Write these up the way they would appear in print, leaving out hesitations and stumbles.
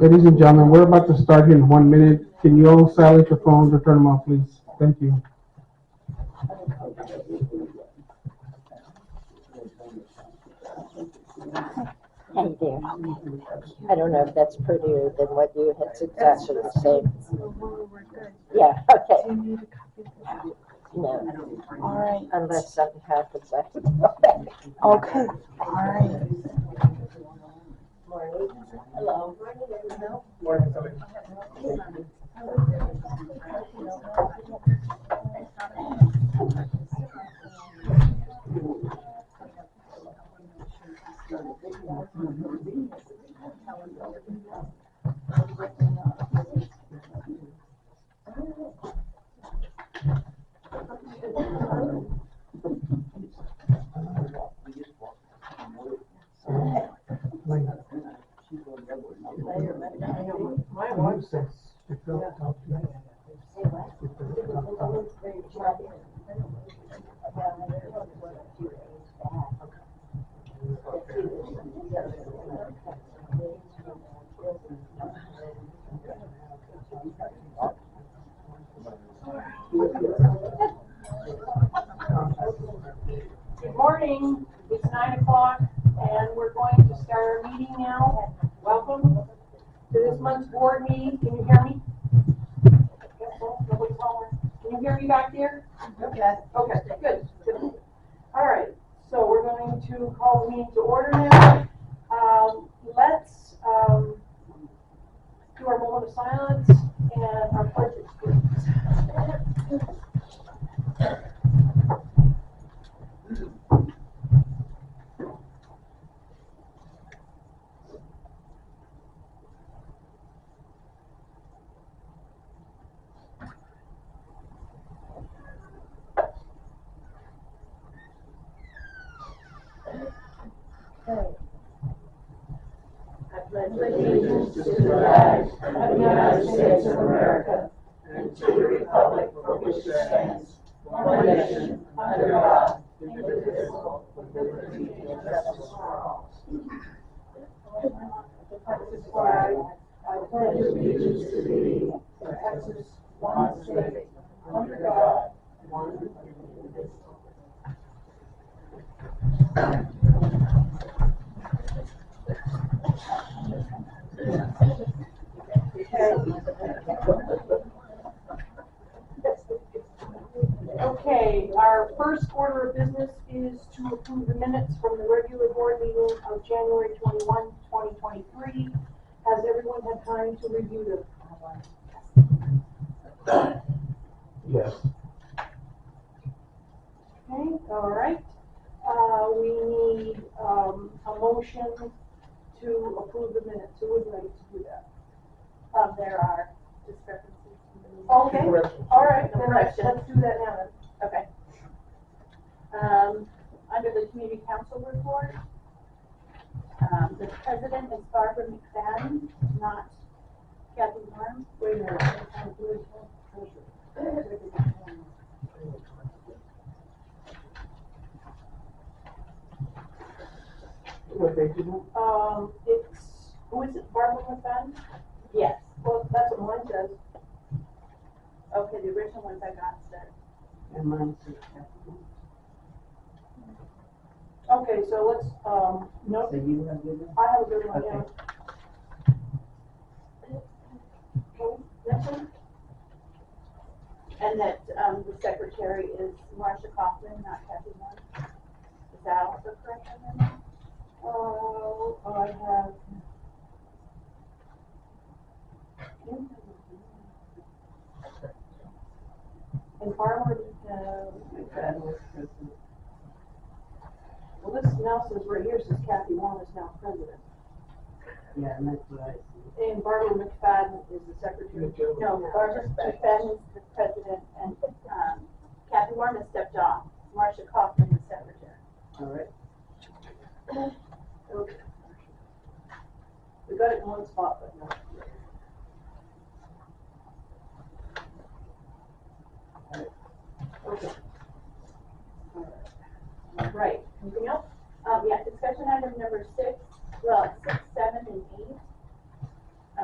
Ladies and gentlemen, we're about to start in 1 minute. Can you all silence your phones or turn them off, please? Thank you. Hey there. I don't know if that's prettier than what you had suggested. Same. Yeah, okay. No, All right. unless something happens. Okay. All right. Hello. My wife says you feel tough. Good morning, it's 9 o'clock and we're going to start our meeting now. Welcome to this month's board meeting. Can you hear me? Nobody's hollering. Can you hear me back there? Okay. Okay, good. All right, so we're going to call the meeting to order now. Let's do our moment of silence and our pledge of allegiance. I pledge allegiance to the flag of the United States of America and to the republic for which it stands, one nation, under God, indivisible, with liberty and justice for all. Texas flag, I pledge allegiance to thee, to Texas, one state, under God, one indivisible. Okay, our first order of business is to approve the minutes from the regular board meeting of January 21, 2023. Has everyone had time to review them? Yes. Okay, all right. We need a motion to approve the minutes. Who would like to do that? There are discrepancies. Okay, all right, then let's do that now then. Okay. Under the community council report, the president is Barbara McFadden, not Kathy Worm. Wait a minute. It's, who is it, Barbara McFadden? Yes. Well, that's what mine says. Okay, the original ones I got said. And mine says Okay, so let's, no, so you have good one? I have a good one, yeah. Okay. Okay, next one? And that, the secretary is Marcia Kaufman, not Kathy Worm. Is that also correct on there? I have. And Farmer, That was president. well, this now says right here, says Kathy Worm is now president. Yeah, and that's what I see. And Barbara McFadden is the secretary. No, Barbara McFadden is the president, and, Kathy Worm has stepped off. Marcia Kaufman is secretary. All right. Okay. We got it in one spot, but not. Okay. Right, anything else? Yeah, discussion item number 6, well, 6, 7, and 8.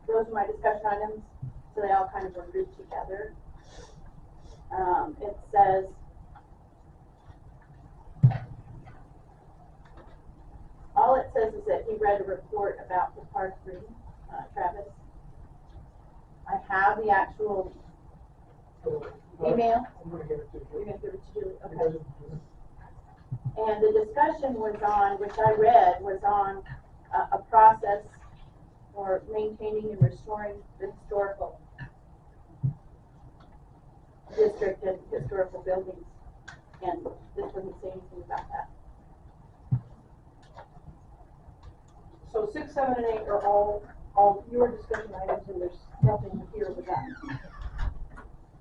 Those are my discussion items, so they all kind of were grouped together. It says, all it says is that he read a report about the par 3, Travis. I have the actual email. I'm gonna give it to You're you. gonna give it to Julie, okay. And the discussion was on, which I read, was on a process for maintaining and restoring the historical district and historical buildings. And this doesn't say anything about that. So 6, 7, and 8 are all your discussion items, and there's nothing here with that.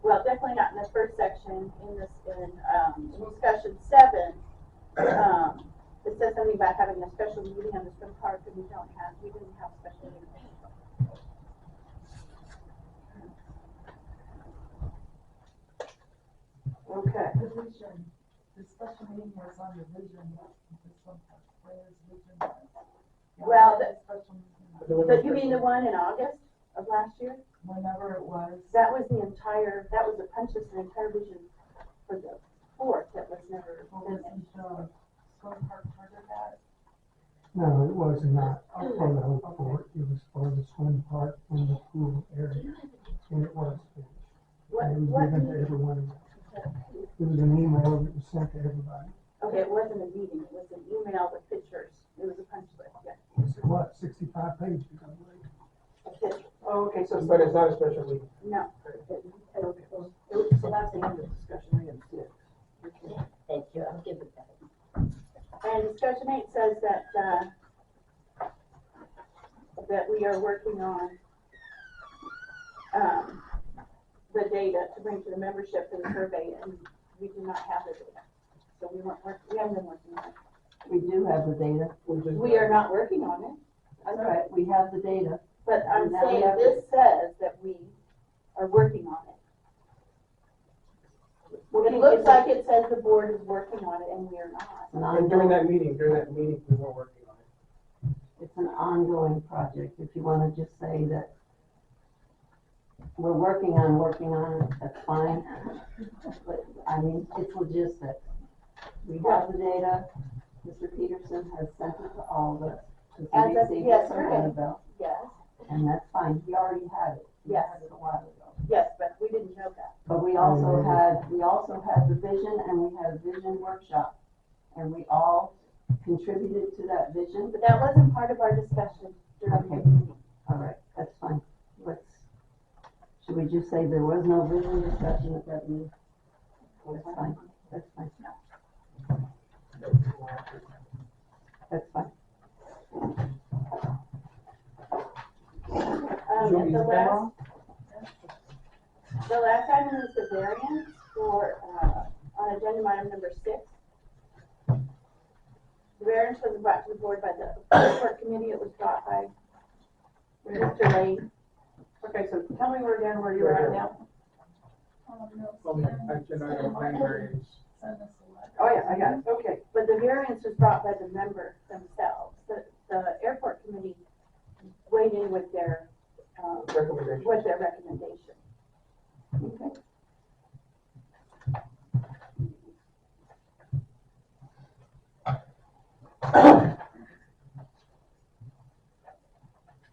Well, definitely not in the first section, in discussion 7, it says something about having a special meeting on the swim park, and we didn't have a special meeting. Okay. The vision, the special meeting was on the vision, not this one, where's vision? Well, Special meeting, But you mean the one in August of last year? whenever it was. That was the punch list, the entire vision for the 4th that was never Wasn't finished. the swim park part of that? No, it was not for the whole court, it was for the swim park and the pool area, and it was finished. And it was given to everyone. It was an email that was sent to everybody. Okay, it wasn't a meeting, it was an email with pictures, it was a punch list, yeah, It's what, 65 pages, I believe. a picture, Oh, okay, so, But it's not a special meeting. no. so that's the end of discussion item 6. Thank you, I'll give it back. And discussion 8 says that we are working on, the data to bring to the membership for the survey, and we do not have the data. So we haven't been working on it. We do have the data. We are not working on it, That's right, we have the data. but I'm Now we saying have this says that we are working on it. It looks like it says the board is working on it, and we are not. An And during ongoing, that meeting, we were working on it. it's an ongoing project. If you wanna just say that we're working on it, that's fine. But, I mean, it's logistics. We have the data, Mr. Peterson has sent it to all of us. Since we As of received it from yesterday. Annabelle, Yes, and that's fine, he already had it. He Yes. had it a while ago. yes, but we didn't know that. But we also had the vision, and we had a vision workshop, and we all contributed to that vision. But that wasn't part of our discussion during the Okay. meeting. All right, that's fine. Should we just say there was no vision discussion at that meeting? That's fine, that's fine. That's fine. And the last item is the variance for, on agenda item number 6. The variance was brought to the board by the court committee, it was brought by Mr. Lane. Okay, so tell me where you're at now. Agenda item 9 variance. Send us a letter. Oh, yeah, I got it, okay. But the variance was brought by the member themselves. The airport committee weighed in with their Recommendation. recommendation. Okay.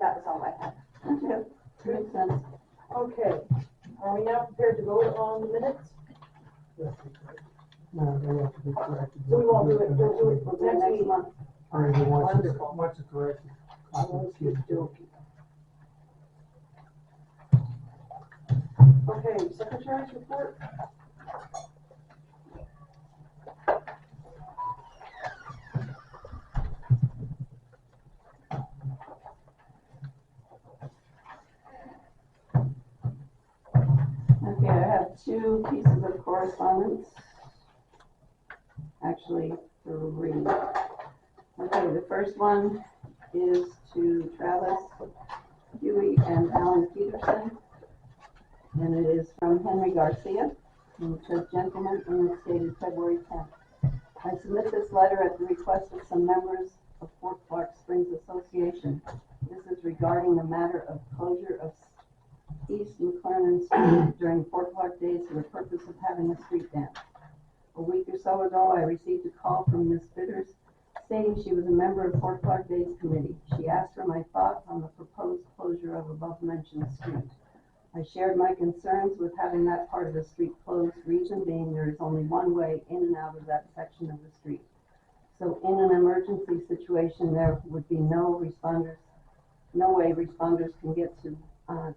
That was all I had. Okay, makes sense. Okay, are we now prepared to vote on the minutes? No, they have to be corrected. So we won't do it, we'll do it We'll do it next month. Or either once it's, Wonderful. once it's corrected. copy it's given to them. Okay, secretary's report? Okay, I have 2 pieces of correspondence. Actually, 3. Okay, the first one is to Travis Huey and Alan Peterson. And it is from Henry Garcia, and it says, "Gentlemen," and it's dated February 10th. "I submit this letter at the request of some members of Fort Clark Springs Association. This is regarding regarding the matter of closure of East McLernan Street during 4 o'clock days for the purpose of having a street dance. A week or so ago, I received a call from Ms. Bitters stating she was a member of 4 o'clock days committee. She asked for my thoughts on the proposed closure of above-mentioned street. I shared my concerns with having that part of the street closed, reason being there is only one way in and out of that section of the street. So in an emergency situation, there would be no way responders can get to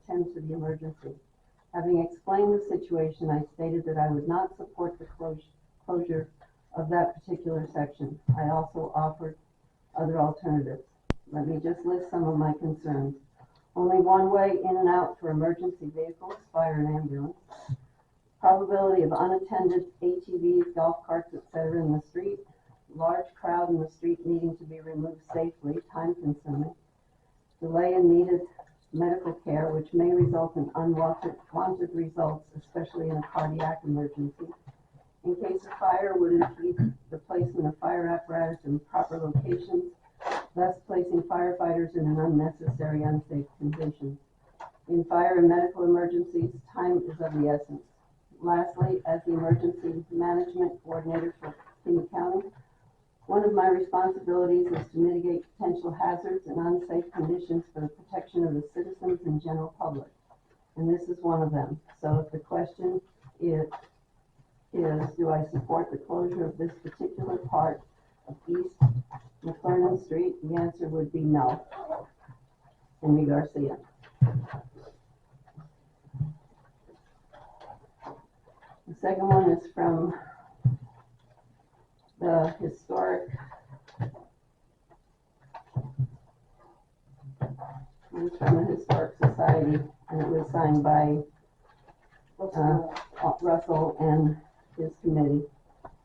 tend to the emergency. Having explained the situation, I stated that I would not support the closure of that particular section. I also offered other alternatives. Let me just list some of my concerns. Only one way in and out for emergency vehicles, fire and ambulance. Probability of unattended ATVs, golf carts, etc. in the street. Large crowd in the street needing to be removed safely, time consuming. Delay in needed medical care, which may result in unwanted results, especially in a cardiac emergency. In case of fire, would impede the placement of fire apparatus in proper locations, thus placing firefighters in an unnecessary, unsafe condition. In fire and medical emergencies, time is of the essence. Lastly, as the emergency management coordinator for Kinney County, one of my responsibilities is to mitigate potential hazards and unsafe conditions for the protection of the citizens and general public. And this is one of them. So if the question is do I support the closure of this particular part of East McLernan Street, the answer would be no. Henry Garcia. The second one is from the historic, Society, and it was signed by Russell and his committee.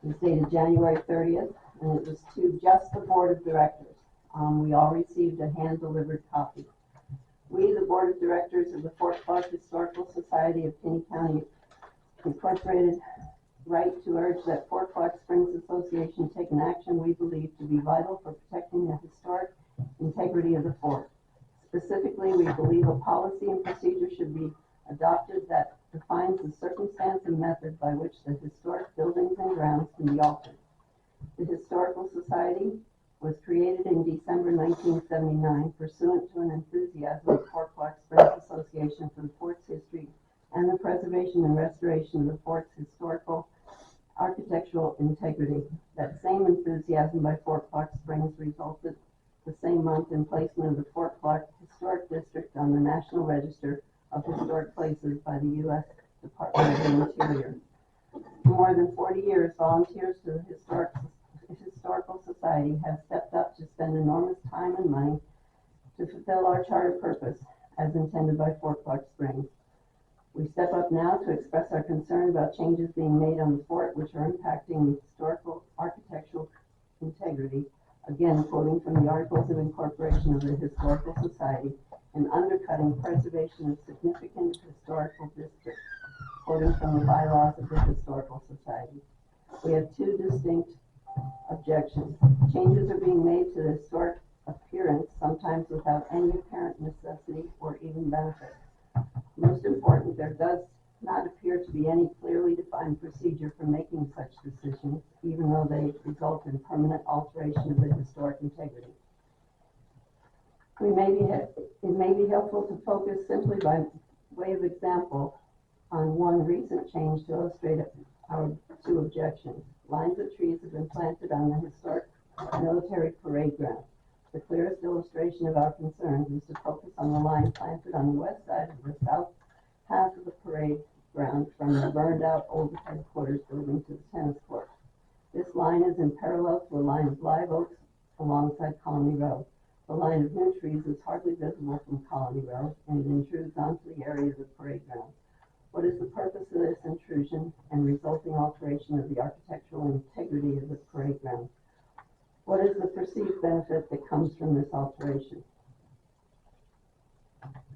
It was dated January 30th, and it was to just the board of directors. We all received a hand-delivered copy. We, the board of directors of the Fort Clark Historical Society of Kinney County Incorporated, write to urge that Fort Clark Springs Association take an action we believe to be vital for protecting the historic integrity of the fort. Specifically, we believe a policy and procedure should be adopted that defines the circumstance and method by which the historic buildings and grounds can be altered. The Historical Society was created in December 1979 pursuant to an enthusiasm of Fort Clark Springs Association for the fort's history and the preservation and restoration of the fort's historical architectural integrity. That same enthusiasm by Fort Clark Springs resulted the same month in placement of the Fort Clark Historic District on the National Register of Historic Places by the U.S. Department of the Interior. For more than 40 years, volunteers to the Historical Society have stepped up to spend enormous time and money to fulfill our charter purpose as intended by Fort Clark Springs. We step up now to express our concern about changes being made on the fort which are impacting historical architectural integrity, again quoting from the Articles of Incorporation of the Historical Society, and undercutting preservation of significant historical districts, quoting from the bylaws of the Historical Society. We have two distinct objections. Changes are being made to the historic appearance, sometimes without any apparent necessity or even benefit. Most important, there does not appear to be any clearly defined procedure for making such decisions, even though they result in permanent alteration of the historic integrity. It may be helpful to focus simply by way of example on one recent change to illustrate our two objections. Lines of trees have been planted on the historic military parade ground. The clearest illustration of our concerns is to focus on the line planted on the west side of the south half of the parade ground from the burned out old headquarters building to the tennis court. This line is in parallel to a line of live oaks alongside Colony Road. The line of new trees is hardly visible from Colony Road, and it intrudes onto the area of the parade ground. What is the purpose of this intrusion and resulting alteration of the architectural integrity of the parade ground? What is the perceived benefit that comes from this alteration?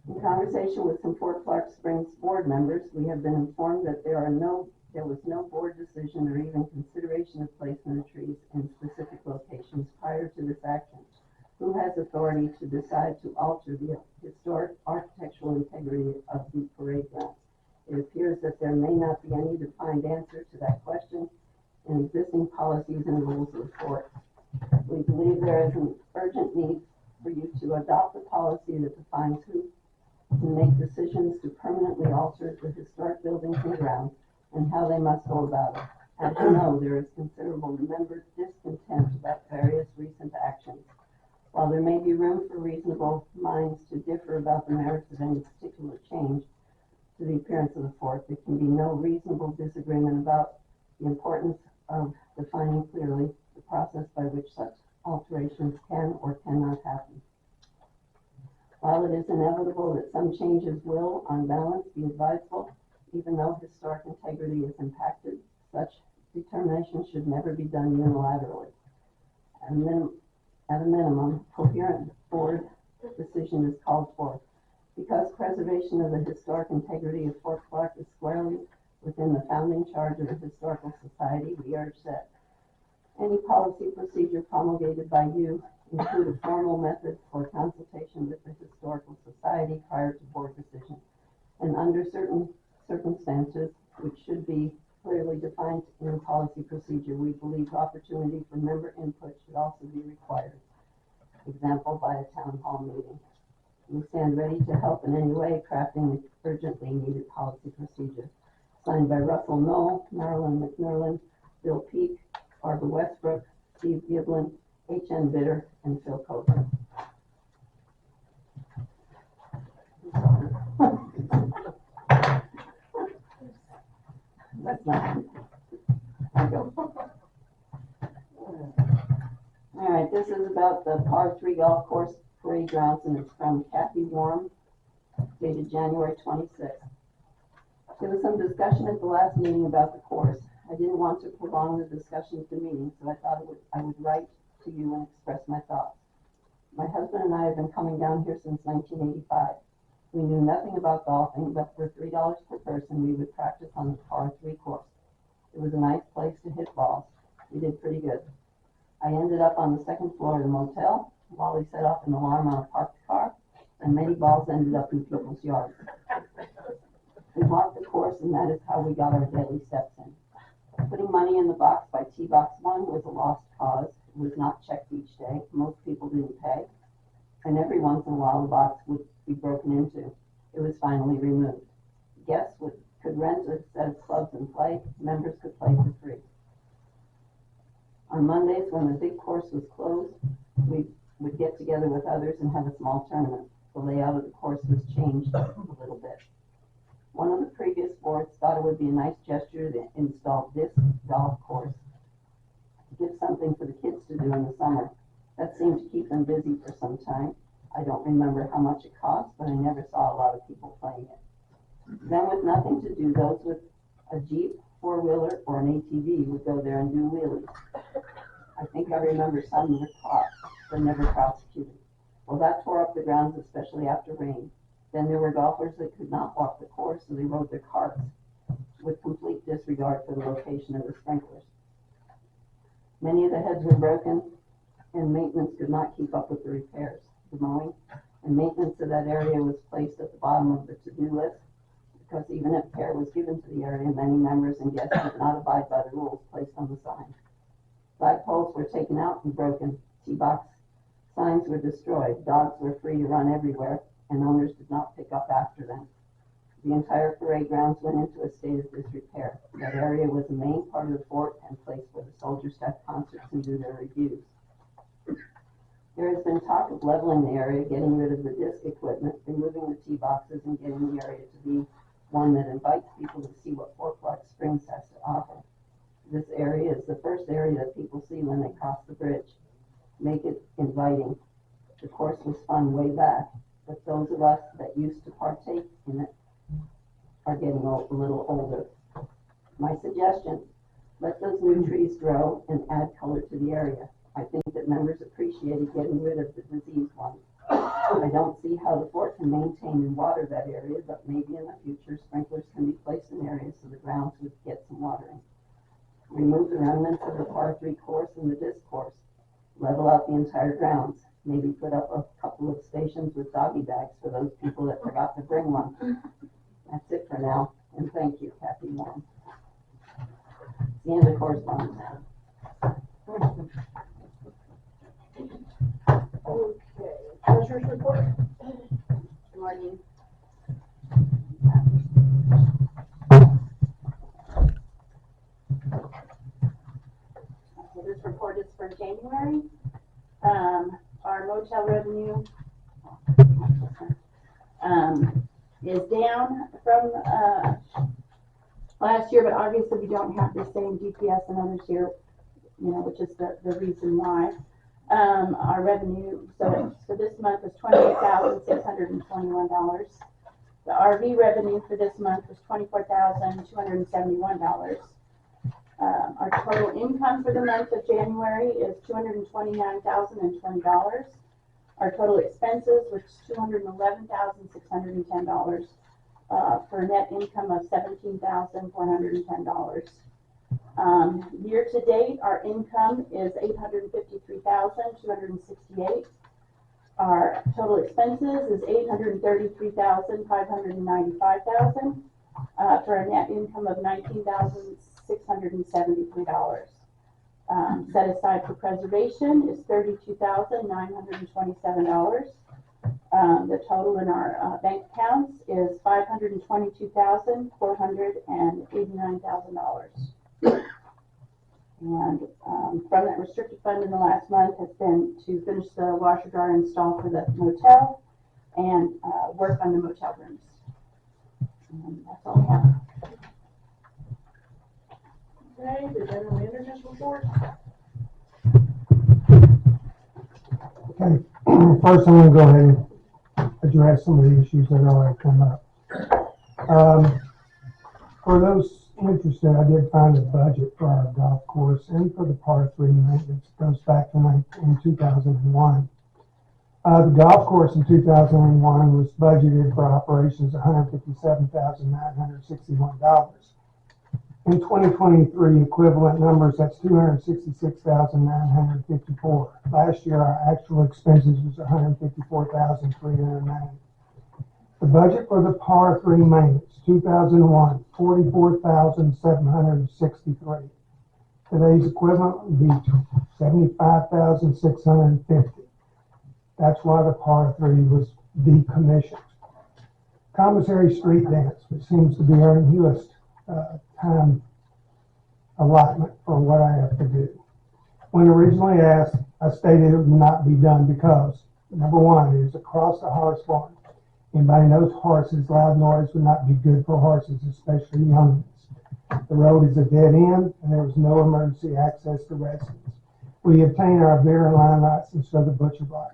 In conversation with some Fort Clark Springs board members, we have been informed that there was no board decision or even consideration of placement of trees in specific locations prior to this action. Who has authority to decide to alter the historic architectural integrity of the parade grounds? It appears that there may not be any defined answer to that question in existing policies and rules of the fort. We believe there is an urgent need for you to adopt a policy that defines who can make decisions to permanently alter the historic buildings and grounds and how they must go about it. As you know, there is considerable member discontent about various recent actions. While there may be room for reasonable minds to differ about the merits of any particular change to the appearance of the fort, there can be no reasonable disagreement about the importance of defining clearly the process by which such alterations can or cannot happen. While it is inevitable that some changes will, on balance, be advisable, even though historic integrity is impacted, such determination should never be done unilaterally. At a minimum, coherent board decision is called for. Because preservation of the historic integrity of Fort Clark is squarely within the founding charge of the Historical Society, we urge that any policy procedure promulgated by you include a formal method for consultation with the Historical Society prior to board decision. And under certain circumstances, which should be clearly defined in policy procedure, we believe opportunity for member input should also be required. Example, by a town hall meeting. We stand ready to help in any way crafting the urgently needed policy procedure. Signed by Russell Knoll, Marilyn McNerlin, Bill Peake, Barbara Westbrook, Steve Giblin, H.N. Bitter, and Phil Coker. That's not. There you go. All right, this is about the par 3 golf course parade grounds, and it's from Kathy Warm, dated January 26th. There was some discussion at the last meeting about the course. I didn't want to prolong the discussion at the meeting, so I thought I would write to you and express my thoughts. My husband and I have been coming down here since 1985. We knew nothing about golfing, but for $3 per person, we would practice on the par 3 course. It was a nice place to hit balls. We did pretty good. I ended up on the second floor of the motel. Wally set off an alarm on a parked car, and many balls ended up in people's yards. We walked the course, and that is how we got our daily steps in. Putting money in the box by Tee Box 1 was a lost cause. It was not checked each day. Most people didn't pay. And every once in a while, the box would be broken into. It was finally removed. Guests could rent a set of clubs and play. Members could play for free. On Mondays, when the big course was closed, we would get together with others and have a small tournament. The layout of the course was changed a little bit. One of the previous boards thought it would be a nice gesture to install this golf course, to give something for the kids to do in the summer. That seemed to keep them busy for some time. I don't remember how much it cost, but I never saw a lot of people playing it. Then, with nothing to do, those with a Jeep, four-wheeler, or an ATV would go there and do wheelies. I think I remember some were caught, but never prosecuted. Well, that tore up the grounds, especially after rain. Then there were golfers that could not walk the course, so they rode their carts with complete disregard for the location of the sprinklers. Many of the heads were broken, and maintenance could not keep up with the repairs. The mowing and maintenance of that area was placed at the bottom of the to-do list, because even if care was given to the area, many members and guests did not abide by the rules placed on the sign. Flagpoles were taken out and broken. Tee box signs were destroyed. Dogs were free to run everywhere, and owners did not pick up after them. The entire parade grounds went into a state of disrepair. That area was the main part of the fort and place where the soldiers have concerts and do their reviews. There has been talk of leveling the area, getting rid of the disc equipment, removing the tee boxes, and getting the area to be one that invites people to see what Fort Clark Springs has to offer. This area is the first area that people see when they cross the bridge. Make it inviting. The course was fun way back, but those of us that used to partake in it are getting a little older. My suggestion, let those new trees grow and add color to the area. I think that members appreciated getting rid of the diseased ones. I don't see how the fort can maintain and water that area, but maybe in the future sprinklers can be placed in areas so the grounds would get some watering. Remove the remnants of the par 3 course and the disc course. Level out the entire grounds. maybe put up a couple of stations with doggy bags for those people that forgot to bring one. That's it for now, and thank you, Kathy Moore. It's the end of correspondence. Okay, treasurer's report? Good morning. Okay, this report is for January. Our motel revenue is down from last year, but obviously we don't have the same DPS and others here, which is the reason why. Our revenue, so this month was $28,621. The RV revenue for this month was $24,271. Our total income for the month of January is $229,020. Our total expenses was $211,610, for a net income of $17,410. Year to date, our income is $853,268. Our total expenses is $833,595, for a net income of $19,673. Set aside for preservation is $32,927. The total in our bank accounts is $522,489,000. And from that restricted fund in the last month has been to finish the washer dryer install for the motel and work on the motel rooms. And that's all I have. Okay, the general manager's report? Okay, first I'm gonna go ahead and address some of the issues that already come up. For those interested, I did find a budget for our golf course and for the par 3 maintenance. It goes back to in 2001. The golf course in 2001 was budgeted for operations $157,961. In 2023 equivalent numbers, that's $266,954. Last year, our actual expenses was $154,390. The budget for the par 3 maintenance, 2001, $44,763. Today's equivalent would be $75,650. That's why the par 3 was decommissioned. Commissary street dance, which seems to be our newest time allotment for what I have to do. When originally asked, I stated it would not be done because, number one, it is across the horse farm. Anybody knows horses, loud noise would not be good for horses, especially young ones. The road is a dead end and there was no emergency access to residents. We obtained our beer and wine license for the butcher block.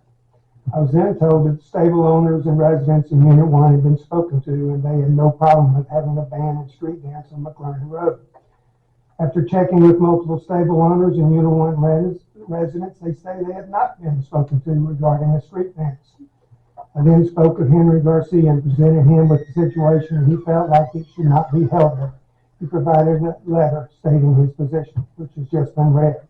I was then told that the stable owners and residents in Unit 1 had been spoken to and they had no problem with having a band and street dance on McLaren Road. After checking with multiple stable owners and Unit 1 residents, they say they had not been spoken to regarding a street dance. I then spoke with Henry Garcia and presented him with the situation and he felt like it should not be held there. He provided a letter stating his position, which has just been read.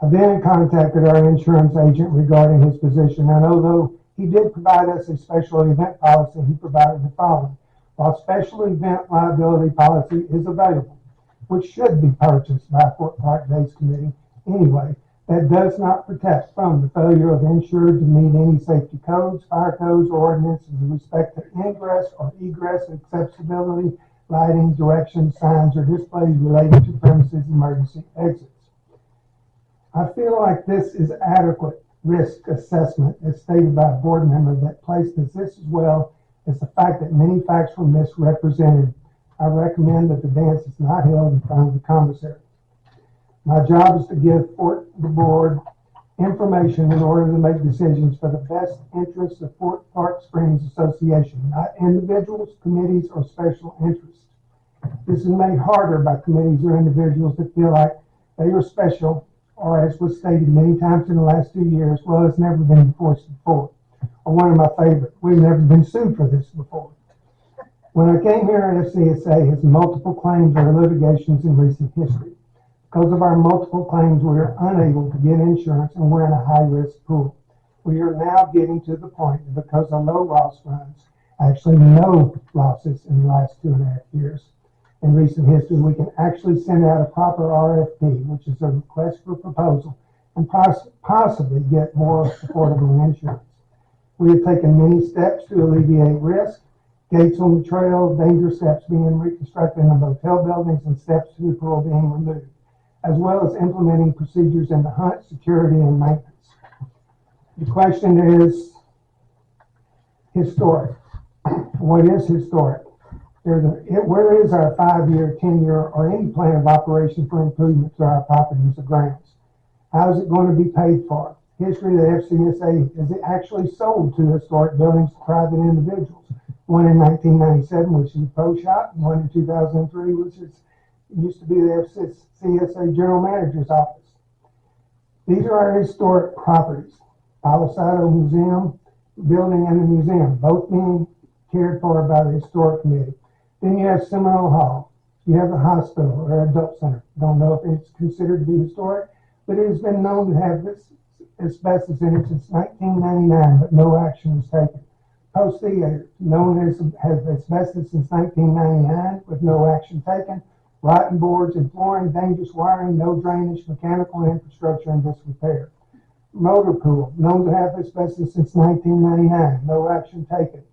I then contacted our insurance agent regarding his position, and although he did provide us a special event policy, he provided the following. While special event liability policy is available, which should be purchased by Fort Park Days Committee anyway, that does not protect from the failure of insured to meet any safety codes, fire codes, or ordinances with respect to ingress or egress accessibility, lighting, directions, signs, or displays related to premises emergency exits. I feel like this is adequate risk assessment as stated by a board member that placed this as well as the fact that many facts were misrepresented. I recommend that the dance is not held in front of the commissary. My job is to give the board information in order to make decisions for the best interests of Fort Park Springs Association, not individuals, committees, or special interests. This is made harder by committees or individuals that feel like they are special, or as was stated many times in the last 2 years, well, it's never been enforced before. Or one of my favorite, we've never been sued for this before. When I came here, FCSA has multiple claims or litigations in recent history. Because of our multiple claims, we are unable to get insurance and we're in a high-risk pool. We are now getting to the point that because of low loss runs, actually no losses in the last 2.5 years in recent history, we can actually send out a proper RFP, which is a request for proposal, and possibly get more affordable insurance. We have taken many steps to alleviate risk, gates on the trail, dangerous steps being reconstructed in the motel buildings, and steps to the pool being removed, as well as implementing procedures in the hunt, security, and maintenance. The question is historic. What is historic? Where is our 5-year, 10-year, or any plan of operation for improvement to our properties or grounds? How is it going to be paid for? History of the FCSA is it actually sold to historic buildings to private individuals. One in 1997, which is a pro shop, and one in 2003, which used to be the FCSA General Manager's office. These are our historic properties. Palisado Museum building and the museum, both being cared for by the Historic Committee. Then you have Seminole Hall. You have the hospital or adult center. Don't know if it's considered to be historic, but it has been known to have this asbestos in it since 1999, but no action was taken. Post Theater, known as has asbestos since 1999, with no action taken. Rotten boards and flooring, dangerous wiring, no drainage, mechanical infrastructure in disrepair. Motor pool, known to have asbestos since 1999, no action taken.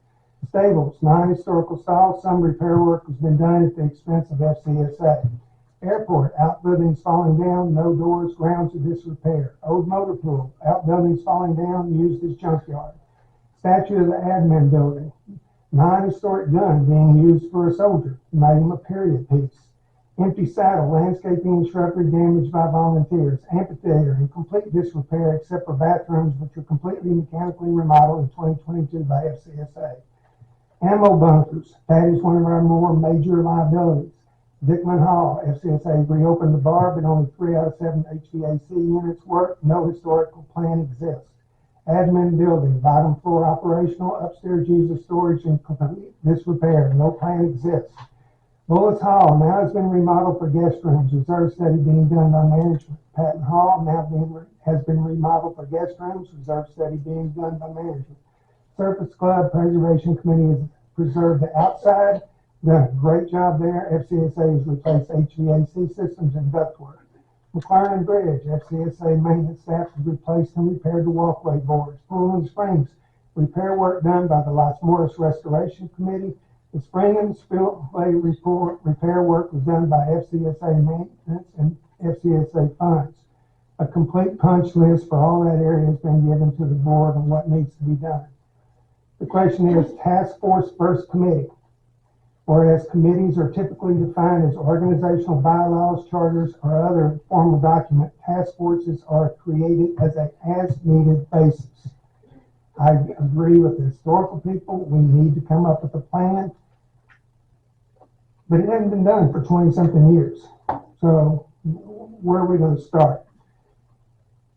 Stables, non-historical stalls, some repair work has been done at the expense of FCSA. Airport, outbuildings falling down, no doors, grounds of disrepair. Old motor pool, outbuildings falling down, used as junkyard. Statue of the admin building, non-historic gun being used for a soldier, made him a period piece. Empty saddle, landscaping and shrubbery damaged by volunteers. Amphitheater in complete disrepair except for bathrooms, which were completely mechanically remodeled in 2022 by FCSA. Ammo bunkers, that is one of our more major liabilities. Dickman Hall, FCSA reopened the bar, but only 3 out of 7 HVAC units work. No historical plan exists. Admin building, bottom floor operational, upstairs used as storage and complete disrepair. No plan exists. Bullis Hall now has been remodeled for guest rooms. Reserve study being done by management. Patton Hall now has been remodeled for guest rooms. Reserve study being done by management. Surface Club Preservation Committee has preserved the outside. Done a great job there. FCSA has replaced HVAC systems and ductwork. McLaren Bridge, FCSA maintenance staff has replaced and repaired the walkway boards. Pool and Springs, repair work done by the Las Morris Restoration Committee. The spring and spillway repair work was done by FCSA maintenance and FCSA funds. A complete punch list for all that area has been given to the board on what needs to be done. The question is task force versus committee. Whereas committees are typically defined as organizational bylaws, charters, or other formal document, task forces are created as an as-needed basis. I agree with the historical people. We need to come up with a plan, but it hasn't been done for 20-something years. So where are we going to start?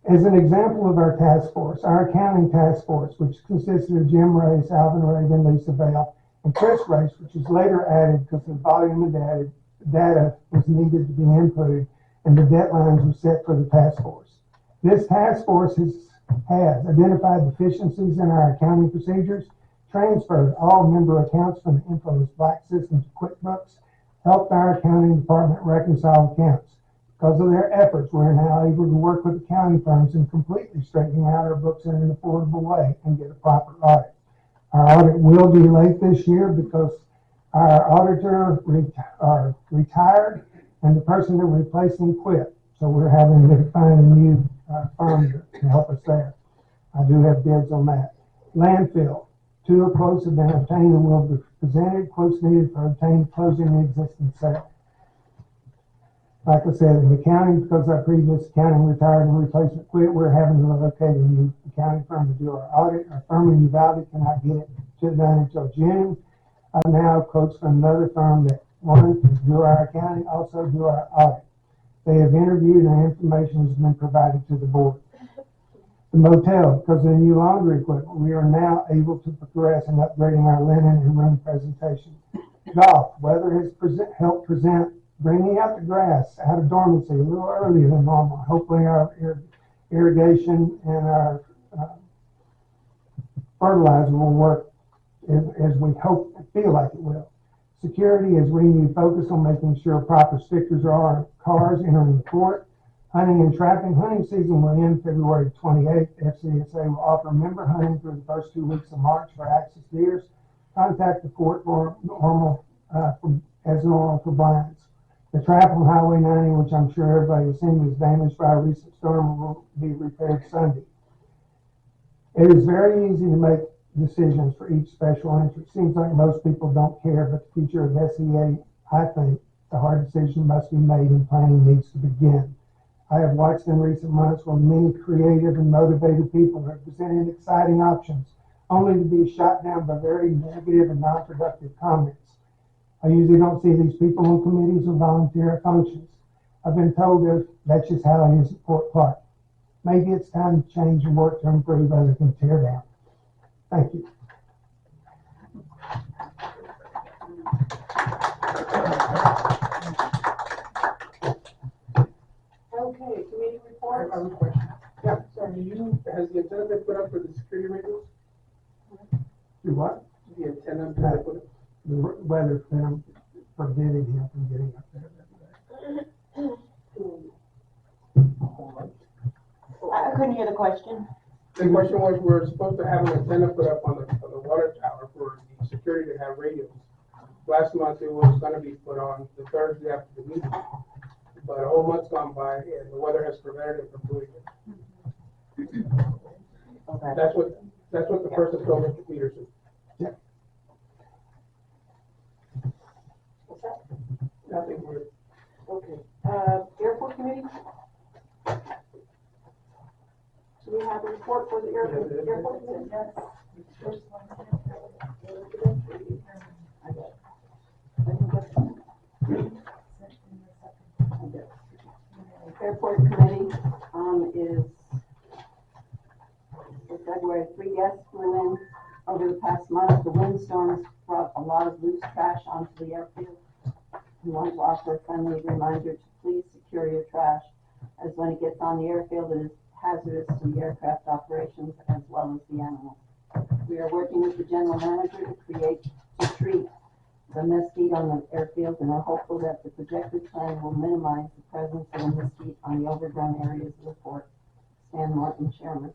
As an example of our task force, our accounting task force, which consisted of Jim Race, Alvin Reagan, Lisa Bell, and Chris Race, which was later added because the volume of data was needed to be inputted, and the deadlines were set for the task force. This task force has identified deficiencies in our accounting procedures, transferred all member accounts from the Infamous Black system to QuickBooks, helped our accounting department reconcile accounts. Because of their efforts, we're now able to work with accounting firms and completely straightening out our books in an affordable way and get a proper audit. Our audit will be late this year because our auditor retired and the person that replaced him quit. So we're having to find a new firm to help us there. I do have bids on that. Landfill. 2 quotes have been obtained and will be presented. Quotes needed for obtaining closing the existing sale. Like I said, in accounting, because our previous accounting retired and replacement quit, we're having to locate a new accounting firm to do our audit. Our firm in Uvalde cannot get it done until June. I now have quotes from another firm that wanted to do our accounting, also do our audit. They have interviewed and information has been provided to the board. The motel, because of the new laundry equipment, we are now able to progress in upgrading our linen and room presentation. Golf, weather has helped present bringing out the grass out of dormancy a little earlier than normal. Hopefully our irrigation and our fertilizer will work as we hope and feel like it will. Security is renewed focus on making sure proper stickers are on cars entering the port. Hunting and trapping. Hunting season will end February 28th. FCSA will offer member hunting through the first 2 weeks of March for axis deers. Contact the port for normal for blinds. The trap on Highway 90, which I'm sure everybody has seen, was damaged by a recent storm, will be repaired Sunday. It is very easy to make decisions for each special entry. Seems like most people don't care, but the future of SEA, I think, the hard decision must be made and planning needs to begin. I have watched in recent months where many creative and motivated people have presented exciting options, only to be shot down by very negative and non-productive comments. I usually don't see these people on committees or volunteer functions. I've been told that's just how it is at Fort Clark. Maybe it's time to change and work to improve other than tear down. Thank you. Okay, committee I reports. have a question. Yeah, so has the antenna been put up for the security radios? Do what? The antenna been put up? The weather forbidden him from getting up there that day. I couldn't hear the question. The question was, we're supposed to have an antenna put up on the water tower for the security to have radios. Last month it was gonna be put on the Thursday after the meeting, but a whole month's gone by and the weather has prevented it from doing it. Okay. That's what the person told Mr. Peterson. What's that? Nothing weird. Okay, airport committee? Do we have a report for the airport committee? Yes. First one. Airport committee, is for February. 3 guests flew in over the past month. The windstorms brought a lot of loose trash onto the airfield. We want to offer a friendly reminder to please secure your trash, as when it gets on the airfield, it is hazardous to the aircraft operations as well as the animals. We are working with the general manager to treat the mesquite on the airfield and are hopeful that the projected plan will minimize the presence of the mesquite on the overgrown areas of the fort. Stan Martin, Chairman.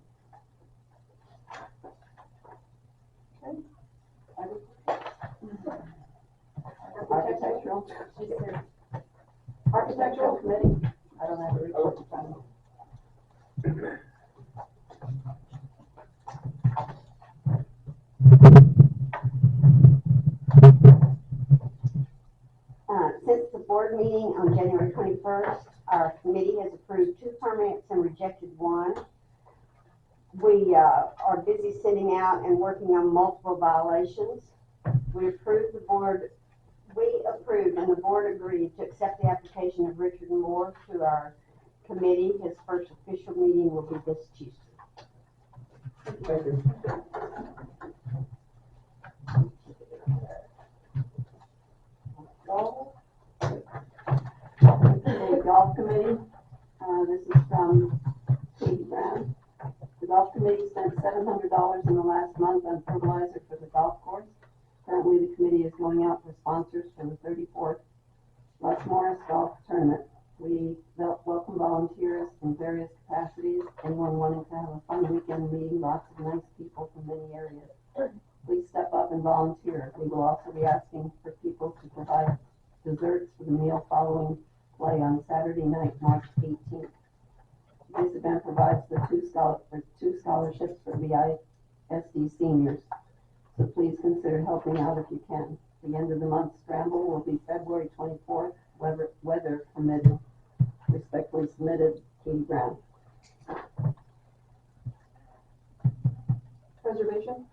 Architectural. Architectural committee. I don't have a report to find. Since the board meeting on January 21st, our committee has approved 2 permits and rejected 1. We are busy sending out and working on multiple violations. We approved and the board agreed to accept the application of Richard Moore to our committee. His first official meeting will be this Tuesday. Thank you. The golf committee, this is from Katie Brown. The golf committee spent $700 in the last month on fertilizer for the golf course. Currently, the committee is going out for sponsors for the 34th Les Morris Golf Tournament. We welcome volunteers in various capacities, anyone wanting to have a fun weekend meeting, lots of nice people from many areas. Please step up and volunteer. We will also be asking for people to provide desserts for the meal following play on Saturday night, March 18th. This event provides the two scholarships for the ISD seniors, so please consider helping out if you can. The end of the month scramble will be February 24th, weather permitting. Respectfully submitted, Katie Brown. Preservation?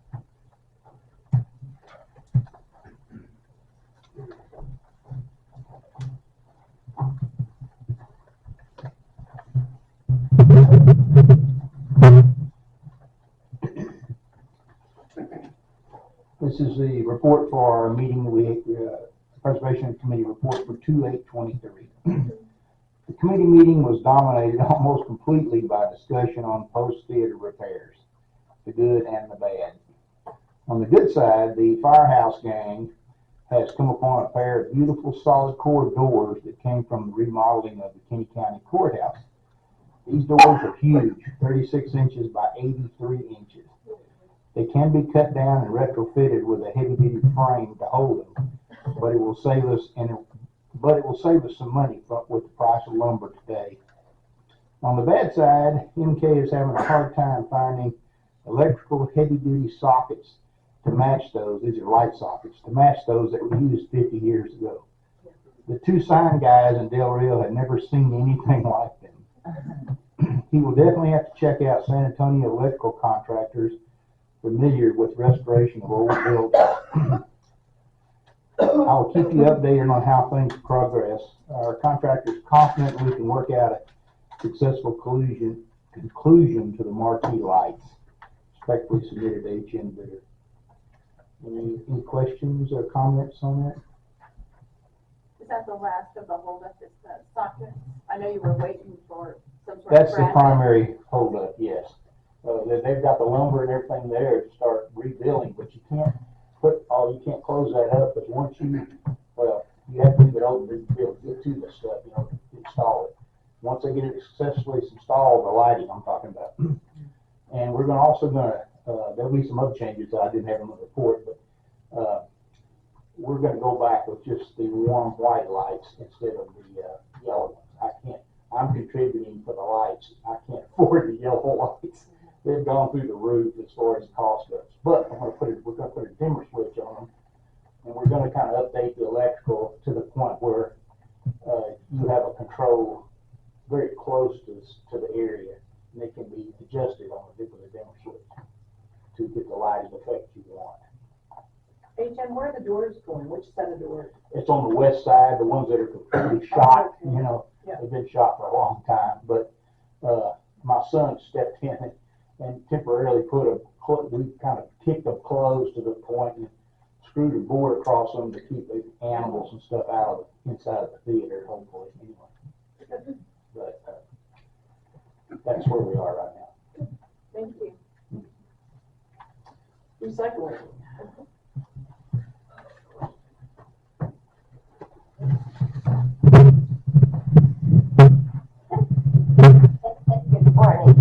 This is the report for our meeting, Preservation Committee report for 2/8/23. The committee meeting was dominated almost completely by discussion on post-theater repairs, the good and the bad. On the good side, the firehouse gang has come upon a pair of beautiful solid core doors that came from the remodeling of the Kenny County Courthouse. These doors are huge, 36 inches by 83 inches. They can be cut down and retrofitted with a heavy-duty frame to hold them, but it will save us some money with the price of lumber today. On the bad side, MK is having a hard time finding electrical heavy-duty sockets to match those. These are light sockets to match those that were used 50 years ago. The two sign guys in Del Rio had never seen anything like them. He will definitely have to check out San Antonio electrical contractors familiar with restoration of old buildings. I will keep you updated on how things progress. Our contractor is confident we can work out a successful conclusion to the marquee lights. Respectfully submitted to HN bidder. Any questions or comments on that? Is that the last of the holdup, is the sockets? I know you were waiting for some sort of. That's the bracket. primary holdup, yes. They've got the lumber and everything there to start rebuilding, but you can't close that up, because once you have to leave it open to be able to get to the stuff, install it. Once they get it successfully installed, the lighting I'm talking about. And we're there'll be some other changes that I didn't have in the report, but we're gonna go back with just the warm white lights instead of the yellow ones. I'm contributing for the lights. I can't afford the yellow lights. They've gone through the roof as far as cost goes. But we're gonna put a dimmer switch on them, and we're gonna kind of update the electrical to the point where you have a control very close to the area, and they can be adjusted on a dimmer switch to get the lighting effect you want. HM, where are the doors going? Which set of doors? It's on the west side, the ones that are completely shot, Yeah. they've been shot for a long time, but my son stepped in and temporarily we kind of kicked them closed to the point and screwed a board across them to keep the animals and stuff out of inside of the theater, hopefully, anyway. But that's where we are right now. Thank you. Recycling. Good morning.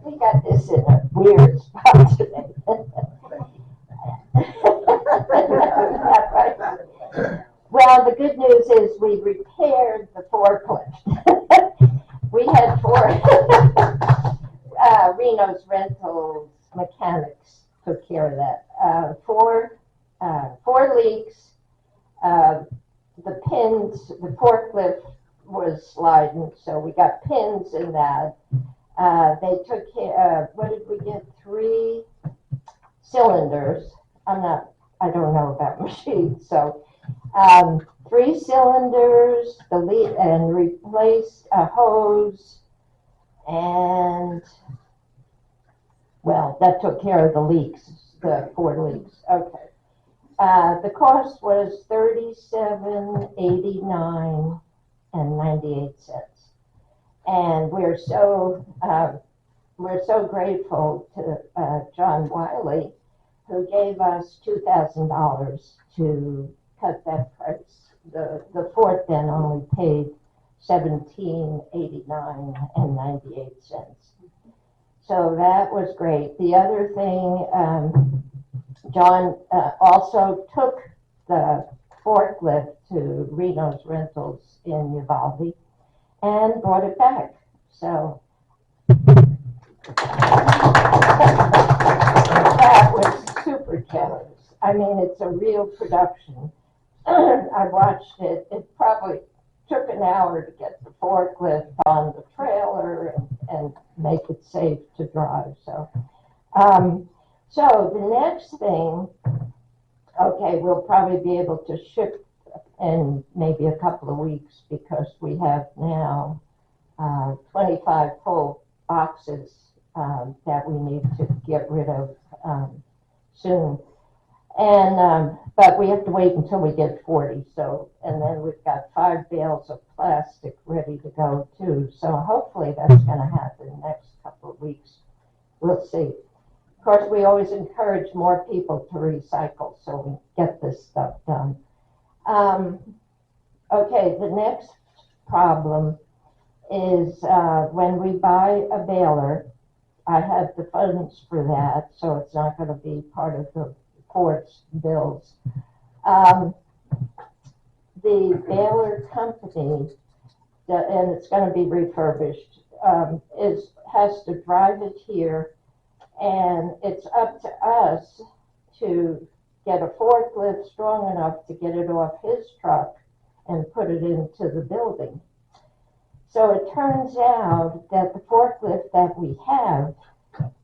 We got this in a weird spot today. Well, the good news is we repaired the forklift. We had Reno's Rentals mechanics took care of that. Four leaks. The pins, the forklift was sliding, so we got pins in that. They took care, what did we get? 3 cylinders. I don't know about machines, so 3 cylinders, and replaced a hose, and that took care of the leaks, the 4 leaks. Okay. The cost was $37.89 and 98 cents, and we're so grateful to John Wiley, who gave us $2,000 to cut that price. The Fort then only paid $17.89 and 98 cents. So that was great. The other thing, John also took the forklift to Reno's Rentals in Uvalde and brought it back. So that was super generous. I mean, it's a real production. I watched it. It probably took an hour to get the forklift on the trailer and make it safe to drive. So the next thing, okay, we'll probably be able to ship in maybe a couple of weeks, because we have now 25 full boxes that we need to get rid of soon. And but we have to wait until we get 40. So, and then we've got 5 bales of plastic ready to go too. So hopefully that's going to happen in the next couple of weeks. We'll see. Of course, we always encourage more people to recycle, so we get this stuff done. Okay, the next problem is when we buy a baler, I have the funds for that, so it's not going to be part of the court's bills. The baler company, and it's going to be refurbished, has to drive it here, and it's up to us to get a forklift strong enough to get it off his truck and put it into the building. So it turns out that the forklift that we have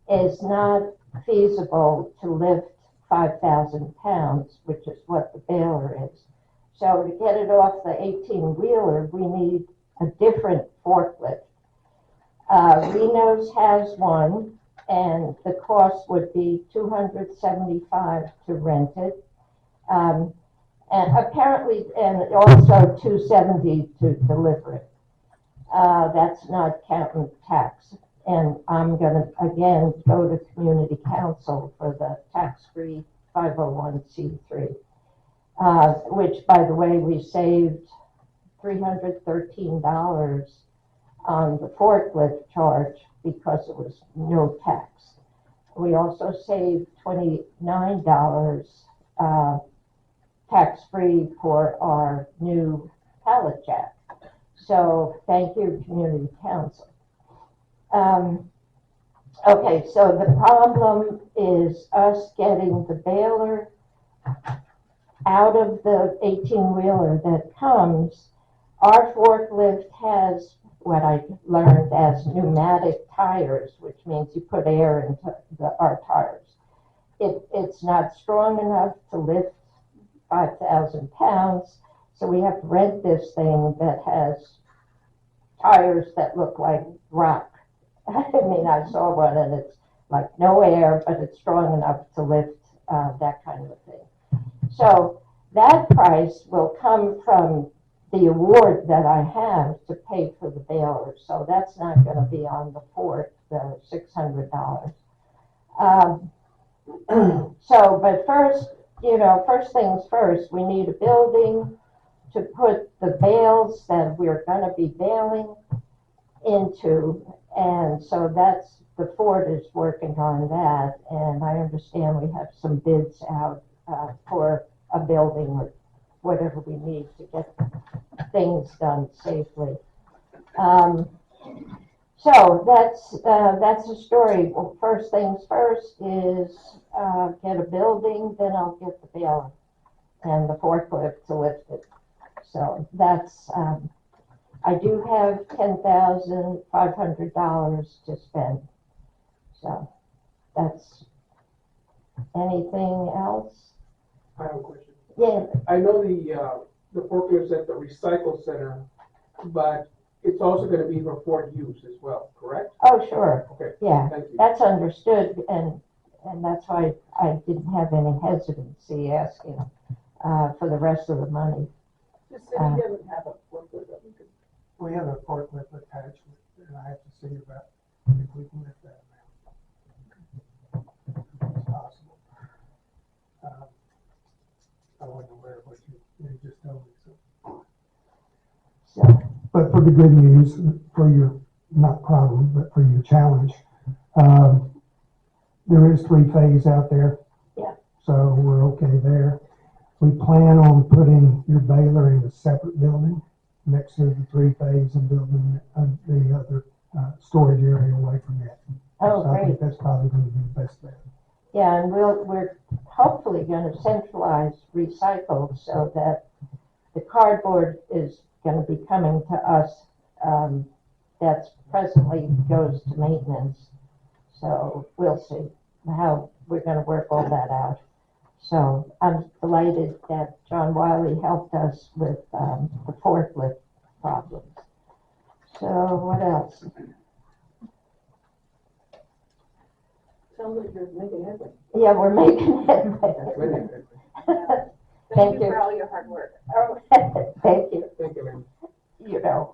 is not feasible to lift 5,000 pounds, which is what the baler is. So to get it off the 18-wheeler, we need a different forklift. Reno's has one, and the cost would be $275 to rent it. And apparently, and also $270 to deliver it. That's not counting tax. And I'm gonna, again, go to community council for the tax-free 501c3, which, by the way, we saved $313 on the forklift charge because it was no tax. We also saved $29 tax-free for our new pallet jack. So thank you, community council. Okay, so the problem is us getting the baler out of the 18-wheeler that comes. Our forklift has what I learned as pneumatic tires, which means you put air into our tires. It's not strong enough to lift 5,000 pounds, so we have to rent this thing that has tires that look like rock. I mean, I saw one and it's like no air, but it's strong enough to lift that kind of a thing. So that price will come from the award that I have to pay for the baler. So that's not going to be on the port, the $600. So, but first, first things first, we need a building to put the bales that we're going to be baling into. And so that's, the Ford is working on that. And I understand we have some bids out for a building or whatever we need to get things done safely. So that's the story. Well, first things first is get a building, then I'll get the baler and the forklift to lift it. So that's, I do have $10,500 to spend. So that's, anything else? I have a question. Yeah. I know the forklifts at the recycle center, but it's also going to be for Ford use as well, correct? Oh, sure. Okay. Yeah, Thank you. that's understood, and that's why I didn't have any hesitancy asking for the rest of the money. The city doesn't have a forklift that we could. We have a forklift attached, and I have to see about if we can lift that amount. If it's possible. I wasn't aware of what you just told me, so. So, But for the good news, for your, not problem, but for your challenge, there is 3-phase out there. Yeah. So we're okay there. We plan on putting your baler in a separate building next to the 3-phase and building the other storage area away from that. oh, So I think great. that's probably going to be the best bet. Yeah, and we're hopefully going to centralize recycle so that the cardboard is going to be coming to us. That's presently goes to maintenance. So we'll see how we're going to work all that out. So I'm delighted that John Wiley helped us with the forklift problems. So what else? Sounds like you're making headway. Yeah, we're making headway. That's really good. Thank Thank you you. for all your hard work. Oh, thank you. Thank you, ma'am.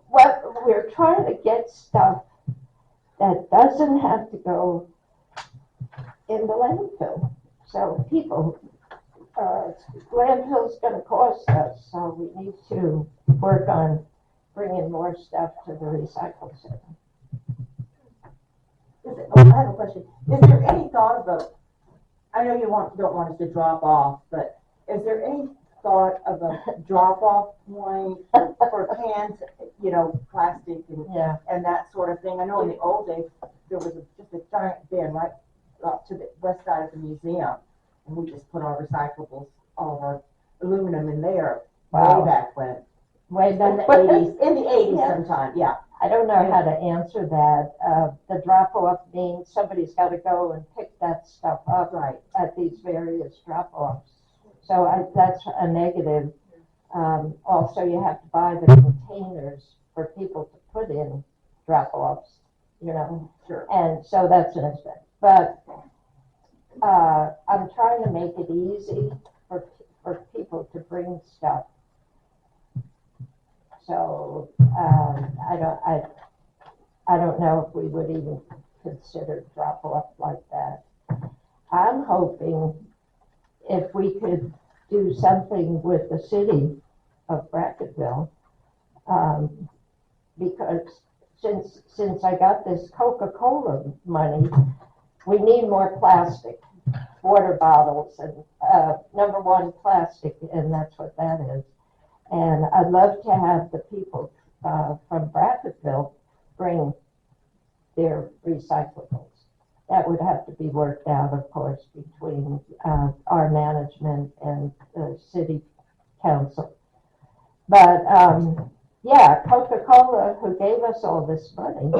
What we're trying to get stuff that doesn't have to go in the landfill. So people, landfill's gonna cost us, so we need to work on bringing more stuff to the recycle center. I have a question. Is there any thought of I know you don't want us to drop off, but is there any thought of a drop-off point for cans, plastic Yeah. and that sort of thing? I know in the old days, there was just a giant bin right up to the west side of the museum, and we just put our recyclables, all of our aluminum in there Wow. way back when. Way back In the 80s, Yeah. sometime, yeah. I don't know how to answer that. The drop-off means somebody's gotta go and pick that stuff up Right. at these various drop-offs. So that's a negative. Also, you have to buy the containers for people to put in drop-offs, Sure. and so that's an expense. But, I'm trying to make it easy for people to bring stuff. So, I don't know if we would even consider drop-off like that. I'm hoping if we could do something with the city of Brackettville, because since I got this Coca-Cola money, we need more plastic, water bottles, and number one, plastic, and that's what that is. And I'd love to have the people from Brackettville bring their recyclables. That would have to be worked out, of course, between our management and the city council. But yeah, Coca-Cola, who gave us all this money,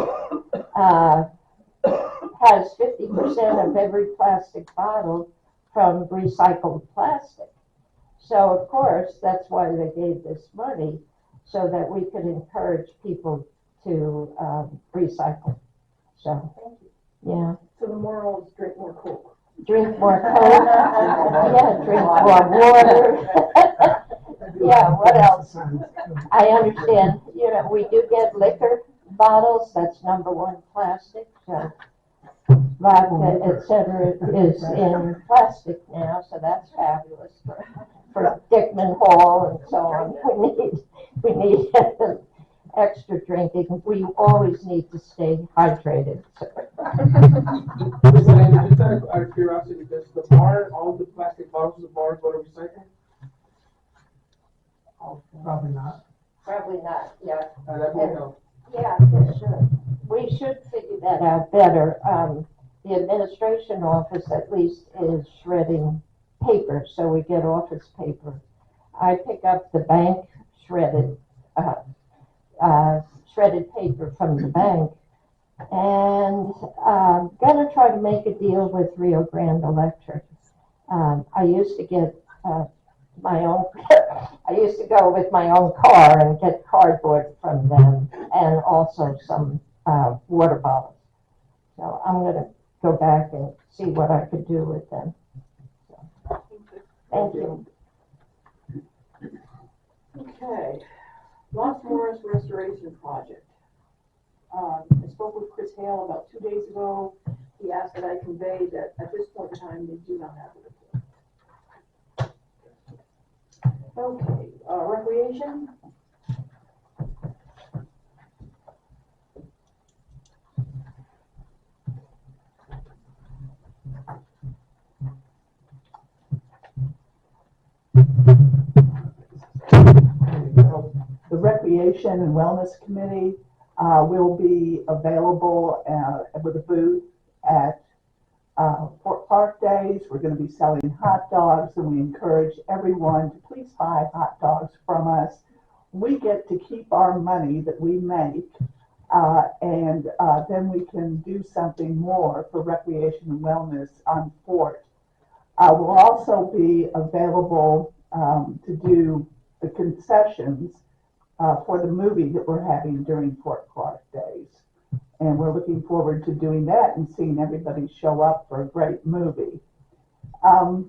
has 50% of every plastic bottle from recycled plastic. So, of course, that's why they gave this money, so that we could encourage people to recycle. So, yeah. So the moral is drink more Coke. Drink more Coke. Yeah, drink more water. Yeah, what else? I understand, we do get liquor bottles, that's number one plastic, so vodka, et cetera, is in plastic now, so that's fabulous for Dickman Hall and so on. We need extra drinking. We always need to stay hydrated. Just out of curiosity, does the bar, all the plastic bottles of the bar go to recycle? Probably not. Probably not, yeah. That would help. Yeah, we should. We should figure that out better. The administration office at least is shredding paper, so we get office paper. I pick up the bank shredded paper from the bank, and gonna try to make a deal with Rio Grande Electric. I used to get my own. I used to go with my own car and get cardboard from them, and also some water bottles. So I'm gonna go back and see what I could do with them. So, thank you. Okay, Lost Morris Restoration Project. I spoke with Chris Hale about 2 days ago. He asked that I convey that at this point in time, they do not have a report. Okay, recreation. The Recreation and Wellness Committee will be available with a booth at Fort Park Days. We're going to be selling hot dogs, and we encourage everyone to please buy hot dogs from us. We get to keep our money that we make, and then we can do something more for recreation and wellness on Fort. We'll also be available to do the concessions for the movie that we're having during Fort Clark Days. And we're looking forward to doing that and seeing everybody show up for a great movie. I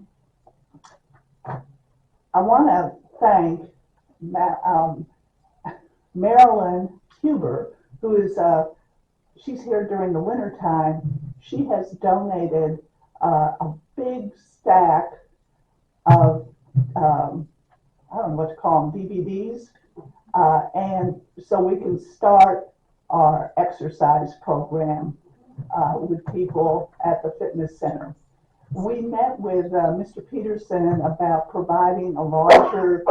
want to thank Marilyn Huber, who is, she's here during the winter time. She has donated a big stack of, I don't know what to call them, DVDs. And so we can start our exercise program with people at the fitness center. We met with Mr. Peterson about providing a larger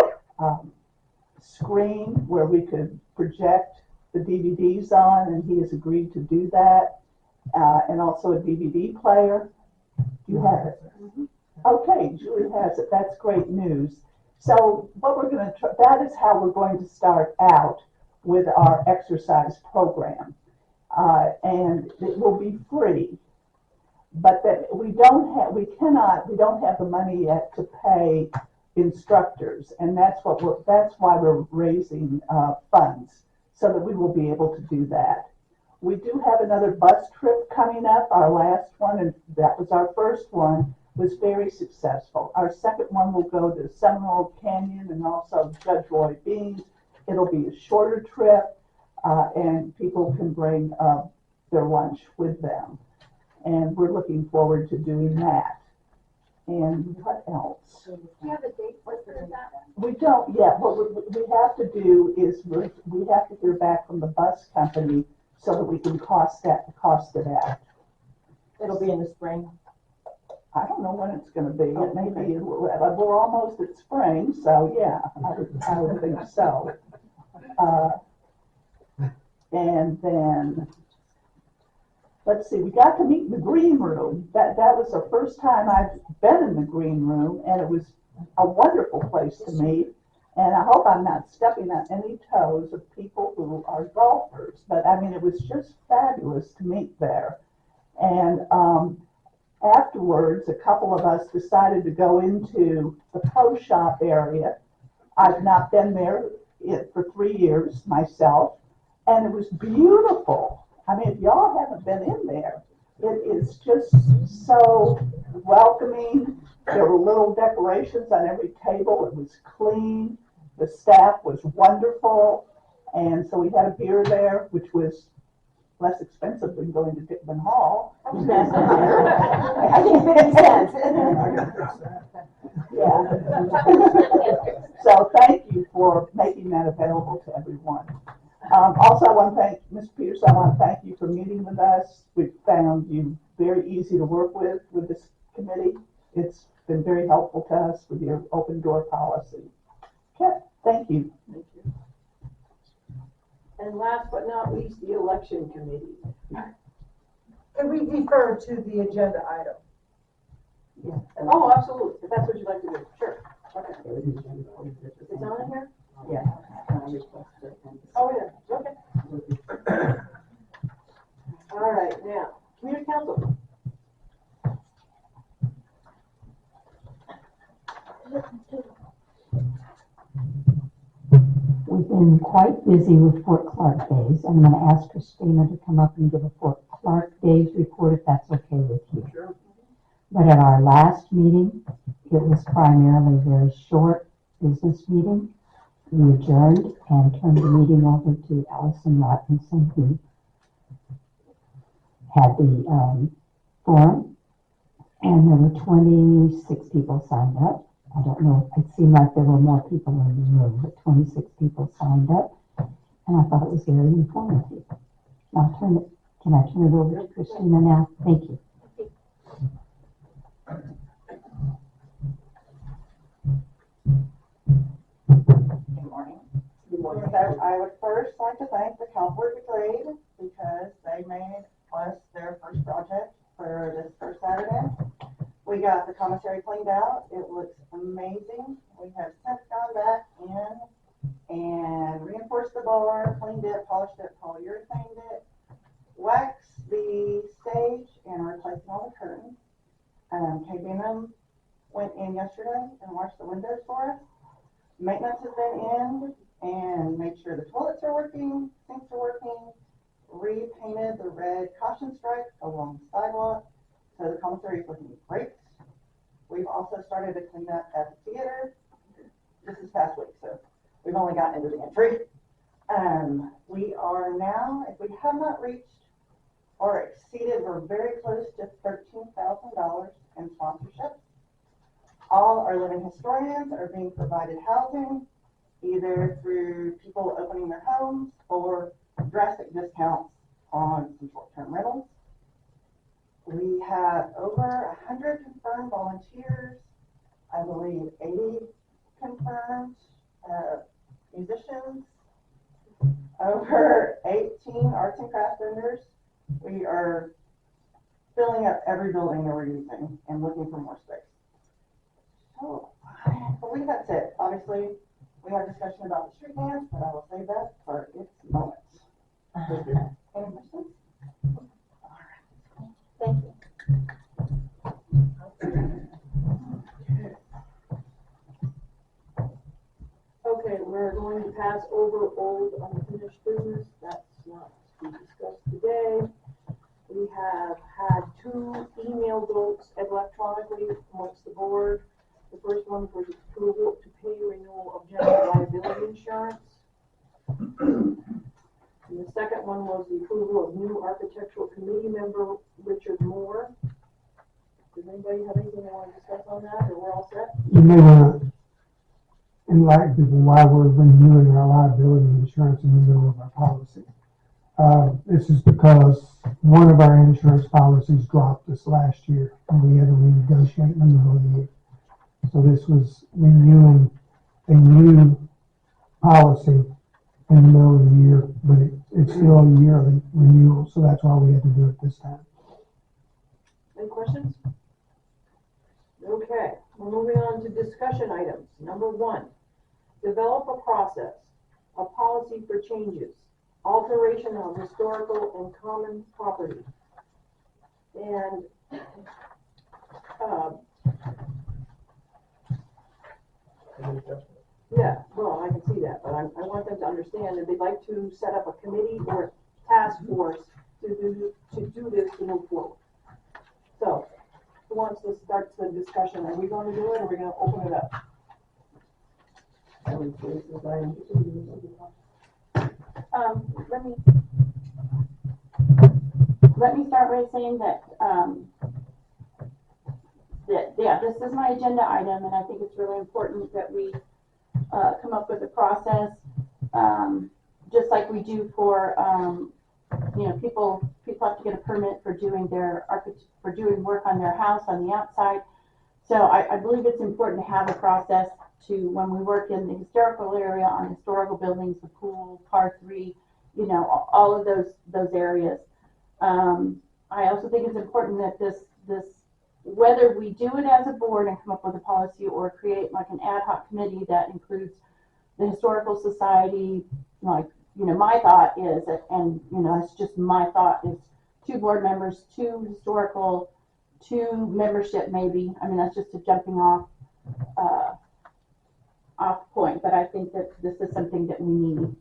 screen where we could project the DVDs on, and he has agreed to do that, and also a DVD player. You have it? Okay, Julie has it. That's great news. So what we're going to try, that is how we're going to start out with our exercise program. And it will be free, but that we don't have the money yet to pay instructors, and that's why we're raising funds, so that we will be able to do that. We do have another bus trip coming up. Our last one, and that was our first one, was very successful. Our second one will go to Seminole Canyon and also Judge Roy Beans. It'll be a shorter trip, and people can bring their lunch with them. And we're looking forward to doing that. And what else? Do you have a date for that? We don't yet. What we have to do is we have to hear back from the bus company so that we can cost it out. It'll be in the spring. I don't know when it's going to be. It may be. We're almost at spring, so yeah, I would think so. And then, let's see, we got to meet in the green room. That was the first time I've been in the green room, and it was a wonderful place to meet. And I hope I'm not stepping on any toes of people who are golfers, but I mean, it was just fabulous to meet there. And afterwards, a couple of us decided to go into the pro shop area. I've not been there for 3 years myself, and it was beautiful. I mean, if y'all haven't been in there, it is just so welcoming. There were little decorations on every table. It was clean. The staff was wonderful. And so we had a beer there, which was less expensive than going to Dickman Hall. I think it makes sense. Yeah. So thank you for making that available to everyone. Also, I want to thank Ms. Peterson. I want to thank you for meeting with us. We found you very easy to work with this committee. It's been very helpful to us with your open door policy. Okay, thank you. Thank you. And last but not least, the election committee. Can we defer to the agenda item? Yeah. Oh, absolutely, if that's what you'd like to do, sure. Okay. It's on here? Yeah. Oh, yeah, okay. All right, now, community council. We've been quite busy with Fort Clark Days. I'm going to ask Christina to come up and give a Fort Clark Days report if that's okay with you. Sure. But at our last meeting, it was primarily a very short business meeting. We adjourned and turned the meeting over to Allison Watkinson, who had the forum, and there were 26 people signed up. I don't know, it seemed like there were more people in the room, but 26 people signed up, and I thought it was very informative. Now can I turn it over to Christina now? Thank you. Good morning. Good morning. So I would first like to thank the Comfort Brigade because they made us their first project for this first Saturday. We got the commissary cleaned out. It looks amazing. We have since gone back in and reinforced the bar, cleaned it, polished it, polyurethaned it, waxed the stage, and replaced all the curtains. KBM went in yesterday and washed the windows for us. Maintenance has been in and made sure the toilets are working, sinks are working, repainted the red caution stripe along the sidewalk. So the commissary is looking great. We've also started to clean up at the theater this past week, so we've only gotten into the entry. We are now, if we have not reached or exceeded or very close to $13,000 in sponsorships. All our living historians are being provided housing, either through people opening their homes or drastic discounts on some short-term rentals. We have over 100 confirmed volunteers, I believe 80 confirmed musicians, over 18 arts and crafts vendors. We are filling up every building that we're using and looking for more space. So I believe that's it. Obviously, we have discussion about the street dance, but I will save that for its moment. Any questions? All right. Thank you. Okay, we're going to pass over old unfinished business. That's not to be discussed today. We have had 2 email votes electronically amongst the board. The first one was approval to pay renewal of general liability insurance. And the second one was the approval of new architectural committee member Richard Moore. Does anybody have anything they want to discuss on that, or we're all set? You may want to enlighten people why we're renewing our liability insurance in the middle of our policy. This is because one of our insurance policies dropped this last year, and we had to renegotiate in the middle of the year. So this was renewing a new policy in the middle of the year, but it's still a yearly renewal, so that's why we had to do it this time. Any questions? Okay, we're moving on to discussion items. Number 1, develop a process, a policy for changes, alteration of historical and common property. And, yeah, well, I can see that, but I want them to understand that they'd like to set up a committee or task force to do this to move forward. So, who wants to start the discussion? Are we going to do it, or are we going to open it up? Let me start by saying that, yeah, this is my agenda item, and I think it's really important that we come up with a process, just like we do for, people have to get a permit for doing doing work on their house on the outside. So I believe it's important to have a process to, when we work in the historical area on historical buildings, the pool, par 3, all of those areas. I also think it's important that this, whether we do it as a board and come up with a policy or create like an ad hoc committee that includes the historical society, my thought is, and it's just my thought, is 2 board members, 2 historical, 2 membership maybe. I mean, that's just a jumping off point, but I think that this is something that we need,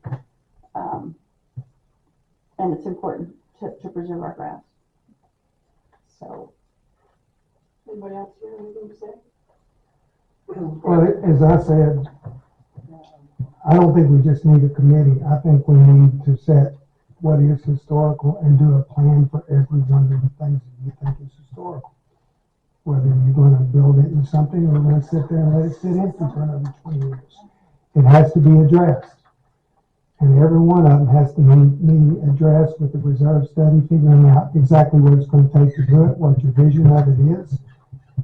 and it's important to preserve our grounds. So, anybody else here anything to say? Well, as I said, I don't think we just need a committee. I think we need to set what is historical and do a plan for every one of the things that you think is historical. Whether you're going to build it into something or going to sit there and let it sit empty for another 20 years. It has to be addressed. And every one of them has to be addressed with the reserve study, figuring out exactly what it's going to take to do it, what your vision of it is,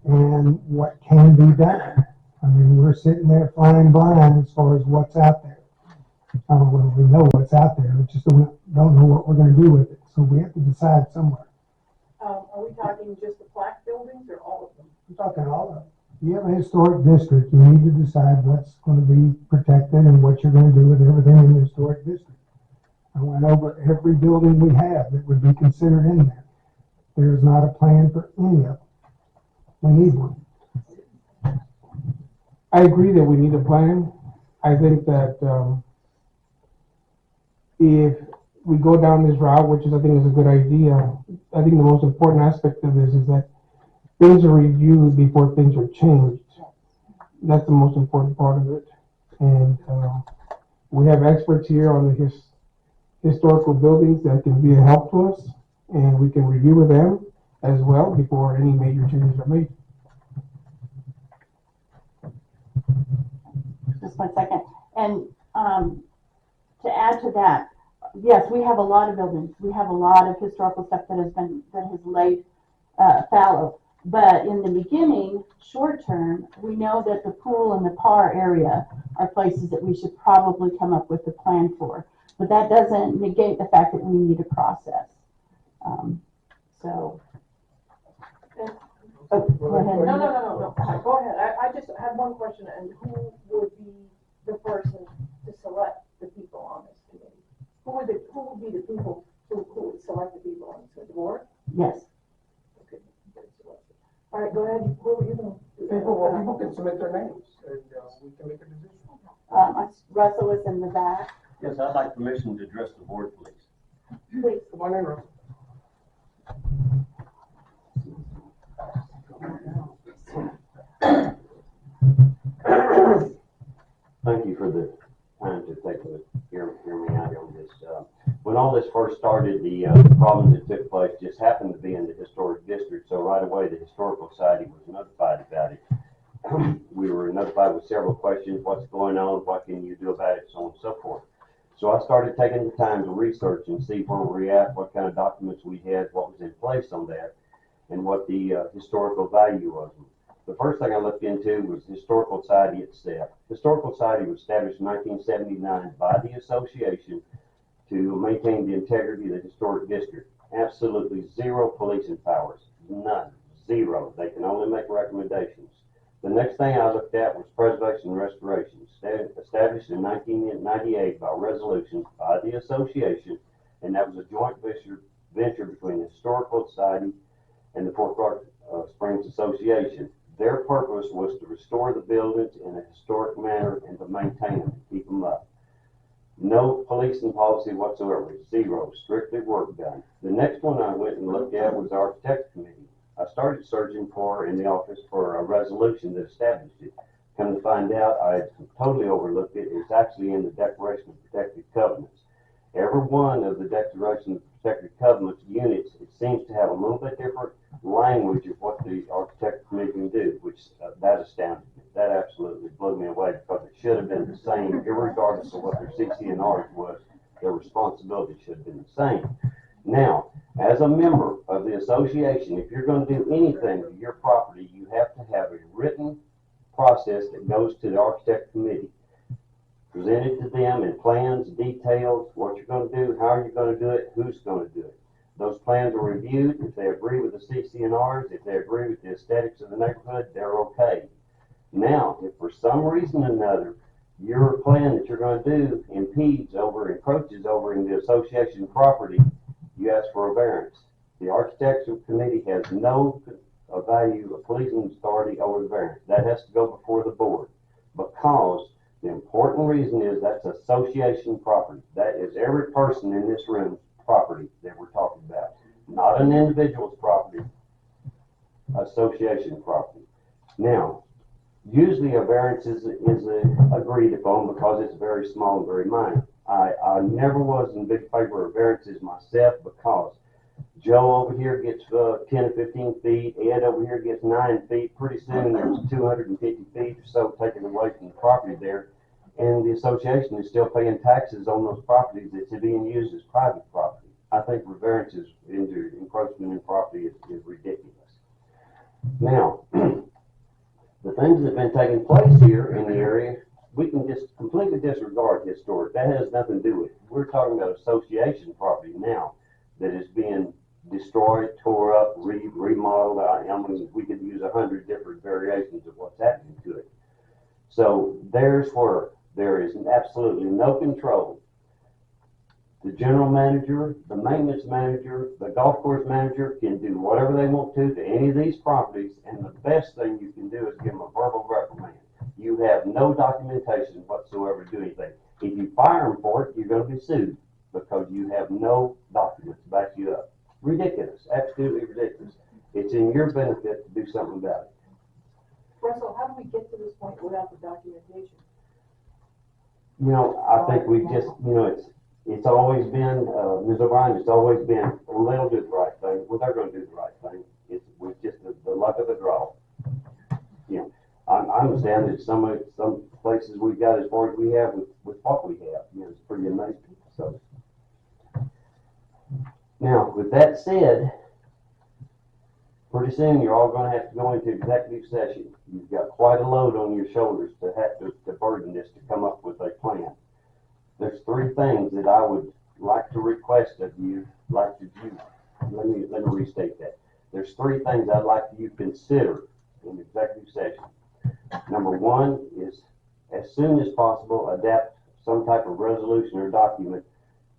and what can be done. I mean, we're sitting there flying blind as far as what's out there. Well, we know what's out there, we just don't know what we're going to do with it. So we have to decide somewhere. Are we talking just the plaque buildings or all of them? I'm talking all of them. You have a historic district, you need to decide what's going to be protected and what you're going to do with everything in the historic district. I went over every building we have that would be considered in there. There's not a plan for any of them. We need one. I agree that we need a plan. I think that if we go down this route, which I think is a good idea, I think the most important aspect of this is that things are reviewed before things are changed. That's the most important part of it. And we have experts here on the historical buildings that can be a help to us. and we can review with them as well before any major changes are made. Just 1 second. And to add to that, yes, we have a lot of buildings. We have a lot of historical stuff that has laid fallow. But in the beginning, short term, we know that the pool and the par area are places that we should probably come up with a plan for. But that doesn't negate the fact that we need a process. So. Oh, go ahead. No. Go ahead. I just had one question, and who would be the person to select the people on this committee? Who would be the people who would select the people on this, the board? Yes. Okay. All right, go ahead. Who are you going to do? People can submit their names, and we can make a decision. Russell is in the back. Yes, I'd like permission to address the board, please. Please. Come on in, Russell. Thank you for the time to hear me out on this. When all this first started, the problems that took place just happened to be in the historic district, so right away the Historical Society was notified about it. We were notified with several questions: what's going on, what can you do about it, so on and so forth. So I started taking the time to research and see where we're at, what kind of documents we had, what was in place on that, and what the historical value was. The first thing I looked into was the Historical Society itself. Historical Society was established in 1979 by the association to maintain the integrity of the historic district. Absolutely zero policing powers, none, zero. They can only make recommendations. The next thing I looked at was preservation and restoration, established in 1998 by resolution by the association, and that was a joint venture between the Historical Society and the Fort Clark Springs Association. Their purpose was to restore the buildings in a historic manner and to maintain them, to keep them up. No policing policy whatsoever, zero, strictly work done. The next one I went and looked at was the Architects Committee. I started searching in the office for a resolution that established it. Come to find out, I had totally overlooked it. It's actually in the Declaration of Protected Covenants. Every one of the Declaration of Protected Covenants units, it seems to have a little bit different language of what the Architects Committee can do, which that astounded me. That absolutely blew me away, because it should have been the same, regardless of what their CC&Rs was. Their responsibility should have been the same. Now, as a member of the association, if you're going to do anything to your property, you have to have a written process that goes to the Architect Committee, presented to them in plans, details, what you're going to do, how you're going to do it, who's going to do it. Those plans are reviewed. If they agree with the CC&Rs, if they agree with the aesthetics of the neighborhood, they're okay. Now, if for some reason or another your plan that you're going to do encroaches over in the association property, you ask for a variance. The Architectural Committee has no value of policing authority over the variance. That has to go before the board, because the important reason is that's association property. That is every person in this room's property that we're talking about, not an individual's property, association property. Now, usually a variance is agreed upon because it's very small and very minor. I never was in big favor of variances myself, because Joe over here gets 10 or 15 feet, Ed over here gets 9 feet. Pretty soon there's 250 feet or so taken away from the property there, and the association is still paying taxes on those properties that's being used as private property. I think variances into encroachment in property is ridiculous. Now, the things that have been taking place here in the area, we can just completely disregard historic. That has nothing to do with it. We're talking about association property now that is being destroyed, tore up, remodeled. I mean, we could use 100 different variations of what's happening to it. So there's where there is absolutely no control. The general manager, the maintenance manager, the golf course manager can do whatever they want to any of these properties, and the best thing you can do is give them a verbal reprimand. You have no documentation whatsoever to do anything. If you fire them for it, you're going to be sued, because you have no documents to back you up. Ridiculous, absolutely ridiculous. It's in your benefit to do something about it. Russell, how do we get to this point without the documentation? I think we just, it's always been, Ms. O'Brien, it's always been, well, they'll do the right thing, well, they're gonna do the right thing. It's just the luck of the draw. You know, I understand that some places we've got as far as we have with what we have, you know, it's pretty amazing, so. Now, with that said, pretty soon you're all gonna have to go into executive session. You've got quite a load on your shoulders to have to burden this, to come up with a plan. There's three things that I would like to request of you, let me restate that. There's three things I'd like you to consider in executive session. Number one is, as soon as possible, adapt some type of resolution or document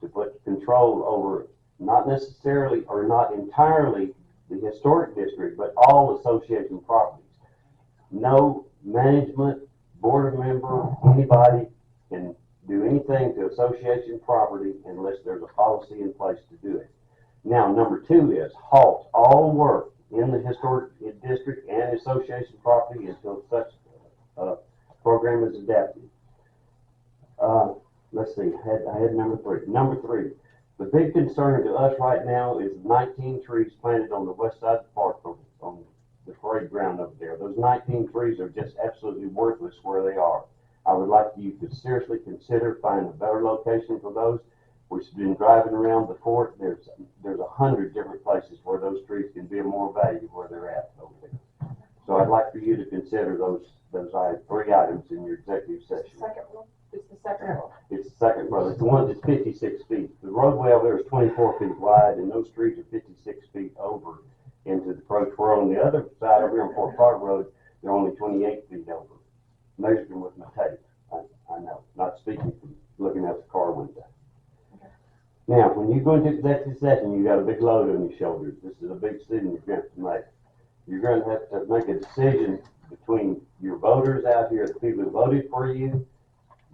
to put control over not necessarily or not entirely the historic district, but all association properties. No management, board member, anybody can do anything to association property unless there's a policy in place to do it. Now, number two is halt all work in the historic district and association property until such program is adapted. Let's see, I had number three. Number three, the big concern to us right now is 19 trees planted on the west side of the park on the parade ground over there. Those 19 trees are just absolutely worthless where they are. I would like you to seriously consider finding a better location for those. We've been driving around the fort. There's 100 different places where those trees can be of more value where they're at over there. So I'd like for you to consider those three items in your executive session. Second one, it's the second one. It's the second road. It's the one that's 56 feet. The roadway over there is 24 feet wide, and those trees are 56 feet over into the approach. Where on the other side over here on Fort Park Road, they're only 28 feet over. Measured them with my tape. I know, not speaking from looking out the car window. Now, when you go into executive session, you got a big load on your shoulders. This is a big decision you're going to make. You're going to have to make a decision between your voters out here, the people who voted for you,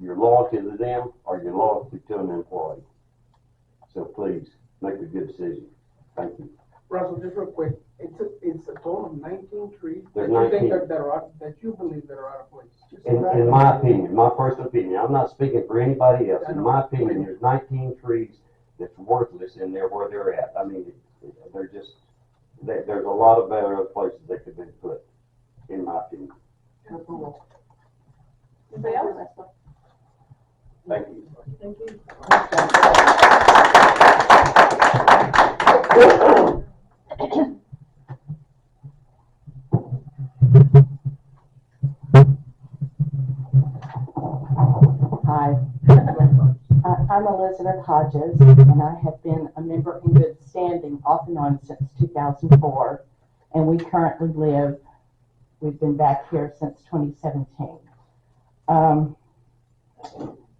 your loyalty to them, or your loyalty to an employee. So please, make a good decision. Thank you. Russell, just real quick, it's a total of 19 trees There's that you think 19. that you believe that are out of place. In my opinion, my personal opinion, I'm not speaking for anybody else. In my opinion, there's 19 trees that's worthless in there where they're at. I mean, there's a lot of better other places they could be put, in my opinion. Anybody else? Thank you. Thank you. Hi, I'm Elizabeth Hodges, and I have been a member in good standing off and on since 2004, and we've been back here since 2017.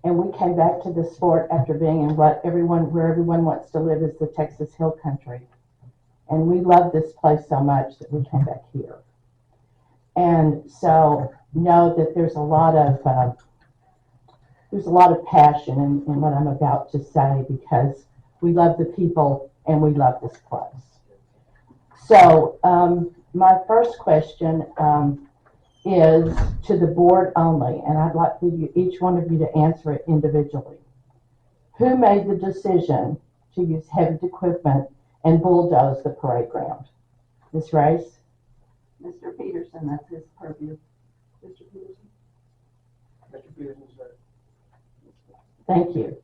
And we came back to this fort after being in where everyone wants to live is the Texas Hill Country. And we love this place so much that we came back here. And so know that there's a lot of passion in what I'm about to say, because we love the people and we love this place. So my first question is to the board only, and I'd like for each one of you to answer it individually. Who made the decision to use heavy equipment and bulldoze the parade ground? Ms. Rice? Mr. Peterson, that's his purview. Mr. Peterson? Mr. Peterson, sir. Thank you.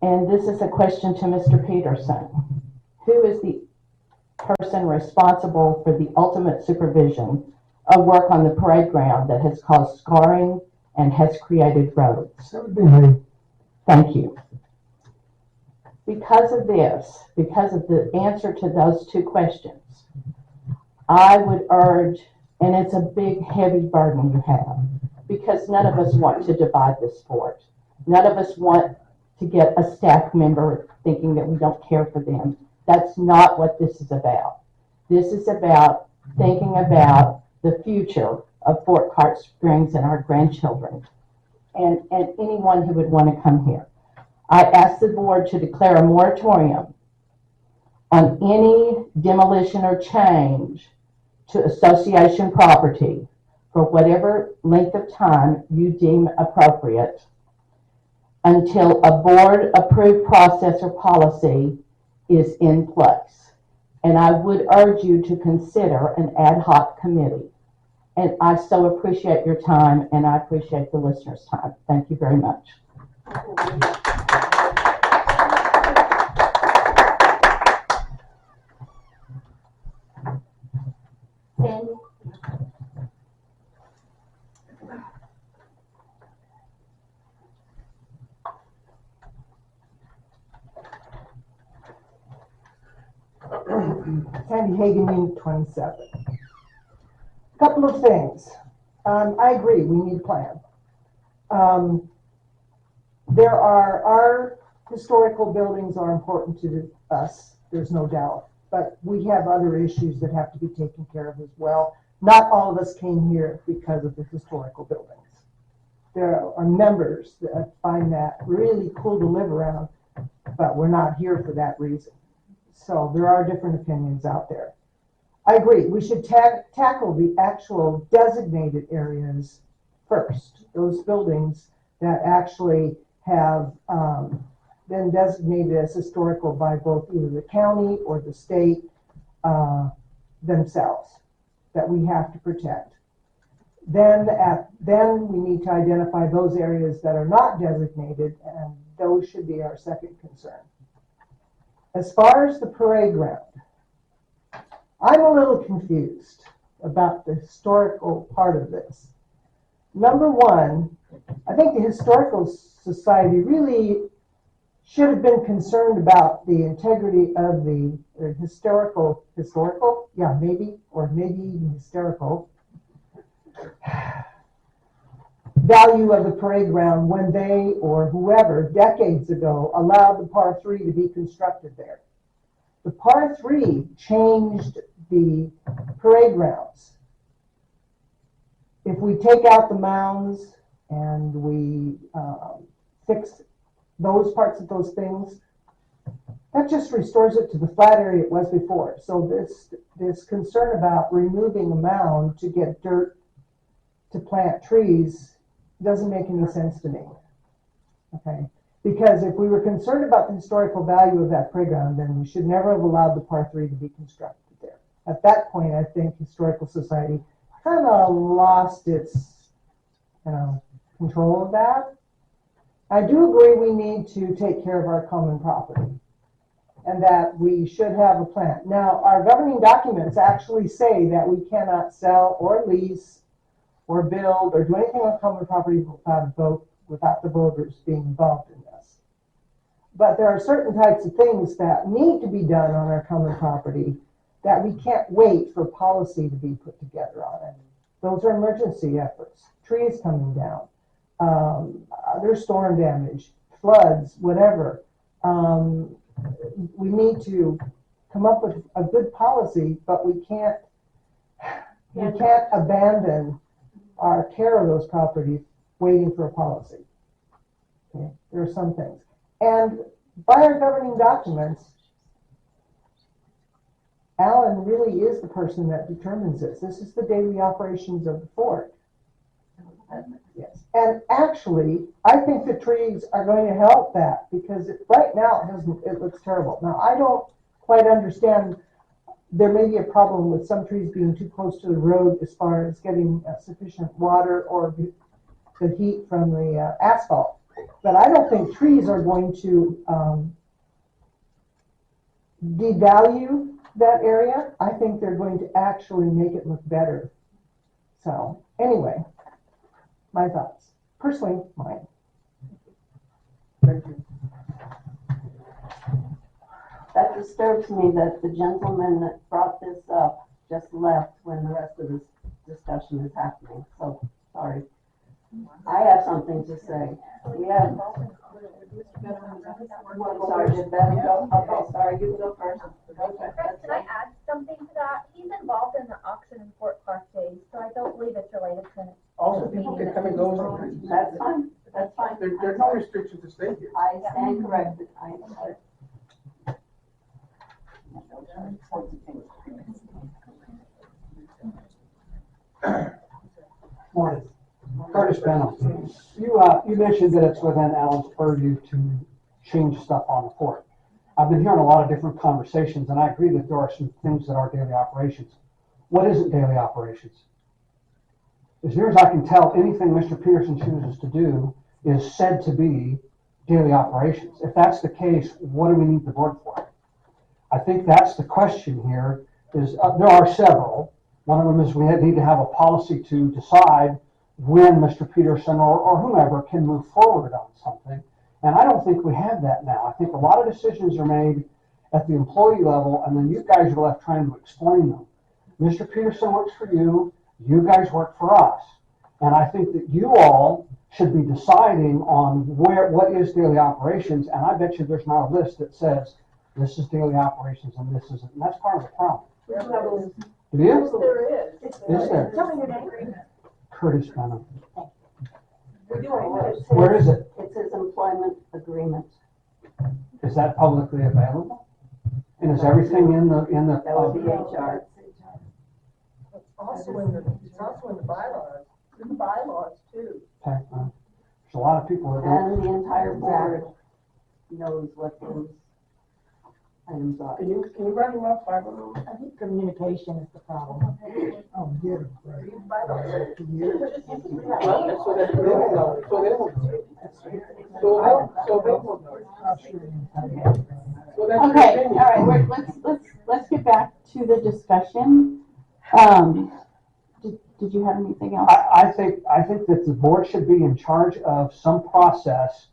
And this is a question to Mr. Peterson. Who is the person responsible for the ultimate supervision of work on the parade ground that has caused scarring and has created roads? That would be me. Thank you. Because of the answer to those two questions, I would urge, and it's a big, heavy burden you have, because none of us want to divide this fort. None of us want to get a staff member thinking that we don't care for them. That's not what this is about. This is about thinking about the future of Fort Clark Springs and our grandchildren and anyone who would want to come here. I ask the board to declare a moratorium on any demolition or change to association property for whatever length of time you deem appropriate, until a board-approved process or policy is in place. And I would urge you to consider an ad hoc committee. And I so appreciate your time, and I appreciate the listeners' time. Thank you very much. Sandy? Sandy Hagan, Unit 27. Couple of things. I agree, we need a plan. Our historical buildings are important to us, there's no doubt. But we have other issues that have to be taken care of as well. Not all of us came here because of the historical buildings. There are members that find that really cool to live around, but we're not here for that reason. So there are different opinions out there. I agree, we should tackle the actual designated areas first. Those buildings that actually have been designated as historical by both either the county or the state themselves, that we have to protect. Then we need to identify those areas that are not designated, and those should be our second concern. As far as the parade ground, I'm a little confused about the historical part of this. Number one, I think the Historical Society really should have been concerned about the integrity of the historical, yeah, maybe even hysterical value of the parade ground when they, or whoever, decades ago, allowed the par 3 to be constructed there. The par 3 changed the parade grounds. If we take out the mounds and we fix those parts of those things, that just restores it to the flat area it was before. So this concern about removing a mound to get dirt to plant trees doesn't make any sense to me. Okay, because if we were concerned about the historical value of that playground, then we should never have allowed the par 3 to be constructed there. At that point, I think Historical Society kind of lost its control of that. I do agree we need to take care of our common property and that we should have a plan. Now, our governing documents actually say that we cannot sell or lease or build or do anything on common property without the voters being involved in this. But there are certain types of things that need to be done on our common property that we can't wait for policy to be put together on it. Those are emergency efforts, trees coming down, other storm damage, floods, whatever. We need to come up with a good policy, but we can't abandon our care of those properties waiting for a policy. Okay? There are some things. And by our governing documents, Alan really is the person that determines this. This is the daily operations of the fort. Yes. And actually, I think the trees are going to help that because right now it looks terrible. Now, I don't quite understand. There may be a problem with some trees being too close to the road as far as getting sufficient water or the heat from the asphalt. But I don't think trees are going to devalue that area. I think they're going to actually make it look better. So anyway, my thoughts. Personally, mine. Thank you. That disturbs me that the gentleman that brought this up just left when the rest of this discussion is happening. So, sorry. I have something to say. We have. Sorry, did Betty go? Okay, sorry, you can go first. Okay. Can I add something to that? He's involved in the auction in Fort Clark Days, so I don't believe it's related to. Also, people can come and go. That's fine. That's fine. There's no restriction to stay here. I stand corrected. Morning. Curtis Benham. You mentioned that it's within Alan's purview to change stuff on the port. I've been hearing a lot of different conversations, and I agree that there are some things that are daily operations. What isn't daily operations? As near as I can tell, anything Mr. Peterson chooses to do is said to be daily operations. If that's the case, what do we need the board for? I think that's the question here. There are several. One of them is we need to have a policy to decide when Mr. Peterson or whomever can move forward on something. And I don't think we have that now. I think a lot of decisions are made at the employee level, and then you guys are left trying to explain them. Mr. Peterson works for you. You guys work for us. And I think that you all should be deciding on what is daily operations. And I bet you there's not a list that says this is daily operations and this isn't. And that's part of the problem. It is? Yes, there is. Is there? Tell me your name. Curtis Benham. Where Where is it? It says employment agreement. Is that publicly available? And is everything in the That would be HR. It's also in the bylaws, in the bylaws too. Okay, there's a lot of people that don't. And the entire board knows what those items are. Can you run them off 5 of them? I think communication is the problem. Oh, yeah, right. Well, that's what they won't know. So they won't know. So they won't know. So that's your Okay, opinion. all right, let's get back to the discussion. Did you have anything else? I think that the board should be in charge of some process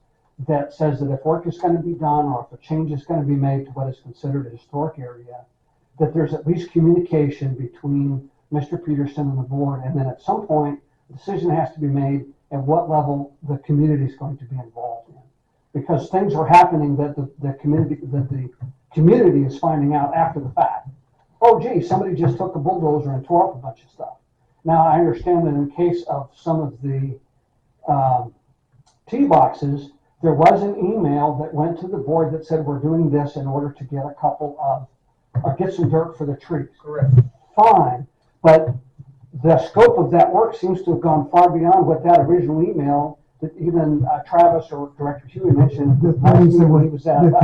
that says that if work is going to be done or if a change is going to be made to what is considered a historic area, that there's at least communication between Mr. Peterson and the board, and then at some point, a decision has to be made at what level the community is going to be involved in. Because things are happening that the community is finding out after the fact. Oh, gee, somebody just took a bulldozer and tore up a bunch of stuff. Now, I understand that in the case of some of the tee boxes, there was an email that went to the board that said we're doing this in order to get get some dirt for the trees. Correct. Fine, but the scope of that work seems to have gone far beyond what that original email that even Travis or Director Huey mentioned. The things that were, he was at. no, you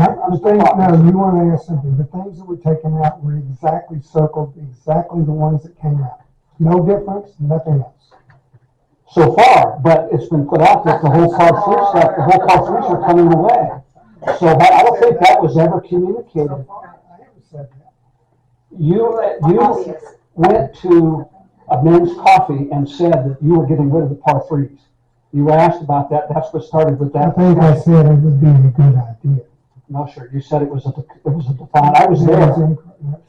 want to ask something. The things that were taken out were exactly circled, exactly the ones that came out. No difference, nothing else. So far, but it's been put out that the whole part 3 stuff, the whole part 3s are coming away. So I don't think that was ever communicated. I haven't said that. You went to a men's coffee and said that you were getting rid of the par 3s. You were asked about that. That's what started with that. I think I said it would be a good idea. No, sir. You said it was a defined. I was there.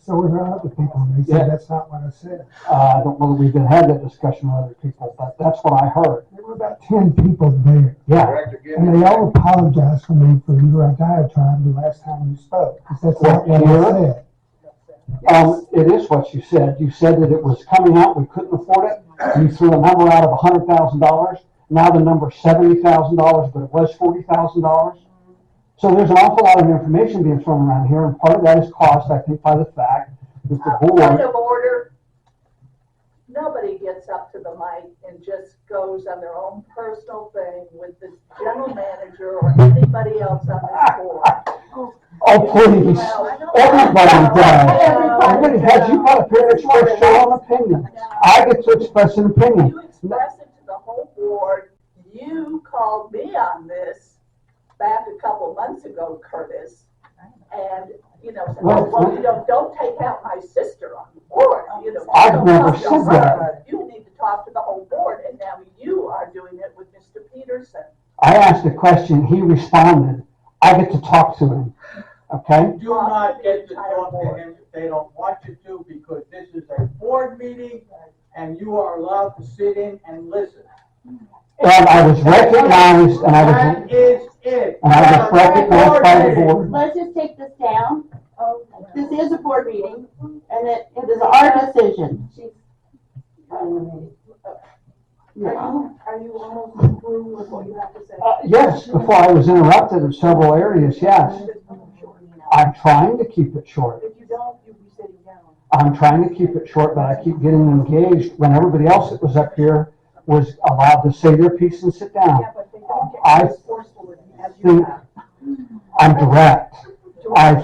So were there other people, and they said that's not what I said. I don't know that we've had that discussion with other people, but that's what I heard. There were about 10 people there. Yeah. And they all apologized for me for your diatribe the last time you spoke, because that's not what I said. It is what you said. You said that it was coming out, we couldn't afford it. You threw a number out of $100,000. Now the number's $70,000, but it was $40,000. So there's an awful lot of information being thrown around here, and part of that is caused, I think, by the fact that the board. Point of order. Nobody gets up to the mic and just goes on their own personal thing with the general manager or anybody else on this board. Oh, please. Everybody does. Everybody has. You've got a period to express your own opinion. I get to express an opinion. You express it to the whole board. You called me on this back a couple months ago, Curtis, and said, well, don't take out my sister on the board. I've never said that. You need to talk to the whole board, and now you are doing it with Mr. Peterson. I asked a question. He responded. I get to talk to him. Okay? Do not get to talk to him if they don't want you to, because this is a board meeting and you are allowed to sit in and listen. And I was recognized, and I That is it. was recognized by the board. Let's just take this down. This is a board meeting, and it is our decision. Are you almost through with what you have to say? Yes, before I was interrupted in several areas, yes. I'm trying to keep it short. If you don't, you'll be sitting down. I'm trying to keep it short, but I keep getting engaged when everybody else that was up here was allowed to say their piece and sit down. Yeah, but they don't get I as forceful as you think have. I'm direct. I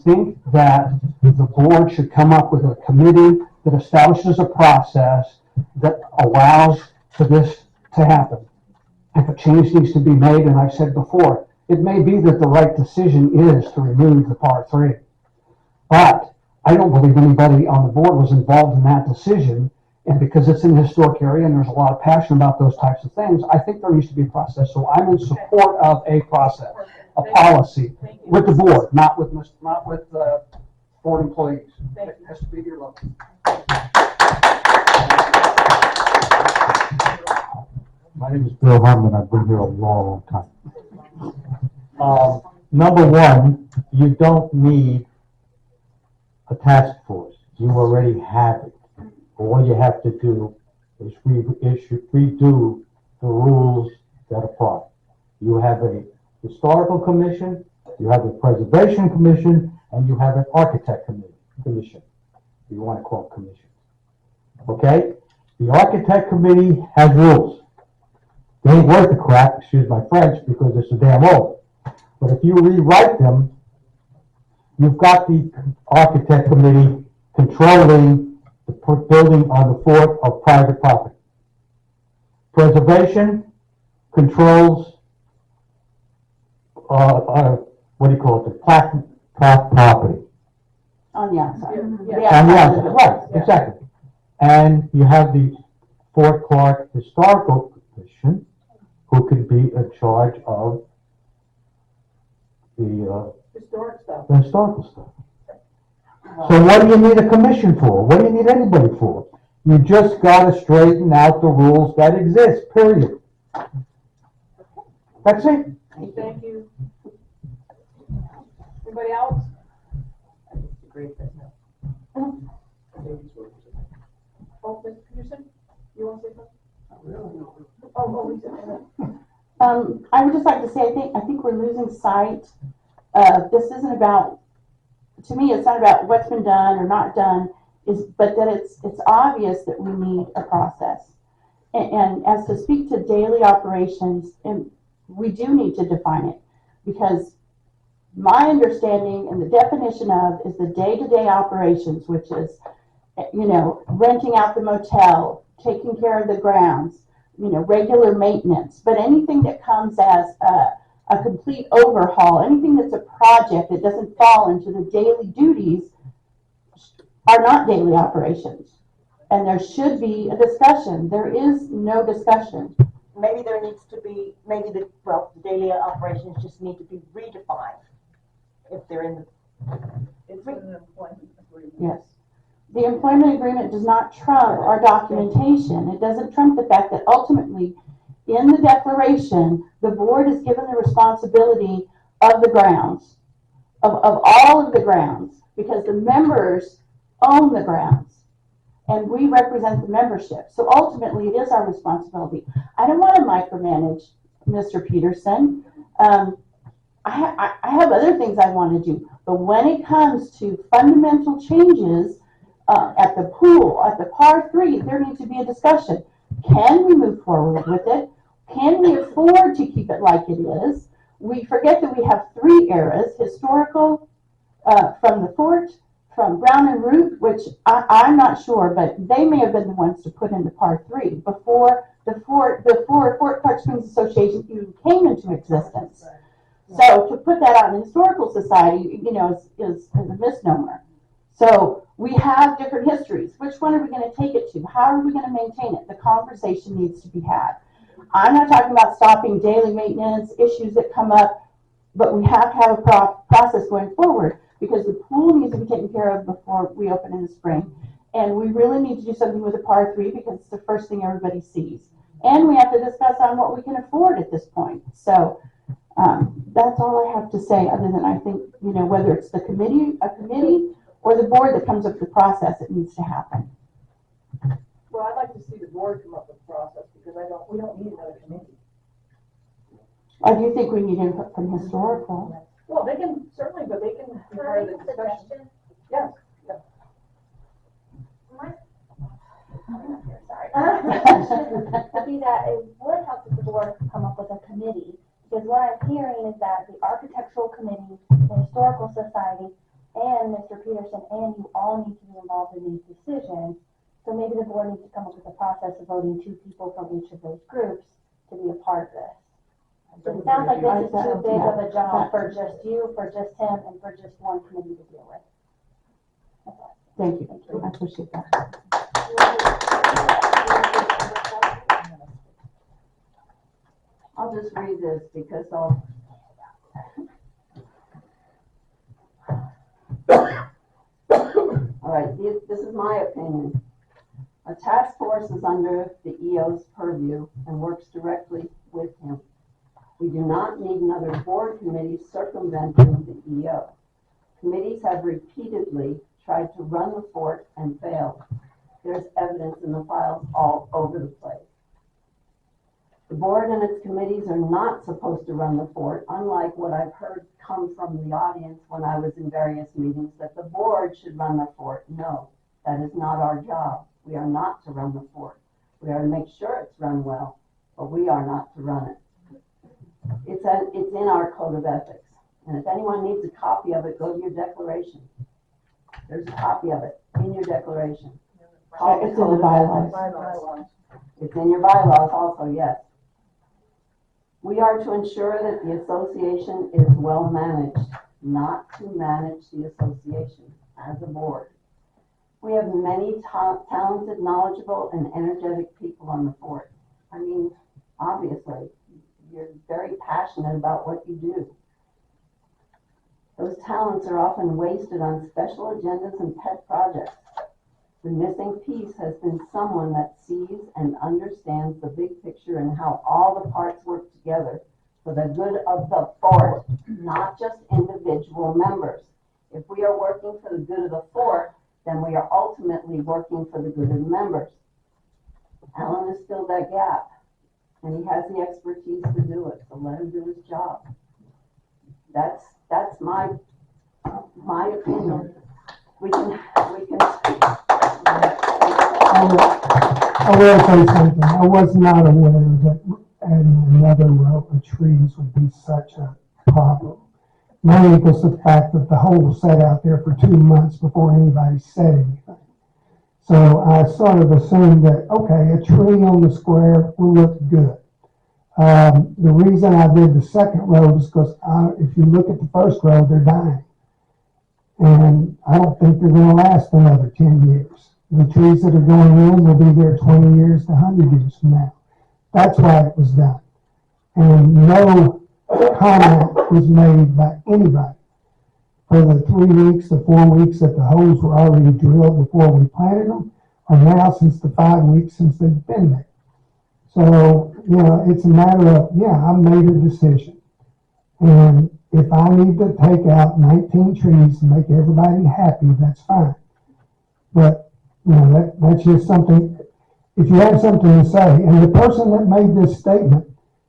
think that the board should come up with a committee that establishes a process that allows for this to happen. If a change needs to be made, and I've said before, it may be that the right decision is to remove the Part 3. But I don't believe anybody on the board was involved in that decision. And because it's in a historic area and there's a lot of passion about those types of things, I think there needs to be a process. So I'm in support of a process, a policy with the board, not with board employees. It has to be at your level. My name is Bill Harmon. I've been here a long time. Number one, you don't need a task force. You already have it. All you have to do is redo the rules that apply. You have a historical commission, you have a preservation commission, and you have an architect commission. You want to call it commission. Okay? The architect committee has rules. They ain't worth the crap, excuse my French, because it's so damn old. But if you rewrite them, you've got the architect committee controlling the building on the fort of private property. Preservation controls, what do you call it, the plaque property. On the outside. On the outside, right, exactly. And you have the Fort Clark Historical Commission, who can be in charge of the historical stuff. So what do you need a commission for? What do you need anybody for? You just gotta straighten out the rules that exist, period. That's it. Thank you. Anybody else? Oh, Mr. Peterson, you want to say something? Oh, Lisa. I would just like to say, I think we're losing sight of, this isn't about, to me, it's not about what's been done or not done, but that it's obvious that we need a process. And as to speak to daily operations, and we do need to define it, because my understanding and the definition of is the day-to-day operations, which is, renting out the motel, taking care of the grounds, regular maintenance, but anything that comes as a complete overhaul, anything that's a project that doesn't fall into the daily duties are not daily operations. And there should be a discussion. There is no discussion. Maybe there needs to be, the daily operations just need to be redefined if they're in It's an employment agreement. Yes. The employment agreement does not trump our documentation. It doesn't trump the fact that ultimately, in the declaration, the board is given the responsibility of the grounds, of all of the grounds, because the members own the grounds, and we represent the membership. So ultimately, it is our responsibility. I don't want to micromanage Mr. Peterson. I have other things I want to do, but when it comes to fundamental changes at the pool, at the Par 3, there needs to be a discussion. Can we move forward with it? Can we afford to keep it like it is? We forget that we have 3 eras, historical, from the fort, from Brown and Root, which I'm not sure, but they may have been the ones to put in the Par 3 before Fort Clark Springs Association even came into existence. So to put that out in the Historical Society, is a misnomer. So we have different histories. Which one are we going to take it to? How are we going to maintain it? The conversation needs to be had. I'm not talking about stopping daily maintenance, issues that come up, but we have to have a process going forward, because the pool needs to be taken care of before we open in the spring. And we really need to do something with the Par 3 because it's the first thing everybody sees. And we have to discuss on what we can afford at this point. So that's all I have to say, other than I think, whether it's a committee, or the board that comes up with the process, it needs to happen. Well, I'd like to see the board come up with a process, because we don't need another committee. I do think we need input from historical. Well, they can, certainly, but they can be part of the discussion. Yes. suggestion would be that it would help if the board come up with a committee. Because what I'm hearing is that the architectural committee, the historical society, and Mr. Peterson and you all need to be involved in these decisions. So maybe the board needs to come up with a process of voting 2 people from each of those groups to be a part of this. It sounds like this is too big of a job for just you, for just him, and for just one committee to deal with. Thank you. I appreciate that. I'll just read this because I'll. All right, this is my opinion. A task force is under the EO's purview and works directly with him. We do not need another board committee circumventing the EO. Committees have repeatedly tried to run the fort and failed. There's evidence in the files all over the place. The board and its committees are not supposed to run the fort, unlike what I've heard come from the audience when I was in various meetings, that the board should run the fort. No, that is not our job. We are not to run the fort. We are to make sure it's run well, but we are not to run it. It's in our code of ethics. And if anyone needs a copy of it, go to your declaration. There's a copy of it in your declaration. It's in the bylaws. It's in your bylaws also, yes. We are to ensure that the association is well managed, not to manage the association as a board. We have many talented, knowledgeable, and energetic people on the fort. I mean, obviously, you're very passionate about what you do. Those talents are often wasted on special agendas and pet projects. The missing piece has been someone that sees and understands the big picture and how all the parts work together for the good of the fort, not just individual members. If we are working for the good of the fort, then we are ultimately working for the good of the members. Alan has filled that gap, and he has the expertise to do it, so let him do his job. That's my opinion. We can. I will say something. I was not aware that adding another row of trees would be such a problem. Mainly because of the fact that the hole sat out there for 2 months before anybody said anything. So I sort of assumed that, okay, a tree on the square will look good. The reason I did the second row is because if you look at the first row, they're dying. And I don't think they're going to last another 10 years. The trees that are going in will be there 20 years to 100 years from now. That's why it was done. And no comment was made by anybody for the 3 weeks, the 4 weeks that the holes were already drilled before we planted them, or now since the 5 weeks since they've been there. So, it's a matter of, I made a decision. And if I need to take out 19 trees to make everybody happy, that's fine. But, that's just something, if you have something to say, and the person that made this statement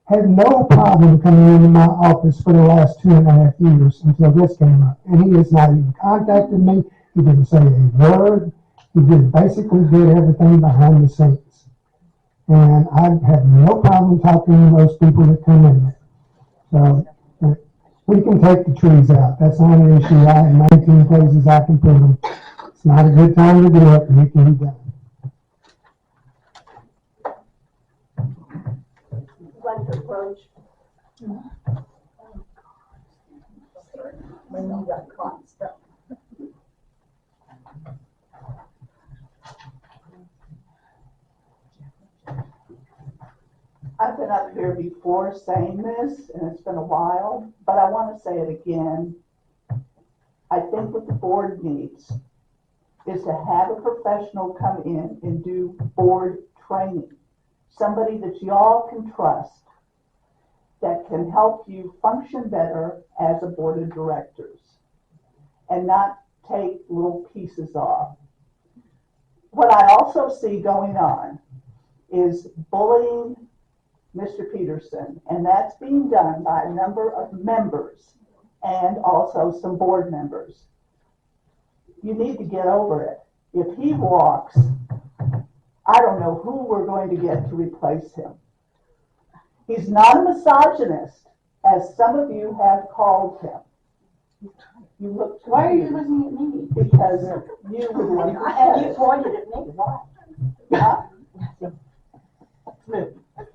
had no problem coming into my office for the last 2.5 years until this came up. And he has not even contacted me. He didn't say a word. He basically did everything behind the scenes. And I have no problem talking to those people that come in there. So we can take the trees out. That's not an issue. I have 19 places I can put them. It's not a good time to do it, but it can be done. Like the approach. When you got caught and stuff. I've been up here before saying this, and it's been a while, but I want to say it again. I think what the board needs is to have a professional come in and do board training. Somebody that y'all can trust that can help you function better as a board of directors and not take little pieces off. What I also see going on is bullying Mr. Peterson, and that's being done by a number of members and also some board members. You need to get over it. If he walks, I don't know who we're going to get to replace him. He's not a misogynist, as some of you have called him. You look. Why are you looking at me? Because you would want. And you pointed at me, why?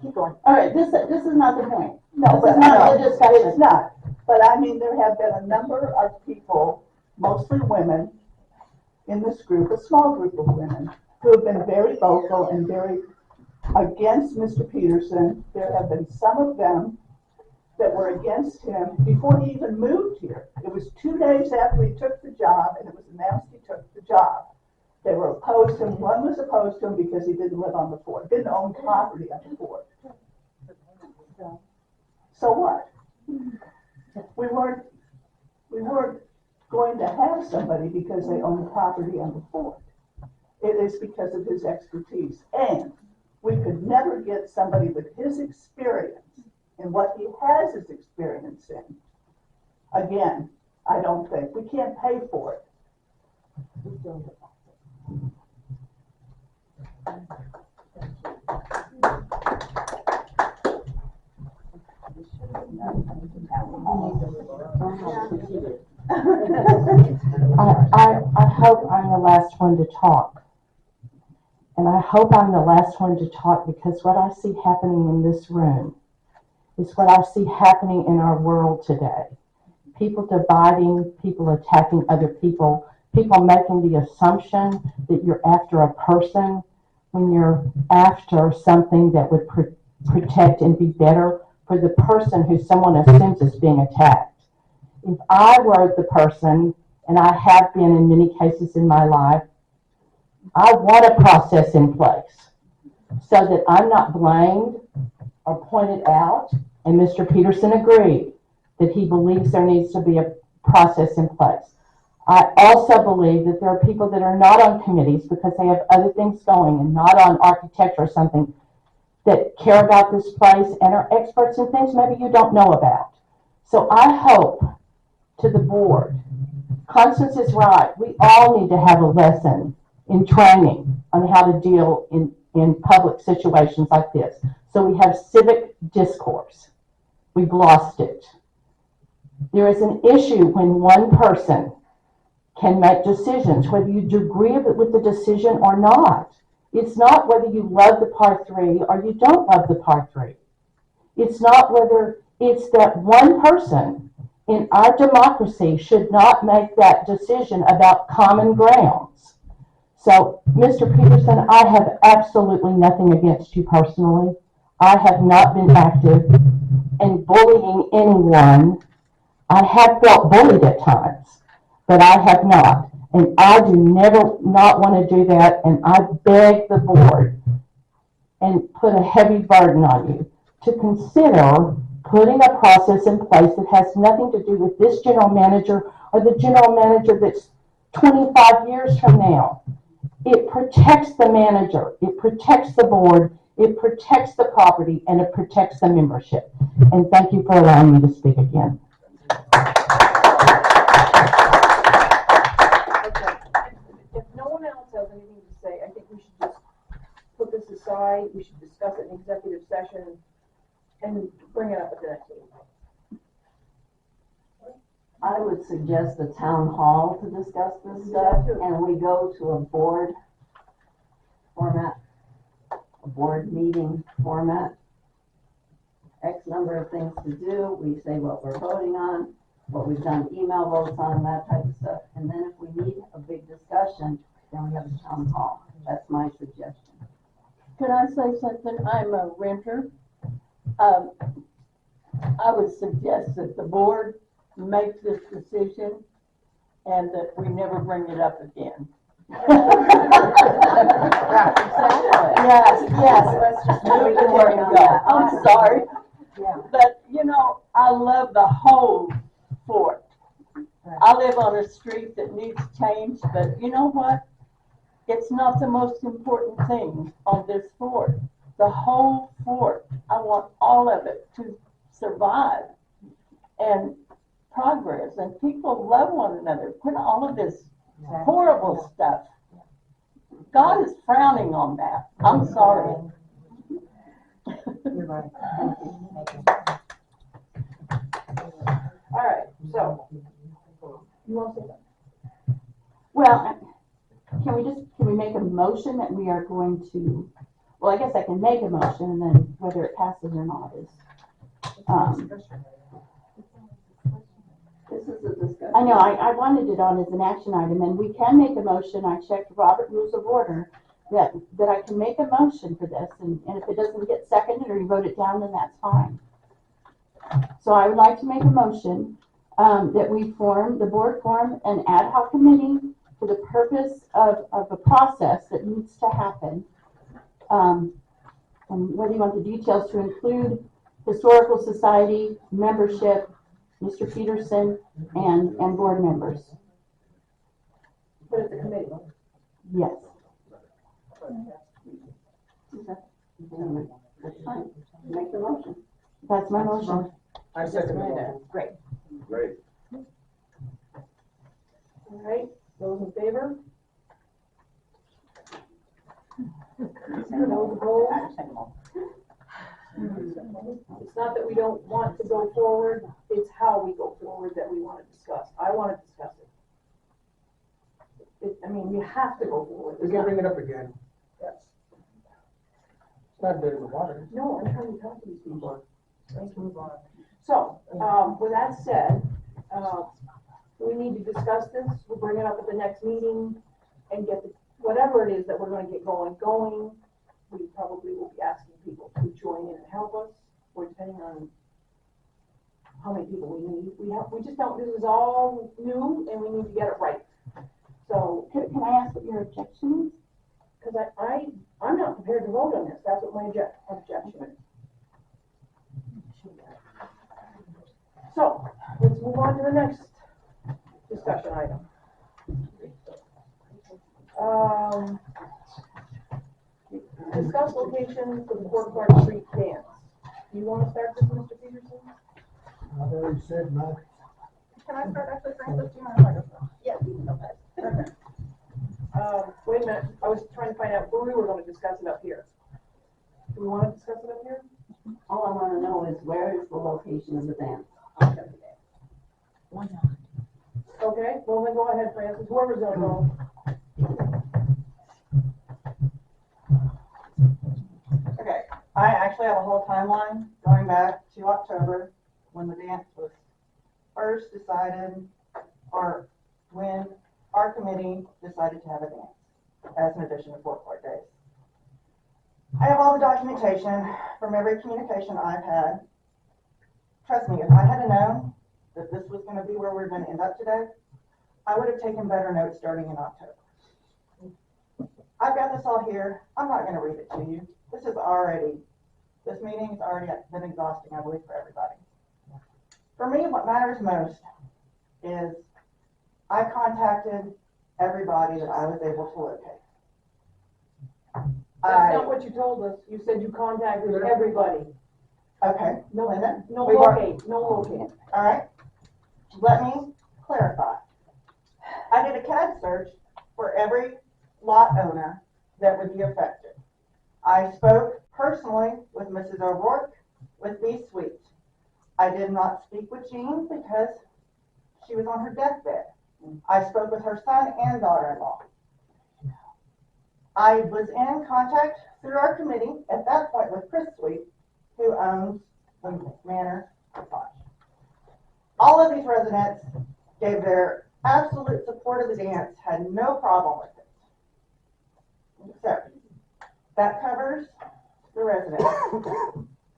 Keep going. All right, this is not the point. No, This is not the discussion. It's not. But I mean, there have been a number of people, mostly women, in this group, a small group of women, who have been very vocal and very against Mr. Peterson. There have been some of them that were against him before he even moved here. It was 2 days after he took the job, and it was announced he took the job. They were opposed to him. One was opposed to him because he didn't live on the fort, didn't own property on the fort. So what? We weren't going to have somebody because they owned property on the fort. It is because of his expertise. And we could never get somebody with his experience and what he has his experience in. Again, I don't think. We can't pay for it. I hope I'm the last one to talk. And I hope I'm the last one to talk because what I see happening in this room is what I see happening in our world today. People dividing, people attacking other people, people making the assumption that you're after a person when you're after something that would protect and be better for the person who someone assumes is being attacked. If I were the person, and I have been in many cases in my life, I want a process in place so that I'm not blamed or pointed out, and Mr. Peterson agreed that he believes there needs to be a process in place. I also believe that there are people that are not on committees because they have other things going and not on architecture or something that care about this place and are experts in things maybe you don't know about. So I hope to the board, Constance is right, we all need to have a lesson in training on how to deal in public situations like this. So we have civic discourse. We've lost it. There is an issue when one person can make decisions, whether you agree with the decision or not. It's not whether you love the par 3 or you don't love the par 3. It's not whether it's that one person in our democracy should not make that decision about common grounds. So, Mr. Peterson, I have absolutely nothing against you personally. I have not been active in bullying anyone. I have felt bullied at times, but I have not. And I do never not want to do that, and I beg the board and put a heavy burden on you to consider putting a process in place that has nothing to do with this general manager or the general manager that's 25 years from now. It protects the manager, it protects the board, it protects the property, and it protects the membership. And thank you for allowing me to speak again. If no one else has anything to say, I think we should just put this aside. We should discuss it in executive session and bring it up at the next meeting. I would suggest the town hall to discuss this stuff, and we go to a board format, a board meeting format. X number of things to do, we say what we're voting on, what we've done email votes on, that type of stuff, and then if we need a big discussion, then we have a town hall. That's my suggestion. Can I say something? I'm a renter. I would suggest that the board make this decision and that we never bring it up again. Yes. Let's just We can work on that. I'm sorry. Yeah. But, you know, I love the whole fort. I live on a street that needs change, but you know what? It's not the most important thing on this fort. The whole fort, I want all of it to survive and progress, and people love one another. Put all of this horrible stuff God is frowning on that. I'm sorry. You're right. All right, so, you want to say something? Well, can we make a motion that we are going to, well, I guess I can make a motion and then whether it passes or not is, This is a discussion. I know, I wanted it on as an action item, and we can make a motion, I checked Robert Rules of Order, that I can make a motion for this, and if it doesn't get seconded or you vote it down, then that's fine. So I would like to make a motion, that we the board form an ad hoc committee for the purpose of a process that needs to happen. And whether you want the details to include Historical Society membership, Mr. Peterson, and board members. But it's a committee. Yes. That's fine. Make the motion. That's my motion. I second the motion. Great. Great. All right, those in favor? Those opposed? It's not that we don't want to go forward, it's how we go forward that we want to discuss. I want to discuss it. I mean, you have to go forward. We can bring it up again. Yes. It's not dead in the water. No, I'm trying to talk to these people. Let's move on. So, with that said, we need to discuss this. We'll bring it up at the next meeting and get whatever it is that we're going to get going. We probably will be asking people to join in and help us, or depending on how many people we need. We just don't, this is all new and we need to get it right. So, Can I ask what your objection is? because I'm not prepared to vote on this. That's what my objection is. So, let's move on to the next discussion item. Discuss location for the Fort Clark Street dance. Do you want to start this, Mr. Peterson? I've already said my, Can I start actually, Francis? Do you mind if I go? Yeah, you can go ahead. Okay. Wait a minute, I was trying to find out where we were going to discuss it up here. Do we want to discuss it up here? All I want to know is where is the location of the dance? Why not? Okay, well then go ahead, Francis, whoever's gonna go. Okay, I actually have a whole timeline going back to October when the dance was first decided, or when our committee decided to have a dance as an addition to Fort Clark Days. I have all the documentation from every communication I've had. Trust me, if I had known that this was going to be where we're going to end up today, I would have taken better notes starting in October. I've got this all here. I'm not going to read it to you. This meeting has already been exhausting, I believe, for everybody. For me, what matters most is I contacted everybody that I was able to locate. That's not what you told us. You said you contacted everybody. Okay, No, Linda? no We've locate, no locate. All right, let me clarify. I did a CAD search for every lot owner that would be affected. I spoke personally with Mrs. O'Rourke with B Suite. I did not speak with Jean because she was on her deathbed. I spoke with her son and daughter-in-law. I was in contact through our committee at that point with Chris Sweet, who owns the Manor Lodge. All of these residents gave their absolute support of the dance, had no problem with it. So, that covers the residents.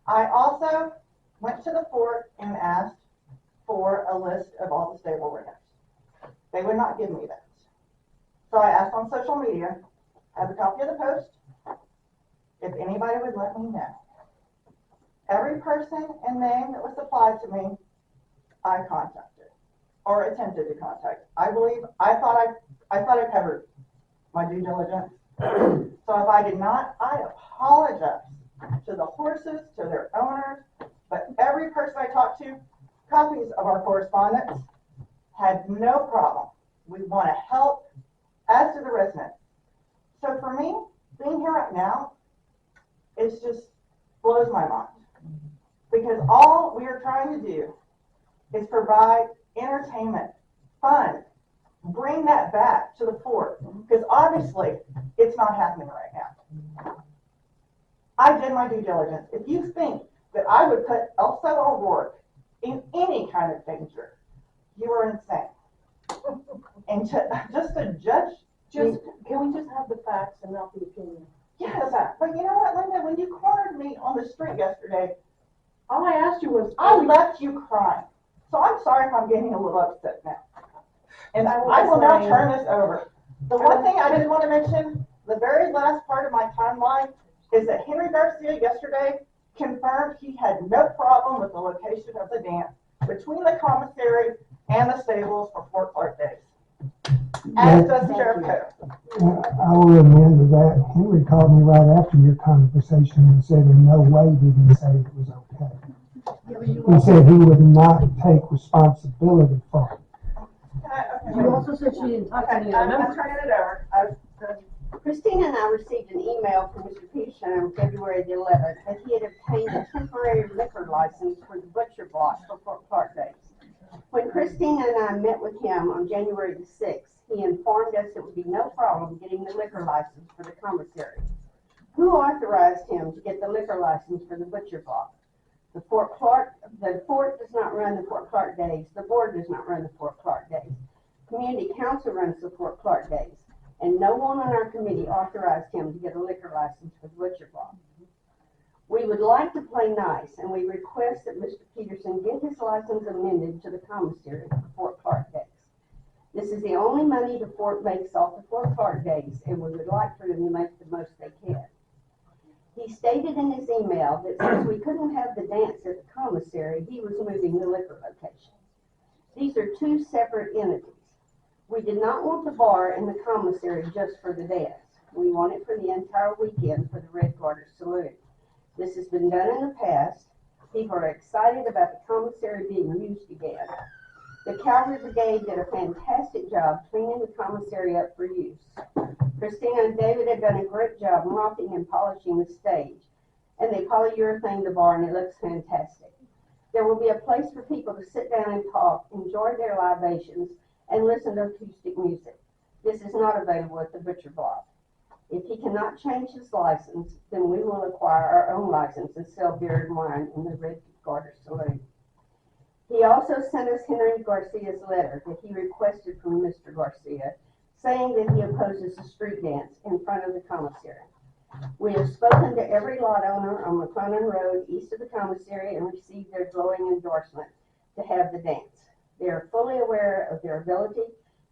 I also went to the fort and asked for a list of all the stable renters. They would not give me that. So I asked on social media, I have a copy of the post, if anybody would let me know. Every person and name that was supplied to me, I contacted or attempted to contact. I thought I covered my due diligence. So if I did not, I apologize to the horses, to their owners, but every person I talked to, copies of our correspondence, had no problem. We want to help, as do the residents. So for me, being here right now, is just blows my mind. Because all we are trying to do is provide entertainment, fun, bring that back to the fort. Because obviously, it's not happening right now. I did my due diligence. If you think that I would put Elsa O'Rourke in any kind of danger, you are insane. And just to judge. Can we just have the facts and not the opinion? Yes, but you know what, Linda, when you cornered me on the street yesterday, all I asked you was, I left you crying. So I'm sorry if I'm getting a little upset now. And I will now turn this over. The one thing I did want to mention, the very last part of my timeline, is that Henry Garcia yesterday confirmed he had no problem with the location of the dance between the commissary and the stables for Fort Clark Days. As does Sheriff Coe. I will amend to that. Henry called me right after your conversation and said in no way did he say it was okay. He said he would not take responsibility for it. You also said she didn't talk to any I'm turning it over. Christina and I received an email from Mr. Peterson on February the 11th that he had obtained a temporary liquor license for the butcher block for Fort Clark Days. When Christina and I met with him on January the 6th, he informed us it would be no problem getting the liquor license for the commissary. Who authorized him to get the liquor license for the butcher block? The Fort does not run the Fort Clark Days. The board does not run the Fort Clark Days. Community council runs the Fort Clark Days. And no one on our committee authorized him to get a liquor license for the butcher block. We would like to play nice, and we request that Mr. Peterson get his license amended to the commissary for Fort Clark Days. This is the only money the fort makes off the Fort Clark Days, and we would like for them to make the most they can. He stated in his email that since we couldn't have the dance at the commissary, he was moving the liquor location. These are two separate entities. We did not want the bar in the commissary just for the dance. We want it for the entire weekend for the Red Garter Saloon. This has been done in the past. People are excited about the commissary being used again. The Cavalry Brigade did a fantastic job cleaning the commissary up for use. Christina and David have done a great job mopping and polishing the stage, and they polyurethane the bar, and it looks fantastic. There will be a place for people to sit down and talk, enjoy their libations, and listen to acoustic music. This is not available at the butcher block. If he cannot change his license, then we will acquire our own license and sell beer and wine in the Red Garter Saloon. He also sent us Henry Garcia's letter that he requested from Mr. Garcia, saying that he opposes the street dance in front of the commissary. We have spoken to every lot owner on McClellan Road east of the commissary and received their glowing endorsement to have the dance. They are fully aware of their ability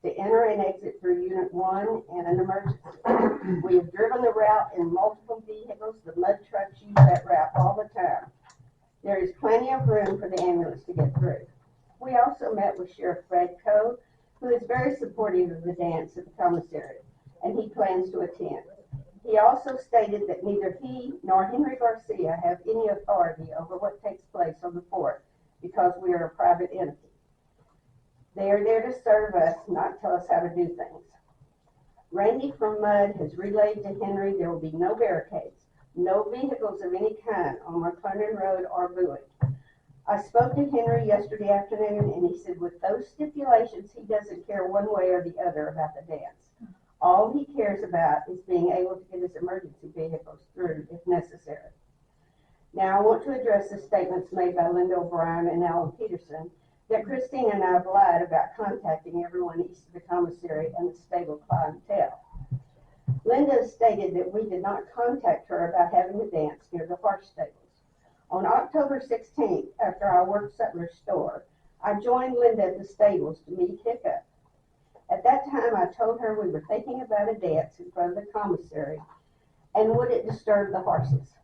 to enter and exit through Unit 1 and an emergency. We have driven the route in multiple vehicles. The mud trucks use that route all the time. There is plenty of room for the ambulance to get through. We also met with Sheriff Fred Coe, who is very supportive of the dance at the commissary, and he plans to attend. He also stated that neither he nor Henry Garcia have any authority over what takes place on the fort because we are a private entity. They are there to serve us, not tell us how to do things. Randy from MUD has relayed to Henry there will be no barricades, no vehicles of any kind on McClellan Road or Bowie. I spoke to Henry yesterday afternoon, and he said with those stipulations, he doesn't care one way or the other about the dance. All he cares about is being able to get his emergency vehicles through if necessary. Now I want to address the statements made by Linda O'Brien and Alan Peterson that Christina and I have lied about contacting everyone east of the commissary and the stable clientele. Linda stated that we did not contact her about having a dance near the horse stables. On October 16th, after I worked Sutler's store, I joined Linda at the stables to meet Hiccup. At that time, I told her we were thinking about a dance in front of the commissary, and would it disturb the horses?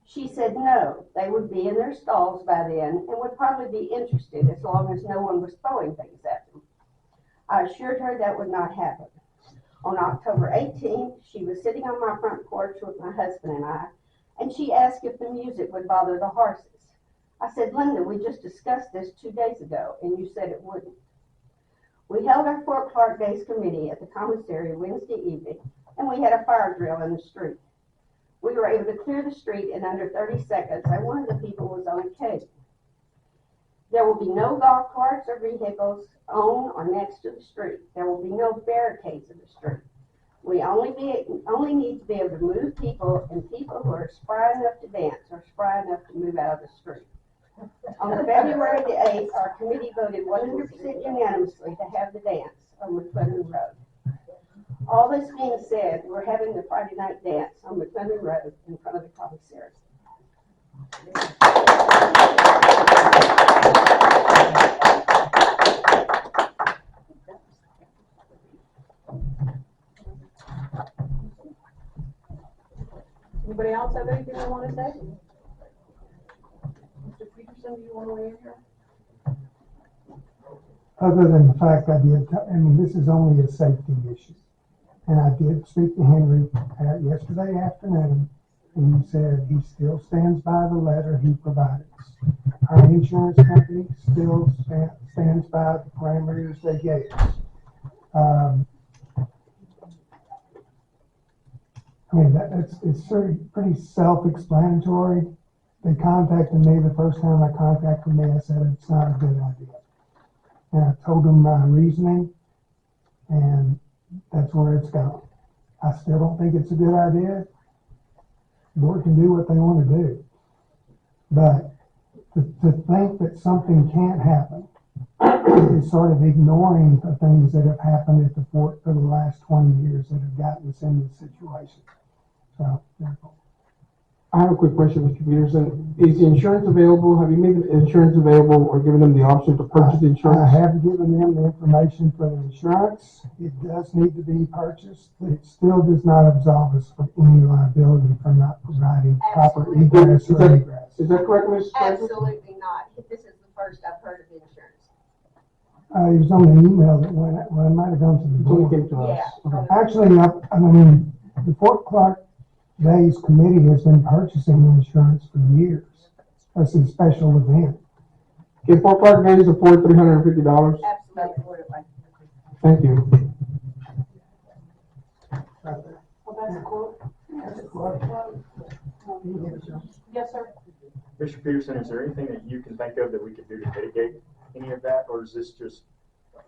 She said no, they would be in their stalls by then and would probably be interested as long as no one was throwing things at them. I assured her that would not happen. On October 18th, she was sitting on my front porch with my husband and I, and she asked if the music would bother the horses. I said, Linda, we just discussed this 2 days ago, and you said it wouldn't. We held our Fort Clark Days committee at the commissary Wednesday evening and we had a fire drill in the street. We were able to clear the street in under 30 seconds, and one of the people was on a cake. There will be no golf carts or vehicles on or next to the street. There will be no barricades in the street. We only need to be able to move people, and people who are spry enough to dance or spry enough to move out of the street. On February the 8th, our committee voted 100% unanimously to have the dance on McClendon Road. All this being said, we're having the Friday night dance on McClendon Road in front of the commissary. Anybody else have anything they want to say? Mr. Peterson, do you want to weigh in here? Other than the fact this is only a safety issue. And I did speak to Henry yesterday afternoon, and he said he still stands by the letter he provided us. Our insurance company still stands by the parameters they gave us. It's pretty self-explanatory. They contacted me the first time I contacted me. I said it's not a good idea, and I told them my reasoning, and that's where it's gone. I still don't think it's a good idea. The board can do what they want to do, but to think that something can't happen is sort of ignoring the things that have happened at the fort for the last 20 years that have gotten us in this situation. So, I have a quick question, Mr. Peterson. Is the insurance available? Have you made the insurance available or given them the option to purchase the insurance? I have given them the information for the insurance. It does need to be purchased, but it still does not absolve us from any liability for not providing proper egress or egress. Is that correct, Ms. Absolutely not. This is the first I've heard of insurance. It was on the email that went out. Well, it might have gone to the board. Came to us. Okay. Actually, the Fort Clark Days Committee has been purchasing insurance for years. That's a special event. Can Fort Clark Days afford $350? Absolutely. Thank you. Oh, that's a quote? Yes, sir. Mr. Peterson, is there anything that you can think of that we could do to mitigate any of that, or is this just,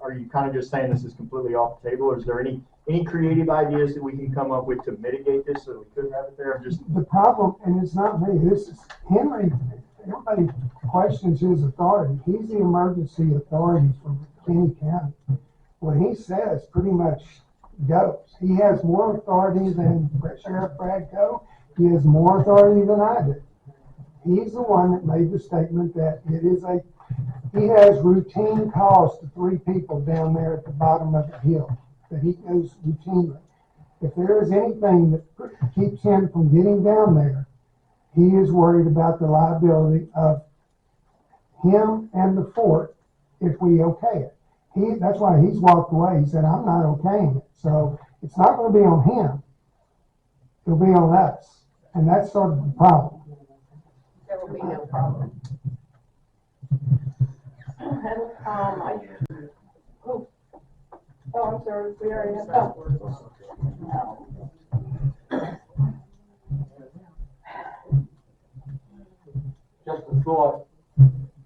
are you kind of just saying this is completely off the table, or is there any creative ideas that we can come up with to mitigate this so that we could have it there? The problem, and it's not me, this is Henry. Everybody questions his authority. He's the emergency authority for McKinney County. What he says pretty much goes. He has more authority than Sheriff Brad Coe. He has more authority than I do. He's the one that made the statement that he has routine calls to 3 people down there at the bottom of the hill that he goes routinely. If there is anything that keeps him from getting down there, he is worried about the liability of him and the fort if we okay it. That's why he's walked away. He said, I'm not okaying it. So it's not going to be on him. It'll be on us. And that's sort of the problem. There will be no problem. I'm sorry, we already have. Just a thought,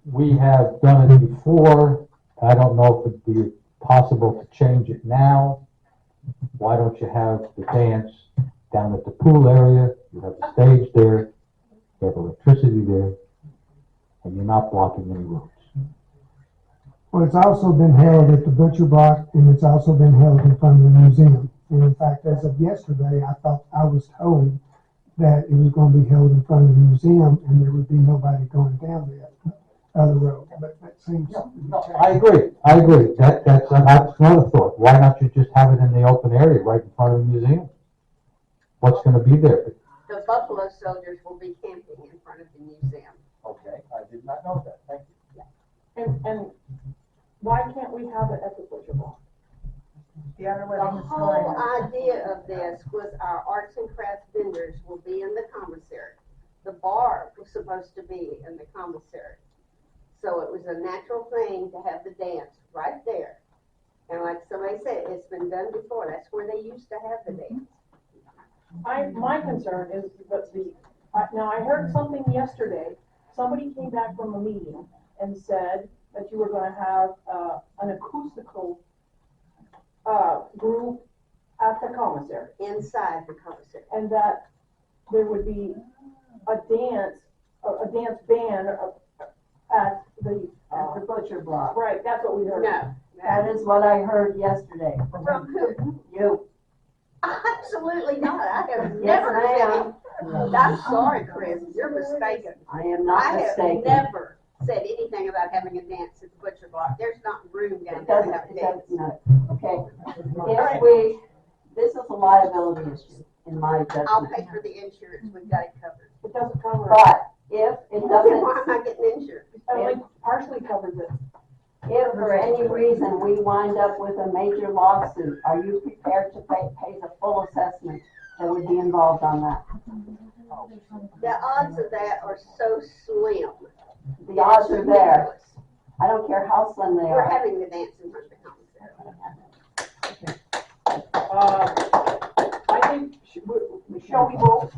we have done it before. I don't know if it'd be possible to change it now. Why don't you have the dance down at the pool area? You have the stage there, you have electricity there, and you're not blocking any roads. Well, it's also been held at the Butcher Block, and it's also been held in front of the museum. And in fact, as of yesterday, I was told that it was going to be held in front of the museum, and there would be nobody going down the other road. But that seems. No, I agree. That's another thought. Why not you just have it in the open area right in front of the museum? What's going to be there? The Buffalo Soldiers will be camping in front of the museum. Okay, I did not know that. Thank you. And why can't we have it at the Butcher Block? The whole idea of this was our arts and crafts vendors will be in the commissary. The bar was supposed to be in the commissary. So it was a natural thing to have the dance right there. And like somebody said, it's been done before. That's where they used to have the dance. My concern is that now I heard something yesterday, somebody came back from a meeting and said that you were gonna have, an acoustical, group at the commissary. Inside the commissary. And that there would be a dance band at the. The butcher block. Right, that's what we heard. No. That is what I heard yesterday. From who? You. Absolutely not. I have Yes, never ma'am. said, I'm sorry, Chris, you're mistaken. I am not I have mistaken. never said anything about having a dance at the butcher block. There's not room down It there doesn't, to have a it dance. doesn't, no. Okay. This is a liability issue, in my judgment. I'll pay for the insurance. We've got it covered. It doesn't cover it. But if it Then doesn't, why am I getting insurance? It only partially covers it. if for any reason we wind up with a major lawsuit, are you prepared to pay the full assessment that would be involved on that? The odds of that are so slim. The odds are there. I don't care how slim they We're are. having the dance in front of the commissary. I think, shall we vote?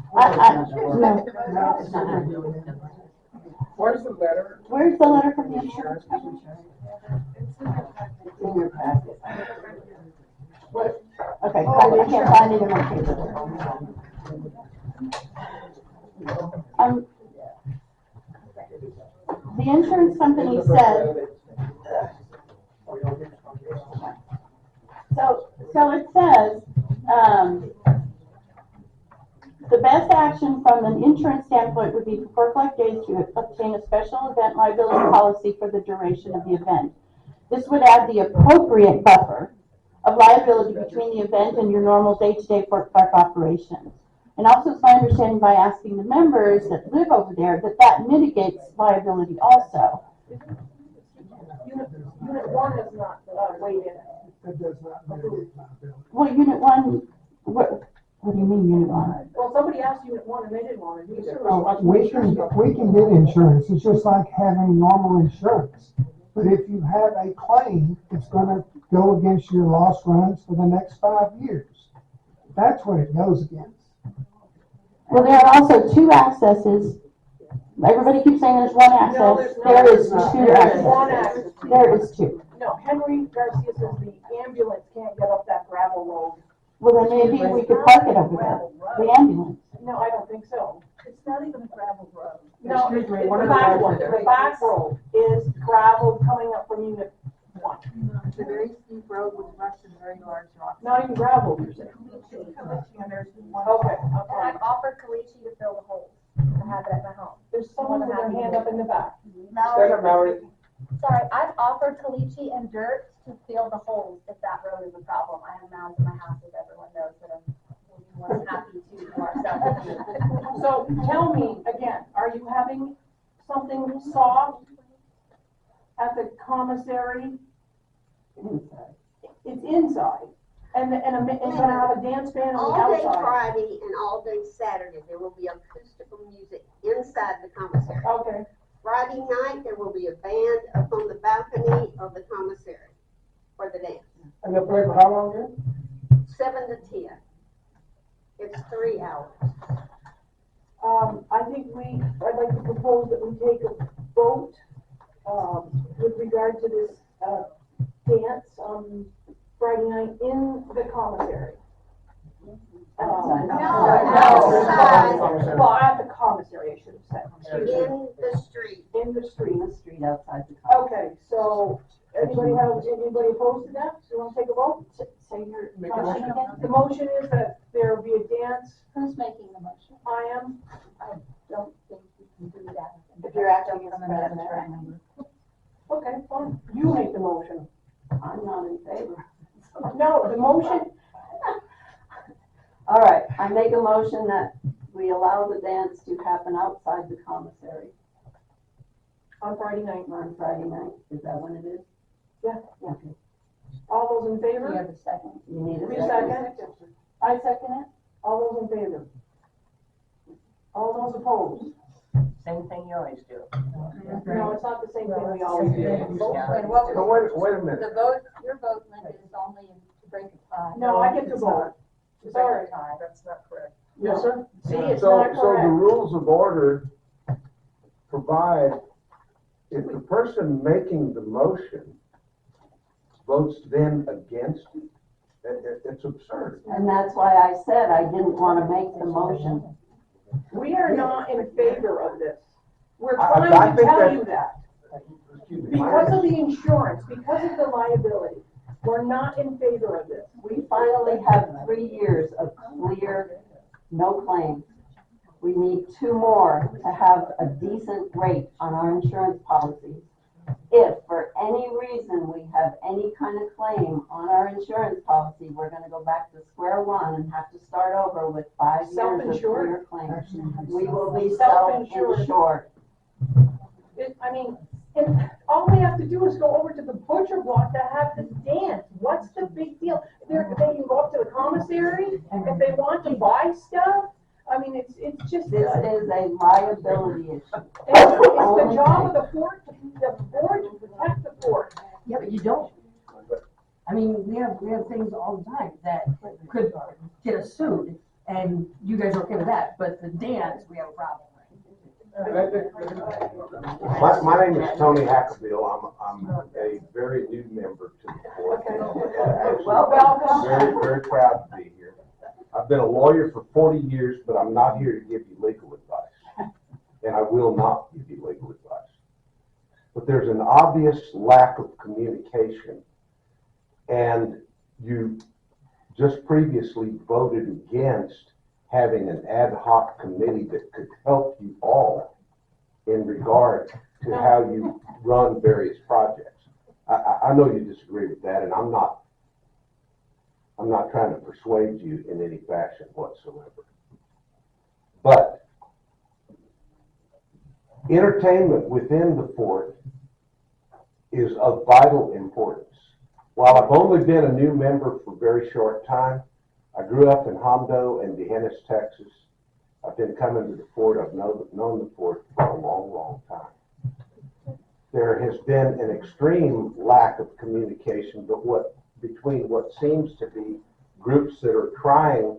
Where's the letter? Where's the letter from the insurance company? In your packet. Okay, I can't find it in my paper. The insurance company said, so it says, the best action from an insurance standpoint would be for Collect Days to obtain a special event liability policy for the duration of the event. This would add the appropriate buffer of liability between the event and your normal day-to-day Fort Clark operations. And also, it's my understanding by asking the members that live over there that mitigates liability also. Unit 1 is not, weighed in. That does not mitigate liability. Well, Unit 1, what do you mean Unit 1? Well, somebody asked Unit 1 and they didn't want it either. We can get insurance. It's just like having normal insurance. But if you have a claim, it's gonna go against your loss runs for the next 5 years. That's what it goes against. Well, there are also two accesses. Everybody keeps saying there's one access. No, there's not. There is two There's one accesses. access. There is two. No, Henry Garcia says the ambulance can't get up that gravel road. Well, then maybe we could park it over there, the ambulance. No, I don't think so. It's not even a gravel road. No, Excuse me, the one of the back one, residents- the back road is gravel coming up from Unit 1. It's a very steep road with ruts and very large rocks. Not even gravel, you're saying. Okay, And okay. I've offered Kalichi to fill the holes. I have it at my home. There's someone with their hand up in the back. Stand up, Mallory. Sorry, I've offered Kalichi and dirt to fill the holes if that road is a problem. I have mounds in my house, as everyone knows, that I'm more than happy to do ourselves. So tell me again, are you having something soft at the commissary? Inside. It's inside. And gonna have a dance band on the All day outside. Friday and all day Saturday, there will be acoustical music inside the commissary. Okay. Friday night, there will be a band up on the balcony of the commissary for the dance. And they'll play for how long again? 7 to 10. It's 3 hours. I'd like to propose that we take a vote, with regard to this, dance on Friday night in the commissary. outside. Well, at the commissary, I should have said. In the street. In the street. In the street outside the car. Okay, so, anybody opposed to that? Do you wanna take a vote? Say your Make a motion motion. again. The motion is that there be a dance. Who's making the motion? I am. I don't think you can do that. If you're acting as president. Okay, fine. You make the motion. I'm not in favor. No, the motion, All right, I make a motion that we allow the dance to happen outside the commissary on Friday night. on Friday night. Is that when it is? Yeah. Okay. All those in favor? You have a second. You need a Three second? seconds. I second it. All those in favor? All those opposed? Same thing you always do. No, it's not the same thing we always do. So wait a minute. The vote, your vote, Linda, is only to break a tie. No, I get to vote. Sorry. That's not correct. Yes, sir. See, it's So, not so the correct. rules of order provide, if the person making the motion votes then against it, it's absurd. And that's why I said I didn't want to make the motion. We are not in favor of this. We're I trying to think tell that- you that. Excuse me. Because of the insurance, because of the liability, we're not in favor of this. We finally have 3 years of clear, no claims. We need 2 more to have a decent rate on our insurance policies. If for any reason we have any kind of claim on our insurance policy, we're gonna go back to square one and have to start over with 5 years of Self-insured. clear claims. We will be Self-insured. self-insured. I mean, and all we have to do is go over to the butcher block to have this dance. What's the big deal? They can go up to the commissary if they want to buy stuff. I mean, it's just. This is a liability issue. It's the job of the board to protect the port. Yeah, but you don't. I mean, we have things all the time that could get us sued, and you guys are okay with that, but the dance, we have a problem. My name is Tony Hackerbill. I'm a very new member to the board. Welcome. Very, very proud to be here. I've been a lawyer for 40 years, but I'm not here to give you legal advice. And I will not give you legal advice. But there's an obvious lack of communication. And you just previously voted against having an ad hoc committee that could help you all in regard to how you run various projects. I know you disagree with that, and I'm not trying to persuade you in any fashion whatsoever. But entertainment within the fort is of vital importance. While I've only been a new member for a very short time, I grew up in Hondo and D'Hanis, Texas. I've been coming to the fort. I've known the fort for a long, long time. There has been an extreme lack of communication between what seems to be groups that are trying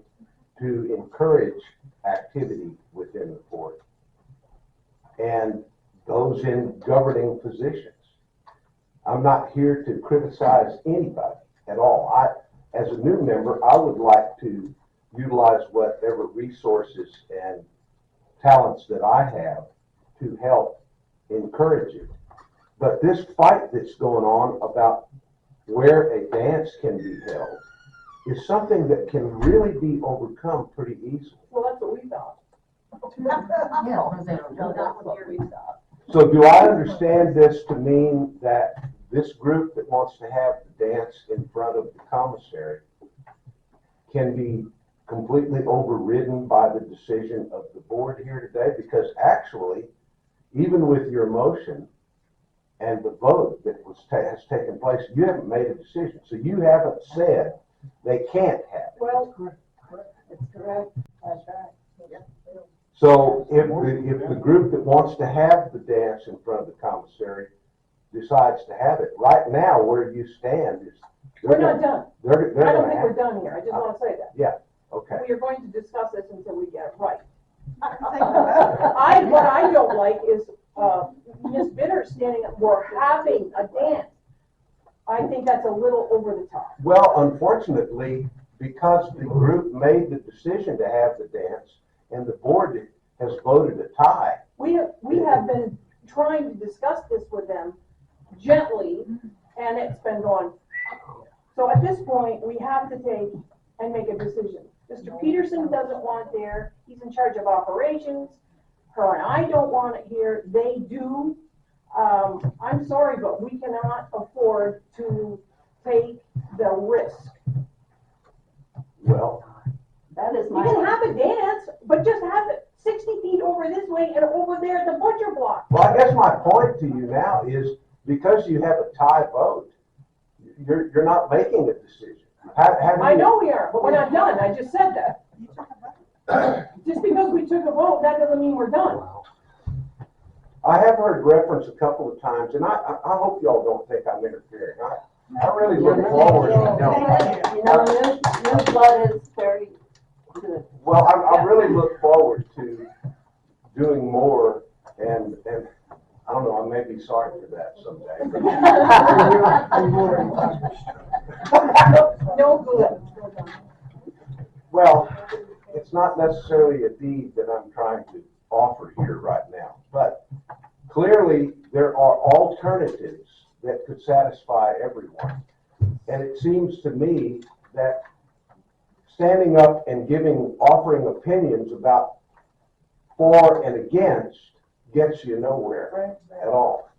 to encourage activity within the fort and those in governing positions. I'm not here to criticize anybody at all. As a new member, I would like to utilize whatever resources and talents that I have to help encourage it. But this fight that's going on about where a dance can be held is something that can really be overcome pretty easily. Well, that's what we thought. Yeah, That's what we thought. So do I understand this to mean that this group that wants to have the dance in front of the commissary can be completely overridden by the decision of the board here today? Because actually, even with your motion and the vote that has taken place, you haven't made a decision. So you haven't said they can't have it. Well, it's correct. That's right. So if the group that wants to have the dance in front of the commissary decides to have it, right now where you stand is We're not done. They're I don't gonna think have we're done here. I just want to say that. Yeah, okay. We are going to discuss this until we get it right. What I don't like is, Ms. Bitter standing up, we're having a dance. I think that's a little over the top. Well, unfortunately, because the group made the decision to have the dance and the board has voted a tie. We have been trying to discuss this with them gently, and it's been going. So at this point, we have to take and make a decision. Mr. Peterson doesn't want it there. He's in charge of operations. Her and I don't want it here. They do. I'm sorry, but we cannot afford to take the risk. Well, that is You can have a dance, but just have it 60 feet over this way and over there at the butcher block. Well, I guess my point to you now is because you have a tie vote, you're not making a decision. I know we are, but we're not done. I just said that. Just because we took a vote, that doesn't mean we're done. I have heard reference a couple of times, and I hope y'all don't think I'm interfering. I really look forward to You know, new blood is very Well, I really look forward to doing more, and I don't know, I may be sorry for that someday. No good. Well, it's not necessarily a deed that I'm trying to offer here right now, but clearly there are alternatives that could satisfy everyone. And it seems to me that standing up and offering opinions about for and against gets you nowhere at all.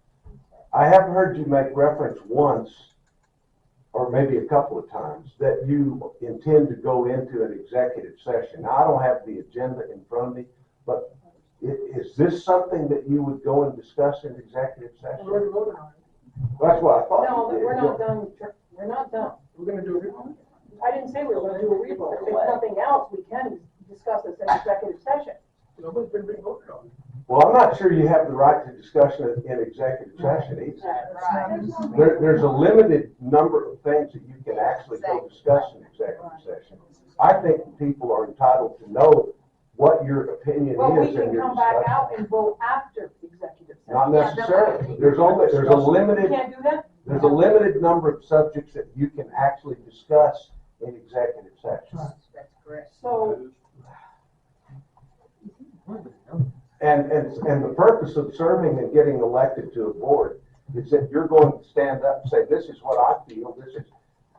I have heard you make reference once, or maybe a couple of times, that you intend to go into an executive session. Now, I don't have the agenda in front of me, but is this something that you would go and discuss in executive session? We're already voted on it. That's what I thought. No, you did. we're not done, we're not done. We're gonna do a revote. I didn't say we were gonna do a revote. If nothing else, we can discuss this in executive session. Nobody's been re-voted on. Well, I'm not sure you have the right to discuss it in executive session either. There's a limited number of things that you can actually go discuss in executive session. I think people are entitled to know what your opinion Well, we is can in your come back discussion. out and vote after executive session. Not necessarily. There's a You limited, can't do that? there's a limited number of subjects that you can actually discuss in executive session. That's correct. So, And the purpose of serving and getting elected to a board is that you're going to stand up and say, this is what I feel, this is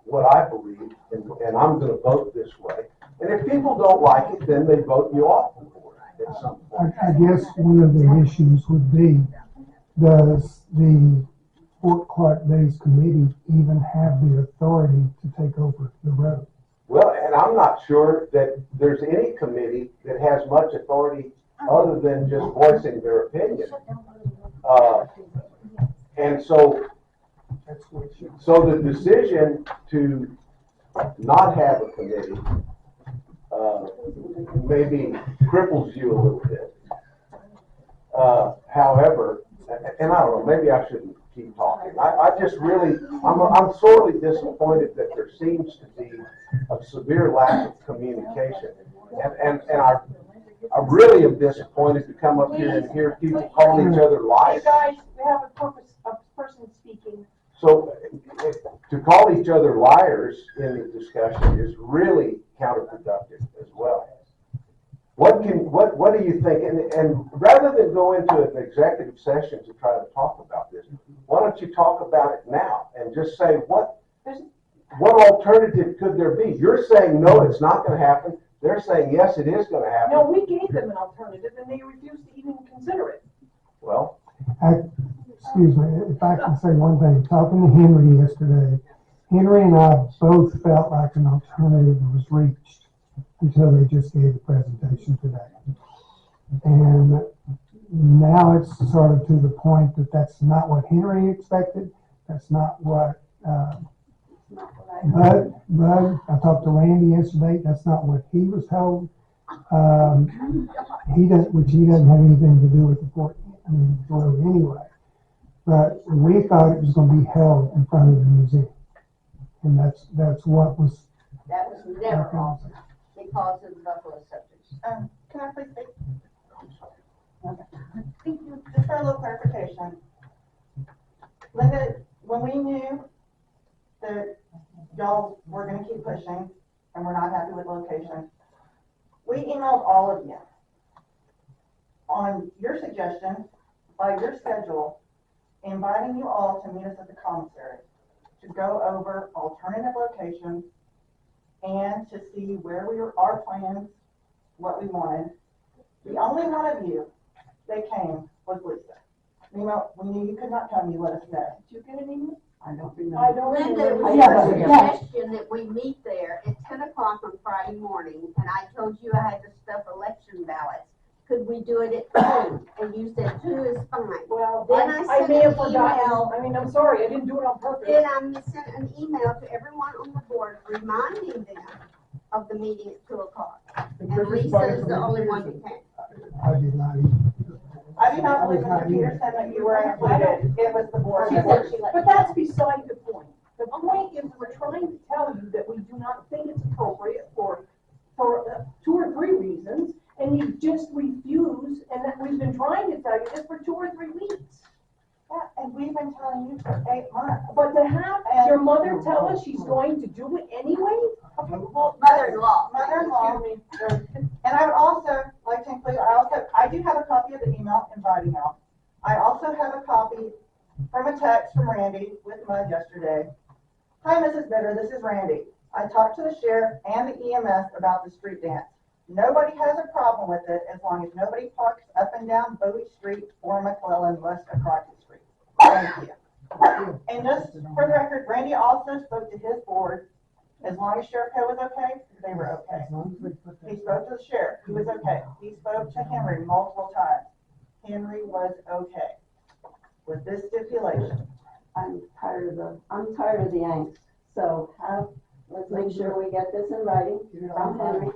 what I believe, and I'm gonna vote this way. And if people don't like it, then they vote you off the board at some point. I guess one of the issues would be, does the Fort Clark Days Committee even have the authority to take over the road? Well, and I'm not sure that there's any committee that has much authority other than just voicing their opinion. And so the decision to not have a committee maybe cripples you a little bit. However, and I don't know, maybe I shouldn't keep talking. I just really, I'm sorely disappointed that there seems to be a severe lack of communication. And I really am disappointed to come up here and hear people calling each other liars. hey guys, we have a person speaking. So to call each other liars in the discussion is really counterproductive as well. What do you think? And rather than go into an executive session to try to talk about this, why don't you talk about it now and just say what alternative could there be? You're saying no, it's not going to happen. They're saying yes, it is going to happen. No, we gave them an alternative and they refused to even consider it. Well, Excuse me, if I can say one thing, talking to Henry yesterday, Henry and I both felt like an alternative was reached until they just gave the presentation today. And now it's sort of to the point that that's not what Henry expected, that's not what, Bud, I talked to Randy yesterday, that's not what he was told. He doesn't have anything to do with the road anyway. But we thought it was going to be held in front of the museum, and that's what was. That was never offered because of the Buffalo subjects. Can I please speak? Okay. Just for a little clarification. Linda, when we knew that y'all were gonna keep pushing and we're not happy with location, we emailed all of you on your suggestion, by your schedule, inviting you all to meet us at the commissary to go over alternative locations and to see where our plans, what we wanted. The only one of you that came was Lisa. We knew you could not come, you let us know. Did you get an email? I don't remember. I don't Linda, it remember. was your suggestion that we meet there at 10 o'clock on Friday morning, and I told you I had to stuff election ballots. Could we do it at 2? And you said 2 is fine. Well, then I sent may have an forgotten. email. I mean, I'm sorry, I didn't do it on purpose. Then I sent an email to everyone on the board reminding them of the meeting at 2 o'clock. And Lisa is the only one who came. I did not even. I do not believe Mr. Peterson that you were included. It was the board. But that's beside the point. The point is we're trying to tell you that we do not think it's appropriate for 2 and you just refuse, and that we've been trying to tell you this for 2 or 3 weeks. Yeah, and we've been telling you for 8 months. But to have your mother tell us she's going to do it anyway? Well, Mother-in-law. Mother-in-law. And I would also like to include, I do have a copy of the email inviting y'all. I also have a copy from a text from Randy with Mud yesterday. Hi, Mrs. Bitter, this is Randy. I talked to the sheriff and the EMS about the street dance. Nobody has a problem with it as long as nobody parks up and down Bowie Street or McClellan west of Crockett Street. Thank you. And just for the record, Randy also spoke to his board. As long as Sheriff Hill was okay, they were okay. He spoke to the sheriff, he was okay. He spoke to Henry multiple times. Henry was okay with this stipulation. I'm tired of the angst. So let's make sure we get this in writing from Henry.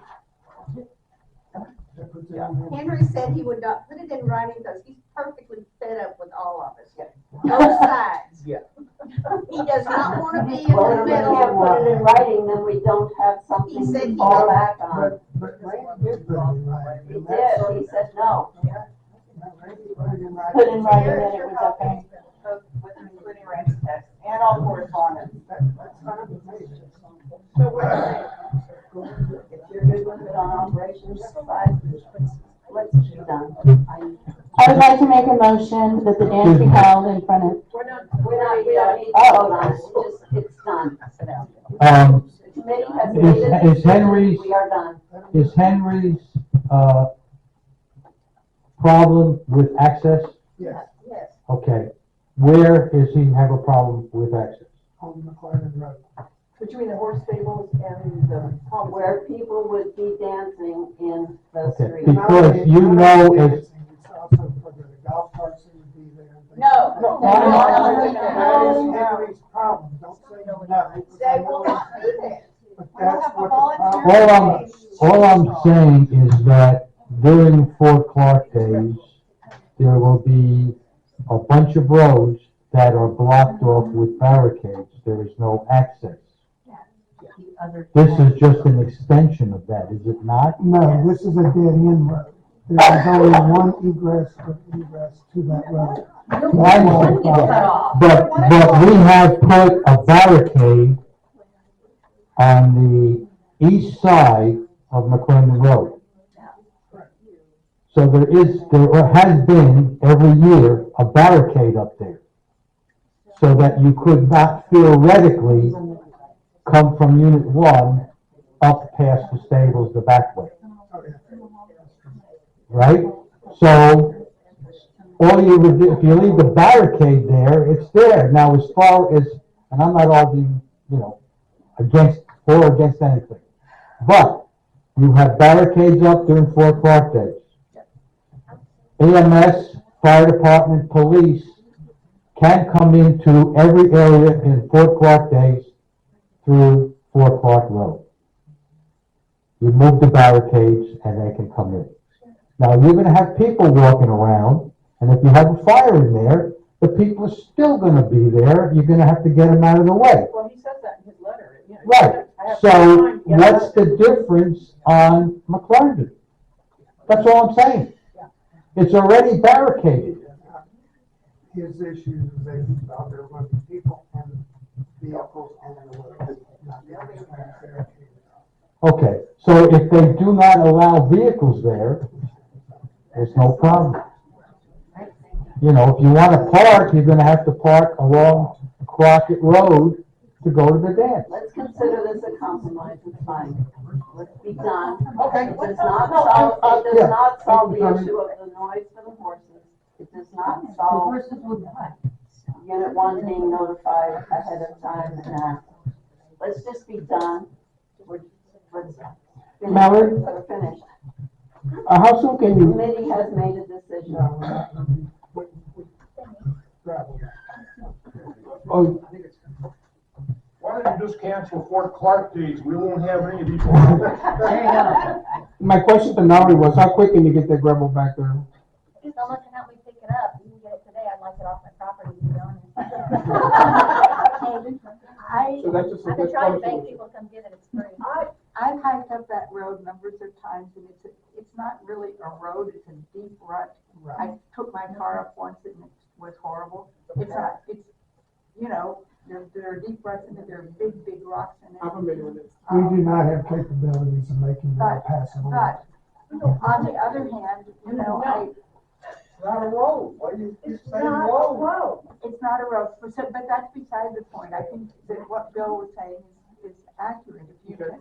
Henry said he would not put it in writing because he's perfectly fed up with all of us. Both sides. Yeah. He does not want to be in Well, the if we middle. can't put it in writing, then we don't have something He said to he fall did. back on. But Randy did put it in writing. He did, he said no. Put in writing that it was okay. With including Randy's text and all correspondence. That's fine with me. So what do you think? If you're good with it on operations side, let's be done. I would like to make a motion that the dance be held in front of. We don't need to vote on it, it's done. The committee has made a Is decision, Henry's, we are done. is Henry's, problem with access? Yes, Yes. Okay. Where does he have a problem with access? on McLaren Road. Between the horse stables and the. Where people would be dancing in the Okay, street. because you know if, It's also for the golf carts that would be there. No. That is Henry's problem, don't say no. They will not be there. But We don't that's have a what the volunteer. problem. all I'm saying is that during Fort Clark days, there will be a bunch of roads that are blocked off with barricades. There is no access. This is just an extension of that, is it not? No, this is a dead end road. There is only one egress or egress to that road. I understand. But we have put a barricade on the east side of McClendon Road. So there has been every year a barricade up there, so that you could not theoretically come from Unit 1 up past the stables the back way. Right? So, all you would do, if you leave the barricade there, it's there. Now, as far as, and I'm not arguing, against or against anything, but you have barricades up during Fort Clark days. EMS, fire department, police can come into every area in Fort Clark days through Fort Clark Road. You move the barricades and they can come in. Now, you're going to have people walking around, and if you have a fire in there, the people are still going to be there. You're going to have to get them out of the way. Well, he says that in his letter. Right. So, what's the difference on McClendon? That's all I'm saying. It's already barricaded. His issue is that he thought there were going to be people and vehicles on the road. Okay, so if they do not allow vehicles there, there's no problem. If you want to park, you're going to have to park along Crockett Road to go to the dance. Let's consider this a compromise, it's fine. Let's be done. Okay. It does not solve the issue of the noise for the horses. It does not solve Unit 1 being notified ahead of time. Let's just be done. Mallory? We're finished. How soon can The you, committee has made a decision. oh, Why don't you just cancel Fort Clark days? We won't have any of these. my question to Mallory was, how quick can you get that gravel back there? So looking at me pick it up, you can get it today, I'd like it off my property, to be honest. So that's just a I've been good trying to question. beg people to come get it, it's free. I've hiked up that road numbers of times and it's not really a road, it's a deep rut. I took my car up once and it was horrible. It's not, it's, you know, there are deep ruts in it, there are big, big rocks in it. I'm familiar with it. We do not have capabilities of making that passable. But, on the other hand, you know, It's not a road, why do you keep it's saying not a road? road. It's not a road, but that's beside the point. I think that what Bill was saying is accurate. If you can,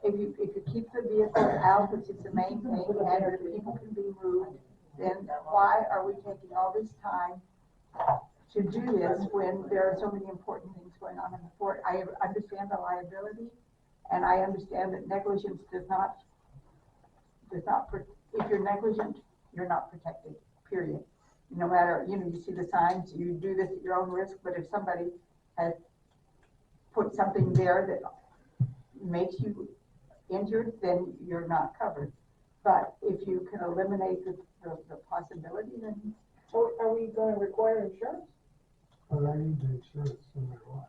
if you keep the vehicles out, which is the main thing, and the people can be moved, then why are we taking all this time to do this when there are so many important things going on in the fort? I understand the liability, and I understand that negligence does not, if you're negligent, you're not protected, period. No matter, you know, you see the signs, you do this at your own risk, but if somebody has put something there that makes you injured, then you're not covered. But if you can eliminate the possibility, then. So are we gonna require insurance? Well, I need the insurance no matter what.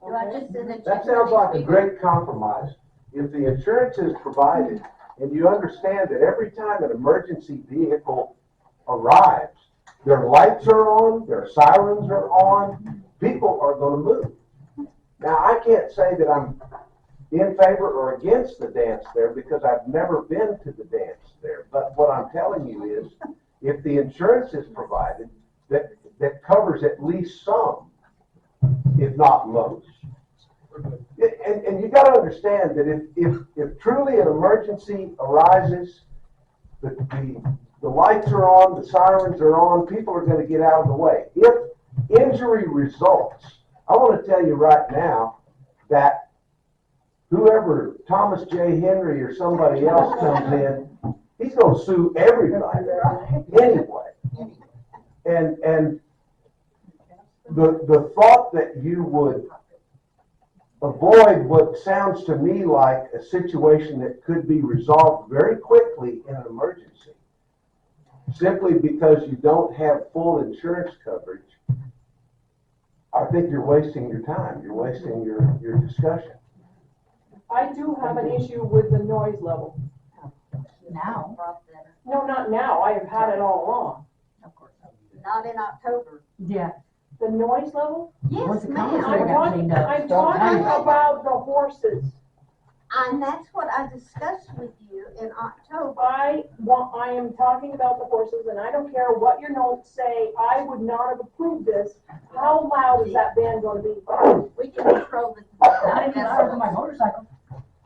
Do I just send it? That sounds like a great compromise. If the insurance is provided, and you understand that every time an emergency vehicle arrives, their lights are on, their sirens are on, people are gonna move. Now, I can't say that I'm in favor or against the dance there because I've never been to the dance there. But what I'm telling you is, if the insurance is provided, that covers at least some, if not most. And you gotta understand that if truly an emergency arises, the lights are on, the sirens are on, people are gonna get out of the way. If injury results, I wanna tell you right now that whoever, Thomas J. Henry or somebody else comes in, he's gonna sue everybody anyway. And the thought that you would avoid what sounds to me like a situation that could be resolved very quickly in an emergency, simply because you don't have full insurance coverage, I think you're wasting your time. You're wasting your discussion. I do have an issue with the noise level. Now. No, not now, I have had it all along. Not in October. Yeah. The noise level? Once Yes, the ma'am. commissary got cleaned up. I'm talking about the horses. And that's what I discussed with you in October. I am talking about the horses, and I don't care what your notes say, I would not have approved this. How loud is that band gonna be? We can control the. Not any louder than my motorcycle.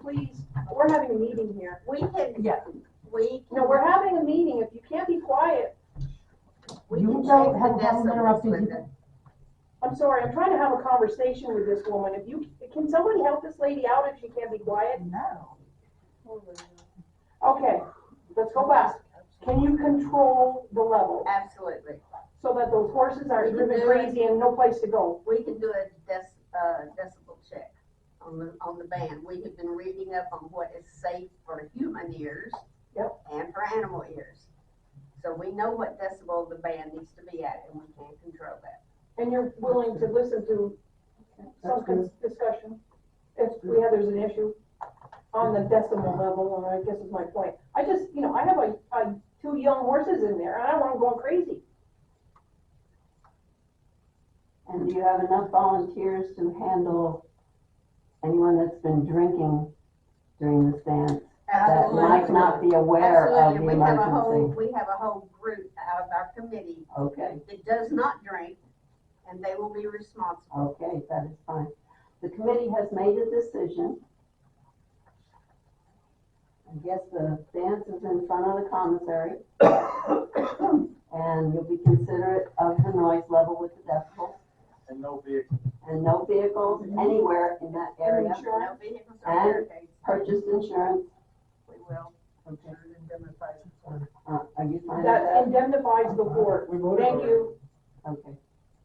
Please, we're having a meeting here. We can. Yeah. No, we're having a meeting, if you can't be quiet. You don't have a problem interrupting people. I'm sorry, I'm trying to have a conversation with this woman. Can somebody help this lady out if she can't be quiet? No. Okay, let's go back. Can you control the level Absolutely. so that those horses aren't We can driven do it. crazy and no place to go? We can do a decibel check on the band. We have been reading up on what is safe for human ears. Yep. And for animal ears. So we know what decibel the band needs to be at, and we can control that. And you're willing to listen to some discussion if there's an issue on the decimal level, I guess is my point. I just, I have two young horses in there, and I don't want them going crazy. And do you have enough volunteers to handle anyone that's been drinking during this dance? That might not be aware of the emergency? We have a whole group out of our committee. Okay. That does not drink, and they will be responsible. Okay, that is fine. The committee has made a decision. I guess the dance is in front of the commissary. And you'll be considerate of the noise level with the decibels. And no vehicles. And no vehicles anywhere in that area. No vehicles or And barricades. purchased insurance. We will. Okay. Indemnify. Are you fine with That that? indemnifies the fort. Thank you. Okay.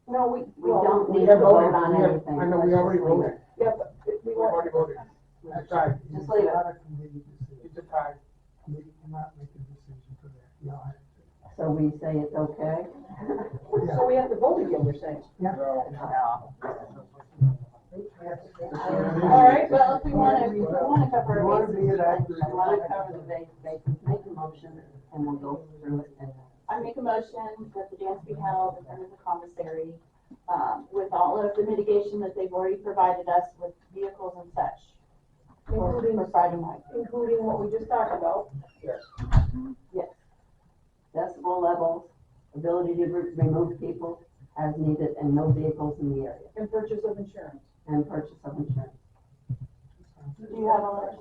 No, we don't We need have to vote voted. on We have- anything. I know, we Let's already just leave voted. it. Yeah, but we We've already voted. Decide. Just leave it. Not a committee decision. It's a tie. Committee cannot make a decision for that. Y'all have to. So we say it's okay? So we have to vote again, you're saying? Yeah. No. All right, well, if we wanna cover You our wanna bases. be it accurate. You want to cover the bases, make a motion, and we'll go through it. And I make a motion that the dance be held in front of the commissary, with all of the mitigation that they've already provided us with vehicles and such. For Friday night. Including what we just talked about. Yes. Decibel levels, ability to remove people as needed, and no vehicles in the area, And purchase of insurance. and purchase of insurance. Do you have all that?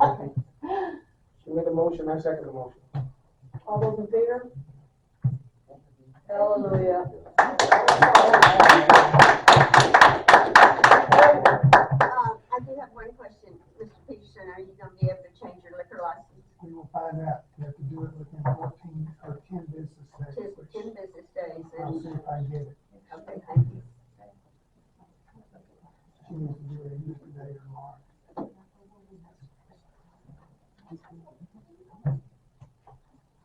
Okay. She made a motion, I second the motion. All those in favor? Hallelujah. I do have one question, Mr. Peterson, are you gonna be able to change your liquor license? We will find out. You have to do it within 14 or 10 business days. which 10 business days, I'll see if I can get it. okay, thank you. She needs to do it either today or tomorrow.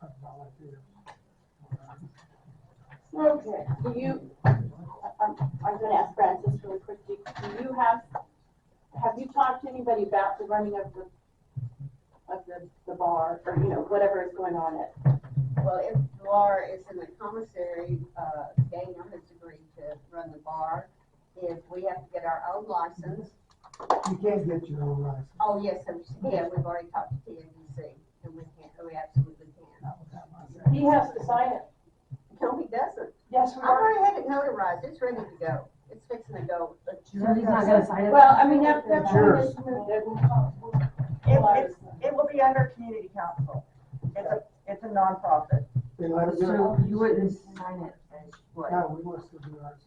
I'll volunteer. Okay, do you, I'm gonna ask Francis really quick, do you have you talked to anybody about the running of the bar, or, whatever is going on at? Well, if the bar is in the commissary, Dana has agreed to run the bar. If we have to get our own license, You can't get your own license. oh, yes, yeah, we've already talked to TNBC, and we absolutely can. Not without my He has to sign it. No, he doesn't. Yes, we I've are. already had it notarized, it's ready to go, it's fixing to go. So he's not gonna sign it? Well, I mean, that Yours. It will be under community council. It's a nonprofit. Then let it do So it. you wouldn't sign it as what? No, we must still do ours.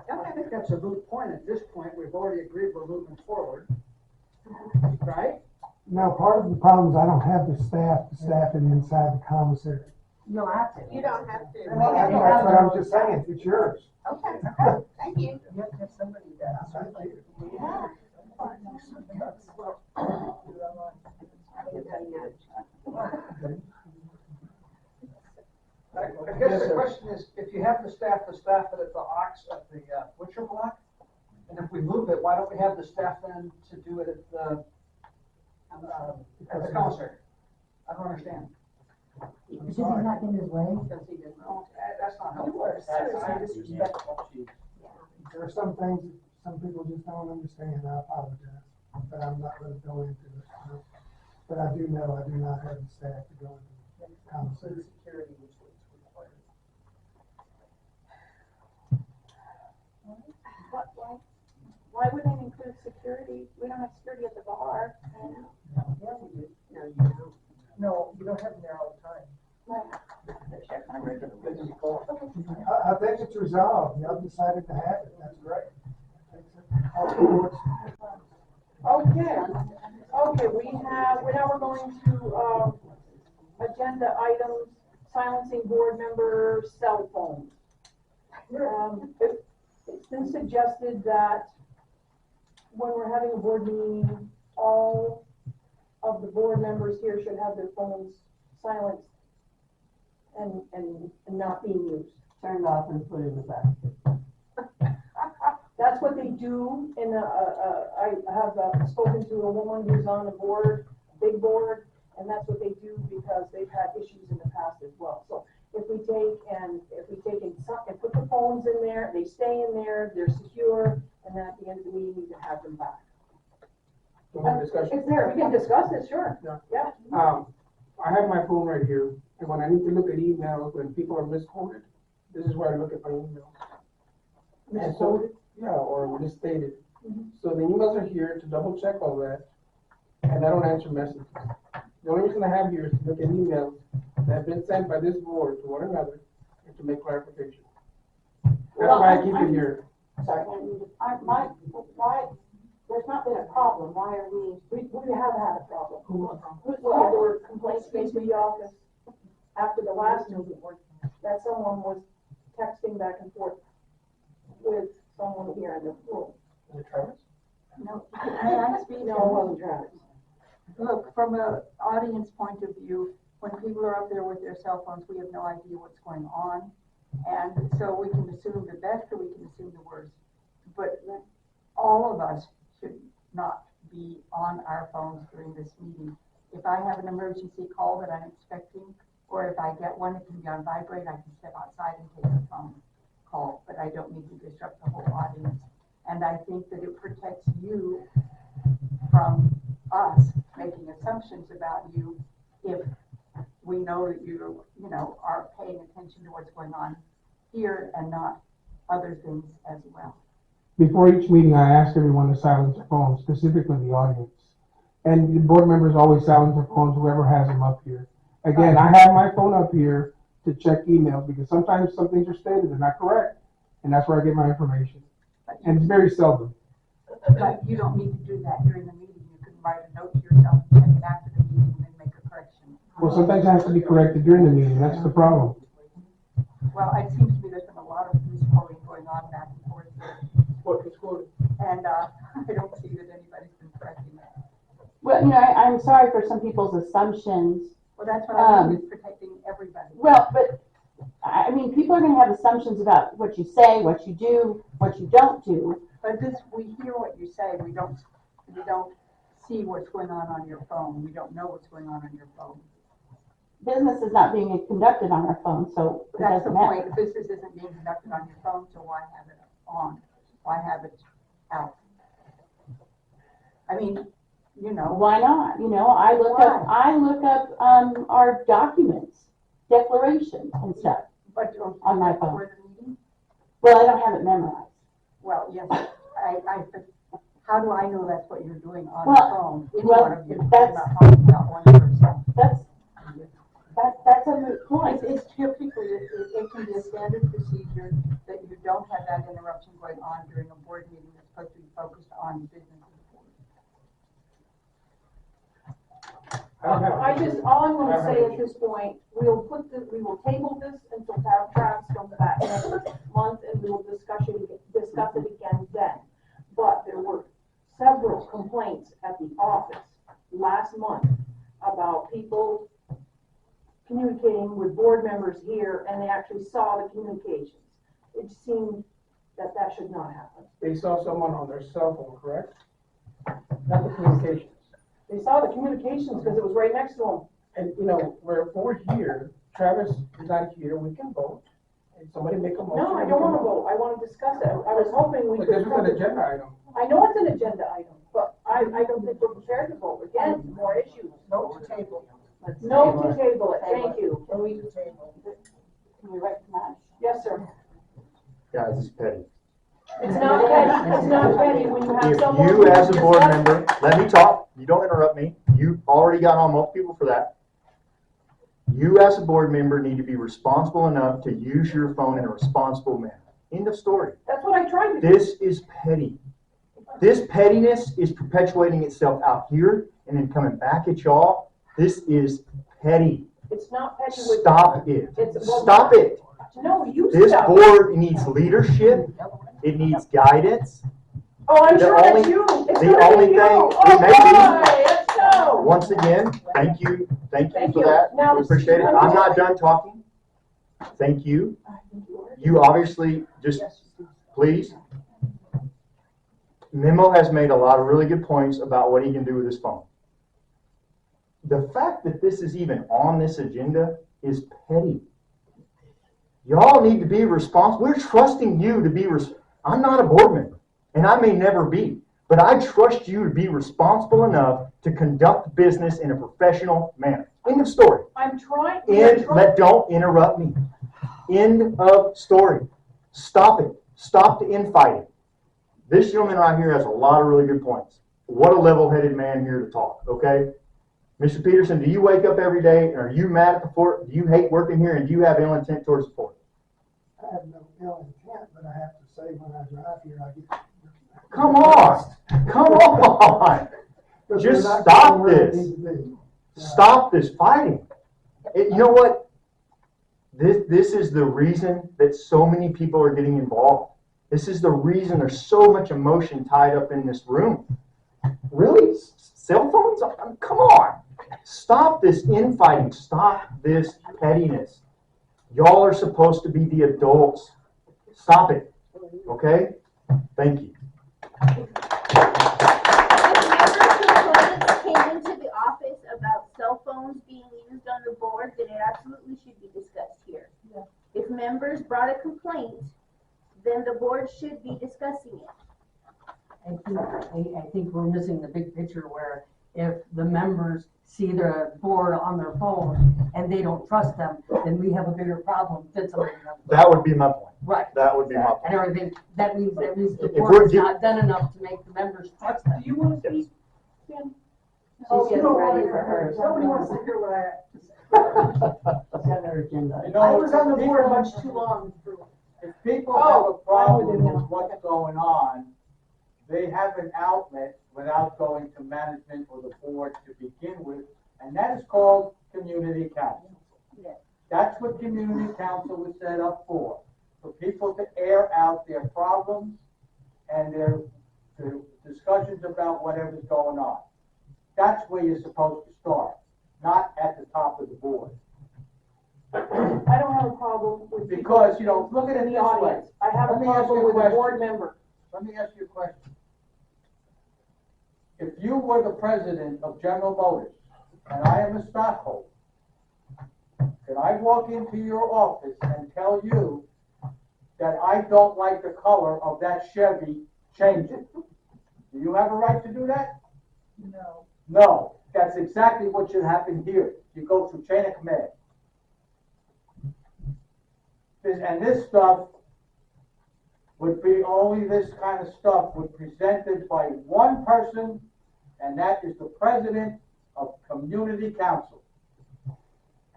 I think that's a moot point at this point. We've already agreed we're moving forward. Right? Now, part of the problem is I don't have the staff to staff it inside the commissary. You don't have to. You don't have to. Well, that's what I'm just saying, it's yours. Okay, thank you. You have to have somebody that. Yeah. I guess the question is, if you have the staff it at the Ox, at the Butcher Block, and if we move it, why don't we have the staff then to do it at the commissary? I don't understand. Because he's not getting his way. Because he didn't. No, that's not helpful. There are some things that some people just don't understand, I apologize, but I'm not gonna go into it. But I do know I do not have the staff to go into the commissary. Security, which was required. Why would they include security? We don't have security at the bar. Yeah, we do. No, you don't. No, you don't have them there all the time. I think it's resolved, y'all decided to have it, that's great. Okay, we're going to, agenda items, silencing board member cell phones. It's been suggested that when we're having a board meeting, all of the board members here should have their phones silenced and not being used. Turned off and put in the basket. That's what they do, and I have spoken to a woman who's on the board, big board, and that's what they do because they've had issues in the past as well. So if we take and put the phones in there, they stay in there, they're secure, and then at the end of the meeting, we can have them back. Discussion. It's there, we can discuss it, sure. Yeah. I have my phone right here, and when I need to look at emails, when people are misquoted, this is where I look at my emails. And so, yeah, or misstated. So the emails are here to double check all that, and I don't answer messages. The only reason I have here is to look at emails that have been sent by this board to one another and to make clarification. That's why I keep it here. Sorry, why, there's not been a problem, why are we have had a problem. Well, There were complaints made to the office after the last meeting that someone was texting back and forth with someone here in the room. Travis? No, may I speak? No, it wasn't Travis. Look, from an audience point of view, when people are up there with their cell phones, we have no idea what's going on. And so we can assume the best or we can assume the worst. But all of us should not be on our phones during this meeting. If I have an emergency call that I'm expecting, or if I get one, it can be on vibrate, I can step outside and take a phone call, but I don't need to disrupt the whole audience. And I think that it protects you from us making assumptions about you if we know that you are paying attention to what's going on here and not other things as well. Before each meeting, I ask everyone to silence their phones, specifically the audience. And the board members always silence their phones, whoever has them up here. Again, I have my phone up here to check emails because sometimes some things are stated, they're not correct. And that's where I get my information. And it's very seldom. But you don't need to do that during the meeting. You can write a note to yourself and check it after the meeting and then make a correction. Well, sometimes it has to be corrected during the meeting, that's the problem. Well, it seems to me there's been a lot of misquoting going on back and forth here. What misquoting? And I don't see that anybody's been correcting that. Well, I'm sorry for some people's assumptions. Well, that's what I mean, is protecting everybody. Well, but, I mean, people are gonna have assumptions about what you say, what you do, what you don't do. But we hear what you say, we don't see what's going on your phone, we don't know what's going on your phone. Business is not being conducted on our phone, so it That's the doesn't matter. point, business isn't being conducted on your phone, so why have it on? Why have it out? I mean, Why not? I look up our documents, declarations and stuff But don't on my before phone. the meeting? Well, I don't have it memorized. Well, yes, how do I know that's what you're doing on Well, the phone? Any well, one of you, I'm that's- not talking about one person. That's a moot point. It's typically, it can be a standard procedure that you don't have that interruption going on during a board meeting that's supposed to be focused on business of the board. All I'm gonna say at this point, we will table this until Travis comes back next month and we will discuss it again then. But there were several complaints at the office last month about people communicating with board members here and they actually saw the communications. It seemed that should not happen. They saw someone on their cell phone, correct? Not the communications. They saw the communications because it was right next to them. And, we're here, Travis is not here, we can vote. And somebody make a motion. No, I don't wanna vote. I wanna discuss it. I was hoping we But could. this is an agenda item. I know it's an agenda item, but I don't think we're prepared to vote. Again, more issues. No to table. No to table it, thank you. Can we recognize? Yes, sir. Guys, it's petty. It's not petty when you have If someone. you as a who's board discussing- member, let me talk, you don't interrupt me, you already got on multiple people for that. You as a board member need to be responsible enough to use your phone in a responsible manner. End of story. That's what I tried to do. This is petty. This pettiness is perpetuating itself out here and then coming back at y'all. This is petty. It's not petty with. Stop it. Well, Stop it. No, you This stop. board needs leadership. It needs guidance. Oh, I'm the sure only- that's you. It's the gonna only be you. thing- Oh, it may be. boy, let's go. Once again, thank you Thank for you. that. Now, We appreciate it. I'm not done talking. Thank you. You obviously, just please. Memo has made a lot of really good points about what he can do with his phone. The fact that this is even on this agenda is petty. Y'all need to be responsible. We're trusting you to be I'm not a board member, and I may never be, but I trust you to be responsible enough to conduct business in a professional manner. End of story. I'm trying. Don't interrupt me. End of story. Stop it. Stop the infighting. This gentleman right here has a lot of really good points. What a level-headed man here to talk, okay? Mr. Peterson, do you wake up every day and are you mad at the fort? Do you hate working here and do you have ill intent towards the fort? I have no ill intent, but I have to say when I drive here, I get. Come on. Come on. But Just we're not stop going where it this. needs to be. Stop this fighting. You know what? This is the reason that so many people are getting involved. This is the reason there's so much emotion tied up in this room. Really? Cell phones? Come on. Stop this infighting. Stop this pettiness. Y'all are supposed to be the adults. Stop it, okay? Thank you. If came into the office about cell phones being used on the board, then it absolutely should be discussed here. Yeah. If members brought a complaint, then the board should be discussing it. I think we're missing the big picture where if the members see the board on their phone and they don't trust them, then we have a bigger problem than somebody else. That would be my point. Right. That would be my point. And everything, that means the If board we're is not done enough to make the members trust them. Do you want to speak, Ken? She's just ready for hers. Nobody wants to hear what I have to say. She's on her agenda. You know, I was on the board people- much too long for. If people Oh, have a problem I'm with you with what's going on, they have an outlet without going to management or the board to begin with, and that is called community council. Yes. That's what community council was set up for people to air out their problems and their discussions about whatever's going on. That's where you're supposed to start, not at the top of the board. I don't have a problem with. Because, you know, look at it in the this way. audience. I have a Let me ask you problem a with a question. board member. Let me ask you a question. If you were the president of General Motors, and I am a stockholder, can I walk into your office and tell you that I don't like the color of that Chevy, change it? Do you have a right to do that? No. No, that's exactly what should happen here. You go through chain of command. And this stuff would be only this kind of stuff would presented by one person, and that is the president of community council.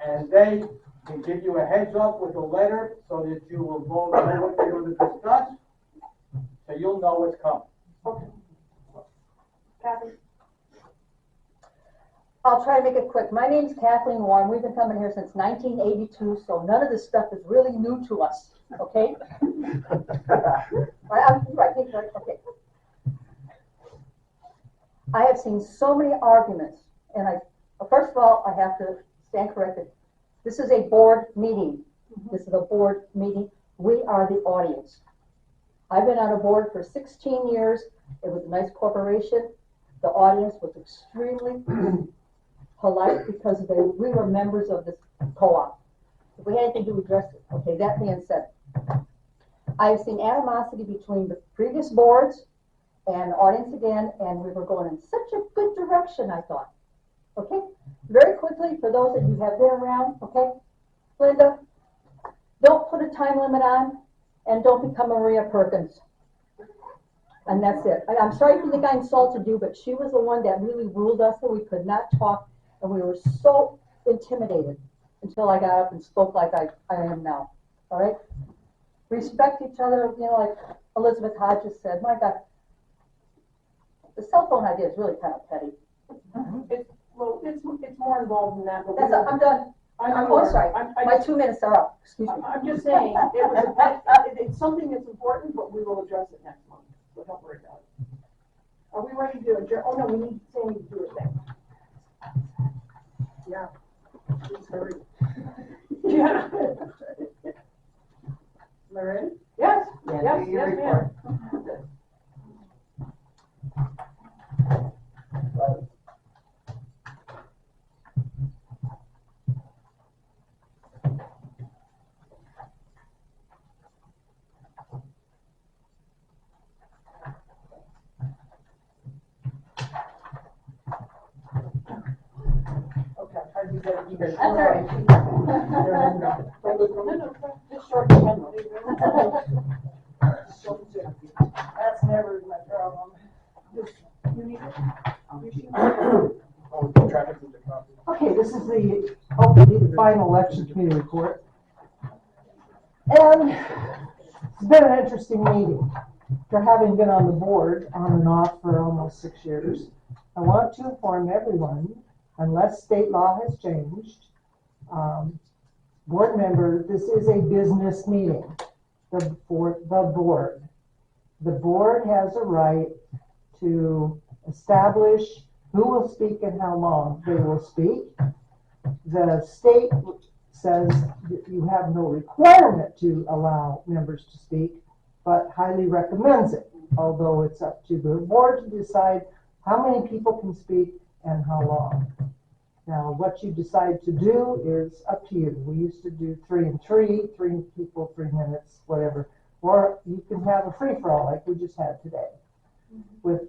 And they can give you a heads up with a letter so that you will know what they're going to discuss, so you'll know what's coming. Kathy? I'll try to make it quick. My name's Kathleen Warren. We've been coming here since 1982, so none of this stuff is really new to us, okay? Right, okay. I have seen so many arguments, and first of all, I have to stand corrected. This is a board meeting. This is a board meeting. We are the audience. I've been on a board for 16 years. It was a nice corporation. The audience was extremely polite because we were members of this co-op. If we had anything to address it, okay, that being said, I've seen animosity between the previous boards and the audience again, and we were going in such a good direction, I thought. Okay, very quickly, for those that you have been around, okay, Linda, don't put a time limit on, and don't become Maria Perkins. And that's it. I'm sorry if you think I insulted you, but she was the one that really ruled us, and we could not talk, and we were so intimidated until I got up and spoke like I am now. All right? Respect each other, you know, like Elizabeth Hodges said. My God, the cell phone idea is really kind of petty. It's more involved than that. But I'm done. I'm sorry. My 2 minutes are up. Excuse me. I'm just saying, it's something that's important, but we will address it next month, so don't worry about it. Are we ready to adjourn? Oh, no, we need Sandy to do it thing. Yeah. Please hurry. Yeah. Am I ready? Yes, Yeah, yes, do your yes, report. ma'am. Okay, I do that. You guys. That's all right. No, just short and general. That's never my problem. You need it? Oh, traffic with the copy. Okay, this is the final election committee report. And it's been an interesting meeting. For having been on the board on and off for almost 6 years, I want to inform everyone, unless state law has changed, board member, this is a business meeting. The board has a right to establish who will speak and how long they will speak. The says that you have no requirement to allow members to speak, but highly recommends it, although it's up to the board to decide how many people can speak and how long. Now, what you decide to do is up to you. We used to do 3 and 3, 3 people, 3 minutes, whatever. Or you can have a free-for-all like we just had today, which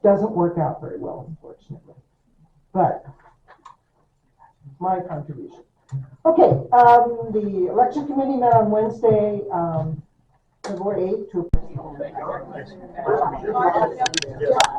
doesn't work out very well, unfortunately. But my contribution. Okay, the election committee met on Wednesday, February 8th to